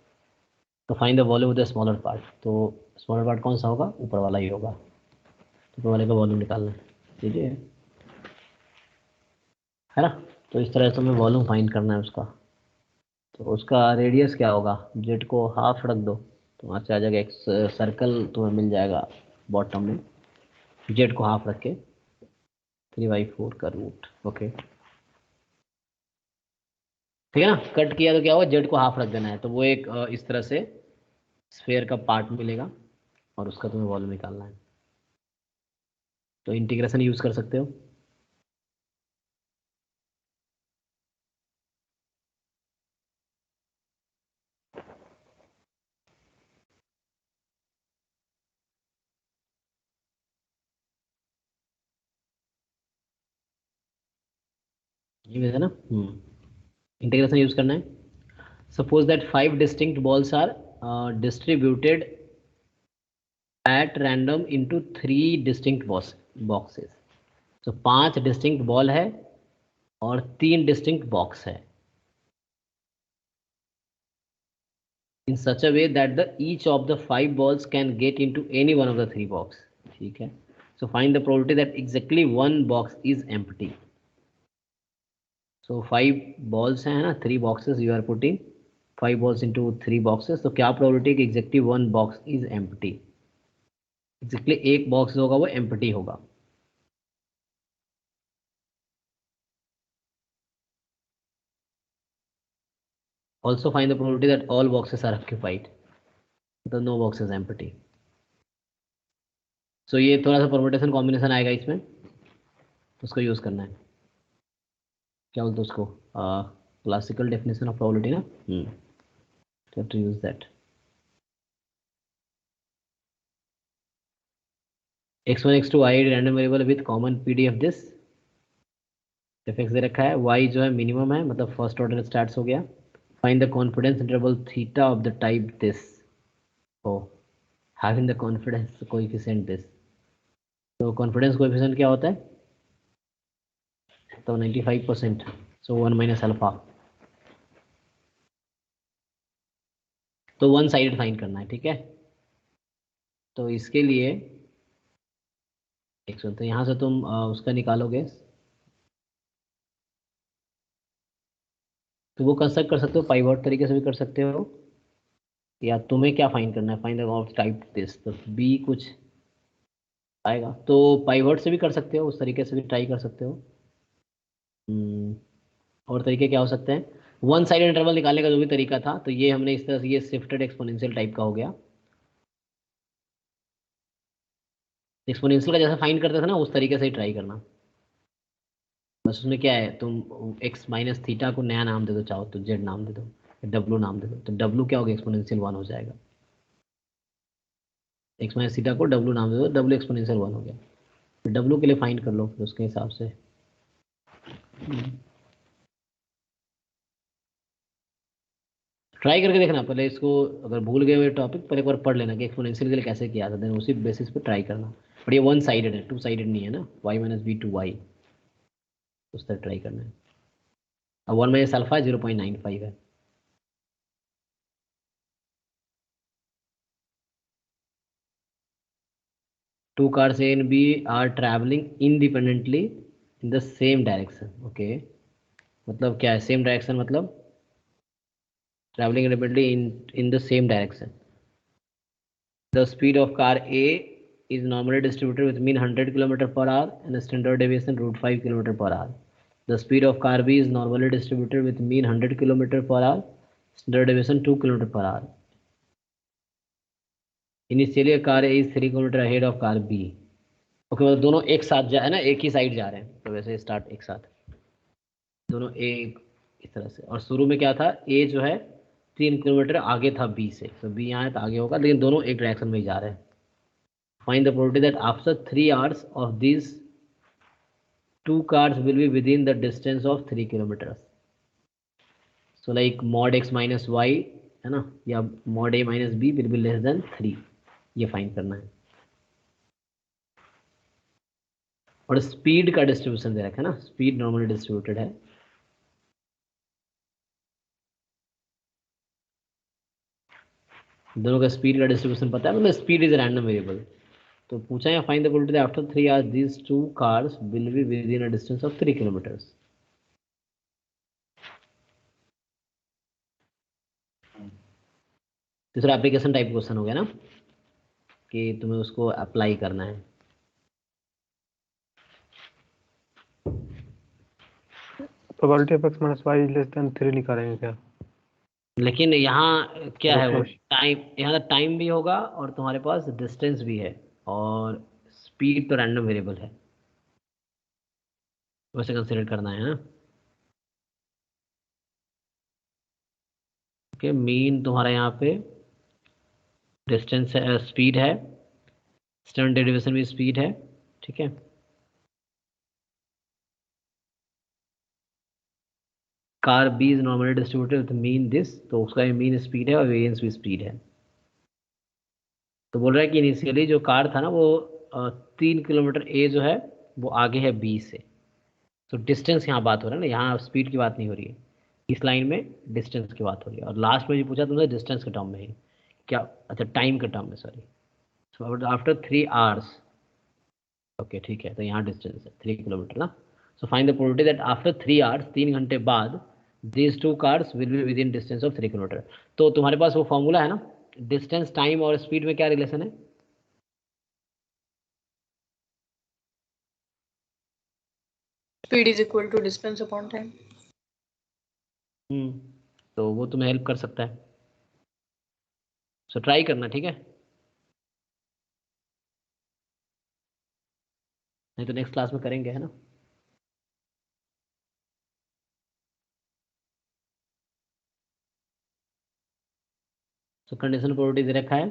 [SPEAKER 1] तो find the volume of the smaller part. तो स्मॉलर पार्ट कौन सा होगा, ऊपर वाला ही होगा. तो ऊपर वाले का वॉल्यूम निकालना है, ठीक है ना. तो इस तरह से हमें वॉल्यूम फाइंड करना है उसका. तो उसका रेडियस क्या होगा, जेड को हाफ रख दो तो वहाँ से आ जाएगा एक सर्कल तुम्हें मिल जाएगा बॉटम में, जेड को हाफ रख के 3/4 का रूट. ओके, ठीक है ना. कट किया तो क्या होगा, जेड को हाफ रख देना है, तो वो एक इस तरह से स्फेयर का पार्ट मिलेगा और उसका तुम्हें वॉल्यूम निकालना है. तो इंटीग्रेशन यूज कर सकते हो. ये है ना. इंटीग्रेशन यूज करना है. Suppose that 5 distinct balls are distributed at random into 3 distinct boxes. तो 5 डिस्टिंक्ट बॉल है और 3 डिस्टिंक्ट बॉक्स है. in such a way that the each of the 5 balls can get into any one of the 3 box. ठीक है. So find the probability that exactly one box is empty. So 5 balls हैं ना, 3 boxes you are putting 5 balls into 3 boxes. तो क्या probability कि exactly one box is empty. Exactly एक box होगा वो empty होगा. Also find the probability that all boxes are occupied. The no box is empty. So ये थोड़ा सा परमुटेशन कॉम्बिनेशन आएगा इसमें, उसको यूज करना है. क्या बोलते उसको, क्लासिकल डेफिनेशन ऑफ प्रोबेबिलिटी ना. To use that. x1 x2 i random variable with common pdf this, f x दे रखा है, वाई जो है मिनिमम है, मतलब फर्स्ट ऑर्डर स्टार्ट हो गया. Find the confidence interval theta of the type this. ओ having the confidence coefficient this. तो कॉन्फिडेंस कोएफिशिएंट क्या होता है? तो 95%. So 1 minus alpha. तो वन साइडेड फाइंड करना है, ठीक है. तो इसके लिए एक तो यहाँ से तुम उसका निकालोगे, तो वो कंस्ट्रक्ट कर सकते हो, पाइवट तरीके से भी कर सकते हो, या तुम्हें क्या फाइंड करना है? Find of type this. तो बी कुछ आएगा, तो पाइवट से भी कर सकते हो, उस तरीके से भी ट्राई कर सकते हो. और तरीके क्या हो सकते हैं? वन साइड इंटरवल निकालने का जो भी तरीका था, तो ये हमने इस तरह से, ये शिफ्टेड एक्सपोनेंशियल टाइप का हो गया. एक्सपोनेंशियल का जैसा फाइंड करते थे ना, उस तरीके से ही ट्राई करना. बस उसमें क्या है, तुम एक्स माइनस थीटा को नया नाम दे दो, चाहो तो जेड नाम दे दो, डब्लू नाम दे दो. तो डब्लू क्या होगा? एक्सपोनेंशियल 1 हो जाएगा. एक्स माइनस थीटा को डब्लू नाम दे दो, डब्लू एक्सपोनेंशियल 1 हो गया. तो डब्लू के लिए फाइंड कर लो फिर उसके हिसाब से. ट्राई करके देखना पहले इसको. अगर भूल गए हुए टॉपिक पर एक बार पढ़ लेना कि एक्सपोनेंशियल के लिए कैसे किया था, देन उसी बेसिस पे ट्राई करना. बट ये वन साइडेड है, टू साइडेड नहीं है ना. Y minus B to Y, उस तरह ट्राई करना है. अब 1 माइनस अल्फा 0.95 है. Two cars A and B are traveling independently in the same direction. Okay, मतलब क्या है सेम डायरेक्शन? मतलब traveling independently in the same direction. The speed of car A is normally distributed with mean 100 km per hour and a standard deviation √5 km per hour. The speed of car B is normally distributed with mean 100 km per hour, standard deviation 2 km per hour. Initially, a car A is 3 km ahead of car B. Okay, मतलब दोनों एक साथ जा है ना, एक ही side जा रहे हैं, तो वैसे स्टार्ट एक साथ दोनों एक इस तरह से. और शुरू में क्या था? ए जो है 3 किलोमीटर आगे था बी से, तो बी यहाँ है तो आगे होगा, लेकिन दोनों एक डायरेक्शन में ही जा रहे हैं. Find the probability that after 3 hours of this 2 cars will be within the distance of 3 kilometer. So like mod X minus Y है ना, या mod A minus B will be less than 3. ये find करना है. और speed का distribution दे रखा है ना, स्पीड नॉर्मली डिस्ट्रीब्यूटेड है. दोनों का स्पीड का डिस्ट्रीब्यूशन पता है, मतलब स्पीड इज रैंडम वेरिएबल. तो पूछा है find the probability after 3 hours these 2 cars will be within a distance of 3 kilometres. तीसरा एप्लीकेशन टाइप क्वेश्चन हो गया ना, कि तुम्हें उसको अप्लाई करना है.
[SPEAKER 2] Probability of x minus y less than 3 निकालेंगे क्या?
[SPEAKER 1] लेकिन यहाँ क्या है, वो
[SPEAKER 2] Okay.
[SPEAKER 1] टाइम, यहाँ टाइम भी होगा और तुम्हारे पास डिस्टेंस भी है, और स्पीड तो रैंडम वेरिएबल है, वैसे कंसिडर करना है ना. ओके, मीन तुम्हारा यहाँ पे डिस्टेंस है, स्पीड है, स्टैंडर्ड डेरिवेशन भी स्पीड है, ठीक है. Car B is normally distributed with mean this, तो उसका मीन स्पीड है और वेरिएंस भी स्पीड है. तो बोल रहा है कि इनिशियली जो कार था ना, वो 3 किलोमीटर ए जो है वो आगे है बी से. तो डिस्टेंस यहाँ बात हो रहा है ना, यहाँ स्पीड की बात नहीं हो रही है. इस लाइन में डिस्टेंस की बात हो रही है. और लास्ट में जो पूछा तुमसे डिस्टेंस के टर्म में है क्या? अच्छा, टाइम के टर्म में, sorry. So after 3 hours, okay ठीक है, तो यहाँ डिस्टेंस है 3 किलोमीटर ना. So find the probability that after 3 hours, 3 घंटे बाद, these 2 cars will be with in distance of 3 kilometre. तो तुम्हारे पास वो फॉर्मूला है ना, डिस्टेंस, टाइम और स्पीड में क्या रिलेशन है?
[SPEAKER 7] Speed is equal to distance upon time.
[SPEAKER 1] तो वो तुम्हें हेल्प कर सकता है. सो ट्राई करना, ठीक है. नहीं तो नेक्स्ट क्लास में करेंगे, है ना. सो कंडीशनल प्रोबेबिलिटी दे रखा है,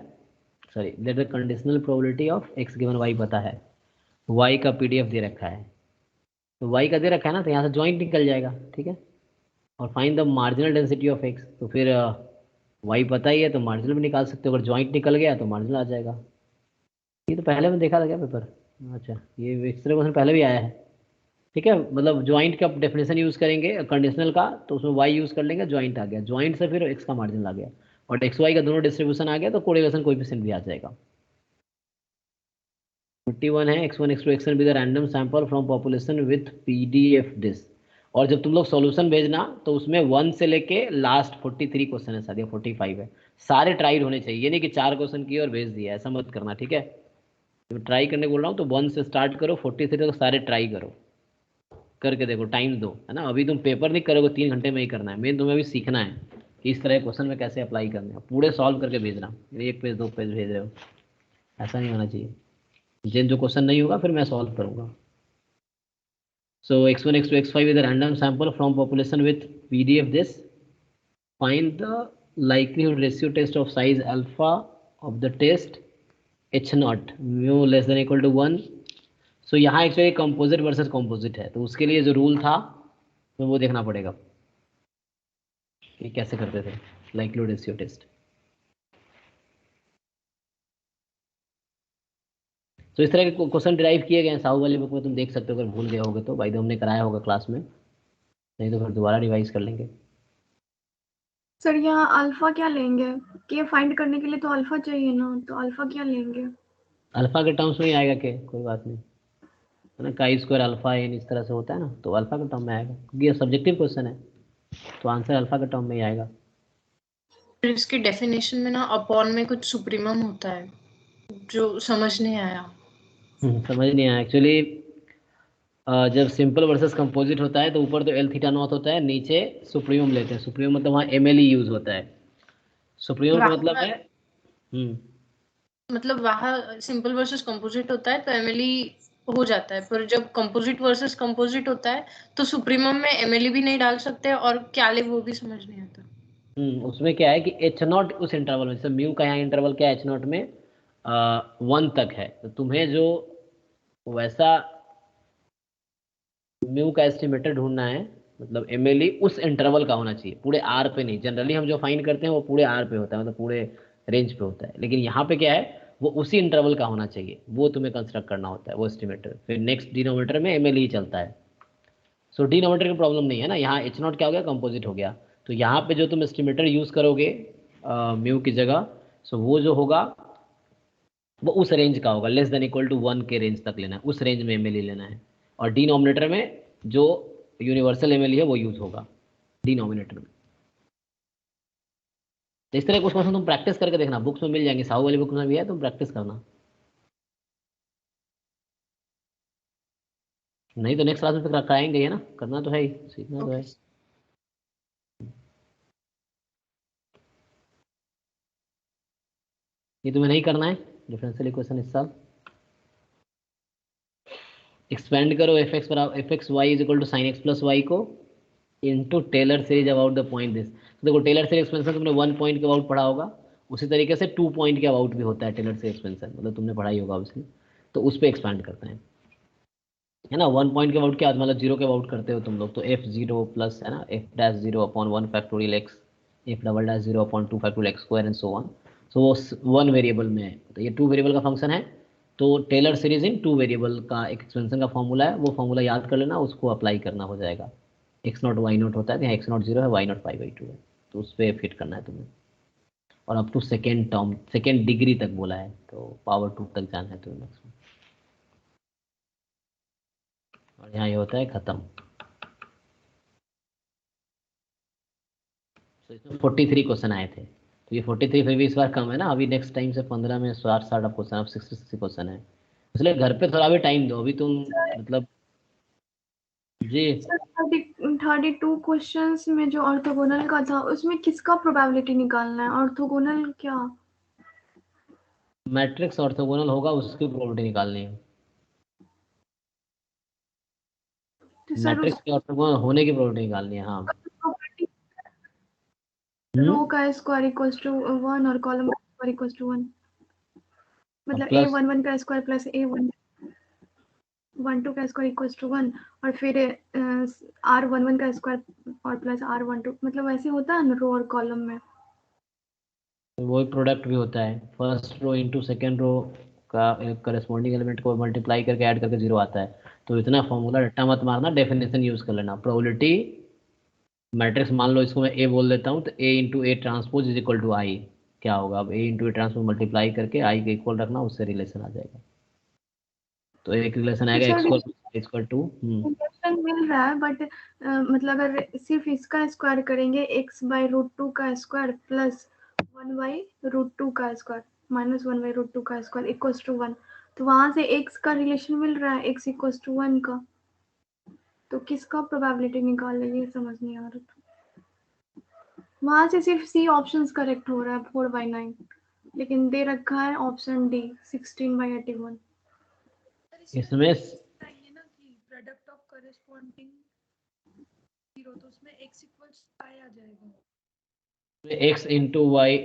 [SPEAKER 1] sorry, let the conditional probability of x given y पता है, वाई का पीडीएफ दे रखा है. तो y का दे रखा है ना, तो यहाँ से ज्वाइंट निकल जाएगा, ठीक है। और find the marginal density of x, तो फिर y पता ही है तो मार्जिनल भी निकाल सकते हो, अगर ज्वाइंट निकल गया तो मार्जिनल आ जाएगा। ये तो पहले में देखा था क्या पेपर? अच्छा, ये इस तरह क्वेश्चन पहले भी आया है, ठीक है। मतलब ज्वाइंट का डेफिनेशन यूज करेंगे कंडीशनल का, तो उसमें y यूज कर लेंगे, ज्वाइंट आ गया, ज्वाइंट से फिर x का मार्जिन आ गया, और एक्स वाई का दोनों डिस्ट्रीब्यूशन आ गया, तो कोरिलेशन कोएफिशिएंट भी आ जाएगा। 41 है x1 x2 xn with random sample from population with PDF this. और जब तुम लोग सॉल्यूशन भेजना तो उसमें 1 से लेके लास्ट 43 क्वेश्चन है, शायद 45 है, सारे ट्राई होने चाहिए। ये नहीं कि 4 क्वेश्चन किए और भेज दिया, ऐसा मत करना, ठीक है। तो ट्राई करने बोल रहा हूँ तो 1 से स्टार्ट करो, 43 तक सारे ट्राई करो, करके देखो, टाइम दो, है ना। अभी तुम पेपर नहीं करोगे, 3 घंटे में ही करना है, मेन तुम्हें अभी सीखना है कि इस तरह क्वेश्चन में कैसे अप्लाई करने हैं, पूरे सॉल्व करके भेजना। 1 पेज 2 पेज भेज रहे हो, ऐसा नहीं होना चाहिए। जिन जो क्वेश्चन नहीं होगा फिर मैं सॉल्व करूंगा। सो x1 x2 x5 is a random sample from population with PDF this. Find the likelihood ratio test of size alpha of the test h naught mu less than equal to 1. सो यहाँ actually composite versus composite है, तो उसके लिए जो rule था तो वो देखना पड़ेगा कि कैसे करते थे लाइक्लीहुड रेशियो टेस्ट। तो इस तरह के क्वेश्चन डिराइव किए गए हैं साहू वाली बुक में, तुम देख सकते हो, अगर भूल गए होगे तो। भाई तो हमने कराया होगा क्लास में, नहीं तो फिर दोबारा रिवाइज कर लेंगे।
[SPEAKER 8] सर यहाँ अल्फा क्या लेंगे? के फाइंड करने के लिए तो अल्फा चाहिए ना, तो अल्फा क्या लेंगे?
[SPEAKER 1] अल्फा के टर्म्स में ही आएगा, के कोई बात नहीं, है ना। काई स्क्वायर अल्फा एन इस तरह से होता है ना, तो अल्फा के टर्म में आएगा, क्योंकि ये सब्जेक्टिव क्वेश्चन है, तो आंसर अल्फा के टर्म में ही आएगा।
[SPEAKER 7] फिर इसकी डेफिनेशन में ना अपॉन में कुछ सुप्रीमम होता है जो समझ नहीं आया।
[SPEAKER 1] समझ नहीं आया एक्चुअली। जब सिंपल वर्सेस कंपोजिट होता है तो ऊपर तो एल थीटा नॉट होता है, नीचे सुप्रीमम लेते हैं। सुप्रीमम मतलब वहाँ एम एल यूज होता है। सुप्रीमम का मतलब है
[SPEAKER 7] मतलब वहाँ सिंपल वर्सेस कंपोजिट होता है तो एमएलई हो जाता है, पर जब कंपोजिट वर्सेस कंपोजिट होता है तो सुप्रीमम में एमएलई भी नहीं डाल सकते, और क्या ले वो भी समझ नहीं आता।
[SPEAKER 1] उसमें क्या है कि एच नॉट उस इंटरवल में, जैसे म्यू का यहाँ इंटरवल क्या है एच नॉट में 1 तक है, तो तुम्हें जो वैसा म्यू का एस्टिमेटर ढूंढना है, मतलब एमएलई उस इंटरवल का होना चाहिए, पूरे आर पे नहीं। जनरली हम जो फाइंड करते हैं वो पूरे आर पे होता है, मतलब पूरे रेंज पे होता है, लेकिन यहाँ पे क्या है वो उसी इंटरवल का होना चाहिए, वो तुम्हें कंस्ट्रक्ट करना होता है वो एस्टिमेटर। फिर नेक्स्ट डिनोमीटर में एमएलई चलता है। सो डिनोमीटर की प्रॉब्लम नहीं है ना, यहाँ एच नॉट क्या हो गया, कंपोजिट हो गया। तो यहाँ पे जो तुम एस्टिमेटर यूज करोगे म्यू की जगह, सो वो जो होगा वो उस रेंज का होगा, लेस देन इक्वल टू 1 के रेंज तक लेना है, उस रेंज में एमएलई लेना है। और डिनोमिनेटर में जो यूनिवर्सल एमएलई है वो यूज होगा डिनोमिनेटर में। तो इस तरह कुछ क्वेश्चन तुम प्रैक्टिस करके देखना, बुक्स में मिल जाएंगे, साहू वाली बुक में भी है, तुम प्रैक्टिस करना। नहीं तो नेक्स्ट क्लास में फिर कराएंगे, है ना, करना तो है ही, सीखना तो है। ये तुम्हें नहीं करना है डिफरेंशियल इक्वेशन इस साल। एक्सपेंड करो एफ एक्स बराबर f x y is equal to sine x plus y को into Taylor series about the point this. देखो टेलर सीरीज एक्सपेंशन तुमने 1 पॉइंट के अबाउट पढ़ा होगा, उसी तरीके से 2 पॉइंट के अबाउट भी होता है टेलर सीरीज एक्सपेंशन, मतलब तुमने पढ़ाई होगा ऑब्वियसली, तो उस पर एक्सपैंड करते हैं, है ना। 1 पॉइंट के अबाउट क्या मतलब 0 के अबाउट करते हो तुम लोग, तो एफ जीरो प्लस, है ना, f dash zero upon 1 factorial x, f double dash zero upon 2 factorial x square and so on. So वो 1 वेरिएबल में है, तो ये 2 वेरिएबल का फंक्शन है, तो टेलर सीरीज इन 2 वेरिएबल का एक एक्सपेंशन का फॉर्मूला है, वो फॉर्मूला याद कर लेना, उसको अप्लाई करना हो जाएगा। एक्स नॉट वाई नॉट होता है, तो यहाँ एक्स नॉट 0 है, वाई नॉट 5/2 है, तो उस पर फिट करना है तुम्हें। और up to second term, second degree तक बोला है, तो पावर 2 तक जाना है तुम्हें मैक्सिमम। और यहाँ ये होता है खत्म। तो इसमें 43 क्वेश्चन आए थे, तो ये 43 फिर भी इस बार कम है ना, अभी नेक्स्ट टाइम से 15 में 60 क्वेश्चन, अब 60 क्वेश्चन है, इसलिए घर पे थोड़ा भी टाइम दो। अभी तुम मतलब जी
[SPEAKER 8] 32 क्वेश्चंस में जो ऑर्थोगोनल का था उसमें किसका प्रोबेबिलिटी निकालना है? ऑर्थोगोनल क्या?
[SPEAKER 1] मैट्रिक्स ऑर्थोगोनल होगा उसकी प्रोबेबिलिटी निकालनी है।
[SPEAKER 8] तो सर
[SPEAKER 1] मैट्रिक्स के ऑर्थोगोनल होने की प्रोबेबिलिटी निकालनी है, हाँ।
[SPEAKER 8] रो का स्क्वायर इक्वल्स टू 1 और कॉलम का स्क्वायर इक्वल्स टू 1, मतलब
[SPEAKER 1] प्लस
[SPEAKER 8] a11 का स्क्वायर प्लस a1। 1 2 का स्क्वायर इक्वल्स टू 1 और फिर R11 का स्क्वायर और प्लस R12 मतलब ऐसे होता है ना रो और कॉलम में।
[SPEAKER 1] वही प्रोडक्ट भी होता है, first row into second row का करस्पॉन्डिंग एलिमेंट को मल्टीप्लाई करके ऐड करके 0 आता है। तो इतना फॉर्मूला रट्टा मत मारना, डेफिनेशन यूज कर लेना। प्रोबेबिलिटी मैट्रिक्स मान लो इसको मैं ए बोल देता हूँ, तो A into A transpose is equal to I. क्या होगा अब, A into A transpose multiply करके आई के इक्वल रखना, उससे रिलेशन आ जाएगा। तो एक रिलेशन आएगा
[SPEAKER 8] सर
[SPEAKER 1] इक्वल टू
[SPEAKER 8] रिलेशन मिल रहा है बट मतलब अगर सिर्फ इसका स्क्वायर करेंगे x/√2 का स्क्वायर प्लस 1/√2 का स्क्वायर माइनस 1/√2 का स्क्वायर इक्वल्स टू 1, तो वहां से x का रिलेशन मिल रहा है x इक्वल्स टू 1 का, तो किसका प्रोबेबिलिटी निकाल लेंगे समझ नहीं आ रहा था। वहां से सिर्फ सी ऑप्शंस करेक्ट हो रहा है 4/9, लेकिन दे रखा है ऑप्शन डी 16/81।
[SPEAKER 1] इसमें
[SPEAKER 3] चाहिए ना कि प्रोडक्ट ऑफ करस्पॉन्डिंग 0, तो उसमें x इक्वल्स आई आ जाएगा।
[SPEAKER 1] x इंटू वाई,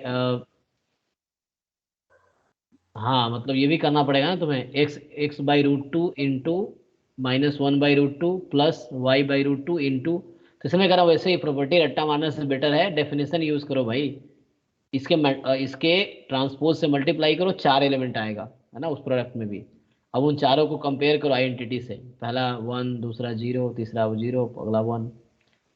[SPEAKER 1] हाँ मतलब ये भी करना पड़ेगा ना तुम्हें, x/√2 into -1/√2 plus y/√2 into, तो इसमें करा वैसे ही प्रॉपर्टी रट्टा मारने से बेटर है, डेफिनेशन यूज करो भाई। इसके ट्रांसपोज से मल्टीप्लाई करो, 4 एलिमेंट आएगा है ना उस प्रोडक्ट में भी। अब उन चारों को कंपेयर करो आइडेंटिटी से, पहला 1, दूसरा 0, तीसरा 0, अगला 1,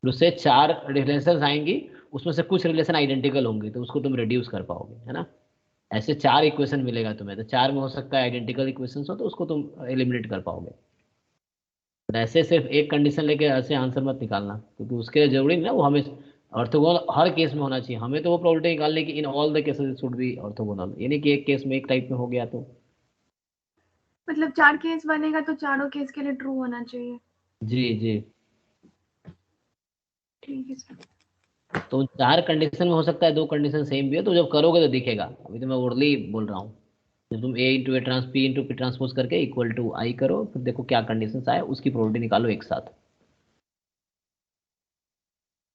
[SPEAKER 1] उससे 4 रिलेशन आएंगी, उसमें से कुछ रिलेशन आइडेंटिकल होंगी, तो उसको तुम रिड्यूस कर पाओगे, है ना। ऐसे 4 इक्वेशन मिलेगा तुम्हें, तो 4 में हो सकता है आइडेंटिकल इक्वेशन हो, तो उसको तुम एलिमिनेट कर पाओगे। ऐसे सिर्फ एक कंडीशन लेके ऐसे आंसर मत निकालना, क्योंकि उसके लिए जरूरी नहीं ना वो हमें ऑर्थोगोनल हर केस में होना चाहिए। हमें तो वो प्रोबेबिलिटी निकालने की in all the cases should be orthogonal, यानी कि एक केस में एक टाइप में हो गया तो
[SPEAKER 8] मतलब 4 केस बनेगा तो चारों केस के लिए ट्रू होना चाहिए।
[SPEAKER 1] जी जी।
[SPEAKER 8] ठीक है सर।
[SPEAKER 1] तो 4 कंडीशन में हो सकता है 2 कंडीशन सेम भी है, तो जब करोगे तो दिखेगा। अभी तो मैं ओरली बोल रहा हूँ। जब तुम A into A P into P transpose करके इक्वल टू आई करो, फिर देखो क्या कंडीशन आए, उसकी प्रोबेबिलिटी निकालो एक साथ।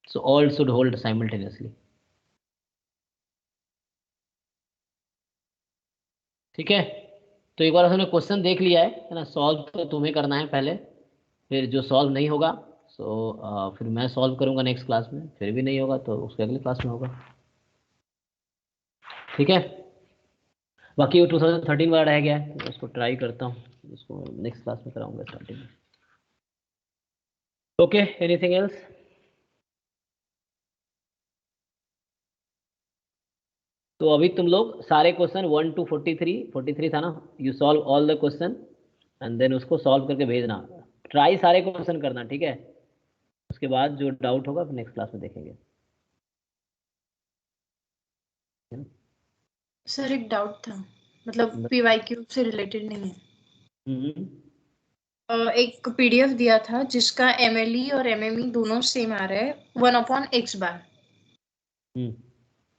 [SPEAKER 1] So all should hold simultaneously. ठीक है, तो एक बार हमने क्वेश्चन देख लिया है ना, सॉल्व तो तुम्हें करना है पहले, फिर जो सॉल्व नहीं होगा फिर मैं सॉल्व करूंगा नेक्स्ट क्लास में, फिर भी नहीं होगा तो उसके अगले क्लास में होगा। ठीक है, बाकी वो 2013 वाला रह गया है, तो उसको ट्राई करता हूँ, उसको नेक्स्ट क्लास में कराऊंगा स्टार्टिंग में। Okay, anything else? तो अभी तुम लोग सारे क्वेश्चन 1 to 43 था ना, you solve all the question and then उसको सॉल्व करके भेजना। ट्राई सारे क्वेश्चन करना, ठीक है। उसके बाद जो डाउट होगा फिर नेक्स्ट क्लास में देखेंगे।
[SPEAKER 7] सर एक डाउट था, मतलब PYQ से रिलेटेड नहीं है। एक PDF दिया था जिसका MLE और MME दोनों सेम आ रहा है 1/x बार,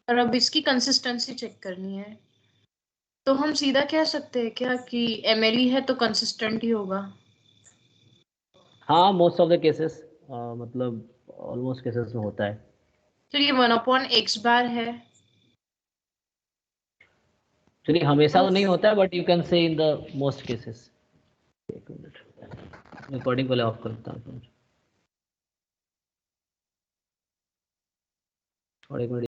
[SPEAKER 7] और अब इसकी कंसिस्टेंसी चेक करनी है, तो हम सीधा कह सकते हैं क्या कि MLE है तो कंसिस्टेंट ही होगा?
[SPEAKER 1] हाँ, मोस्ट ऑफ द केसेस, मतलब ऑलमोस्ट केसेस में होता है।
[SPEAKER 7] तो ये 1/x बार है।
[SPEAKER 1] चलिए हमेशा तो नहीं होता है, but you can say in the most cases. एक मिनट, रिकॉर्डिंग पहले ऑफ करता हूँ और एक मिनट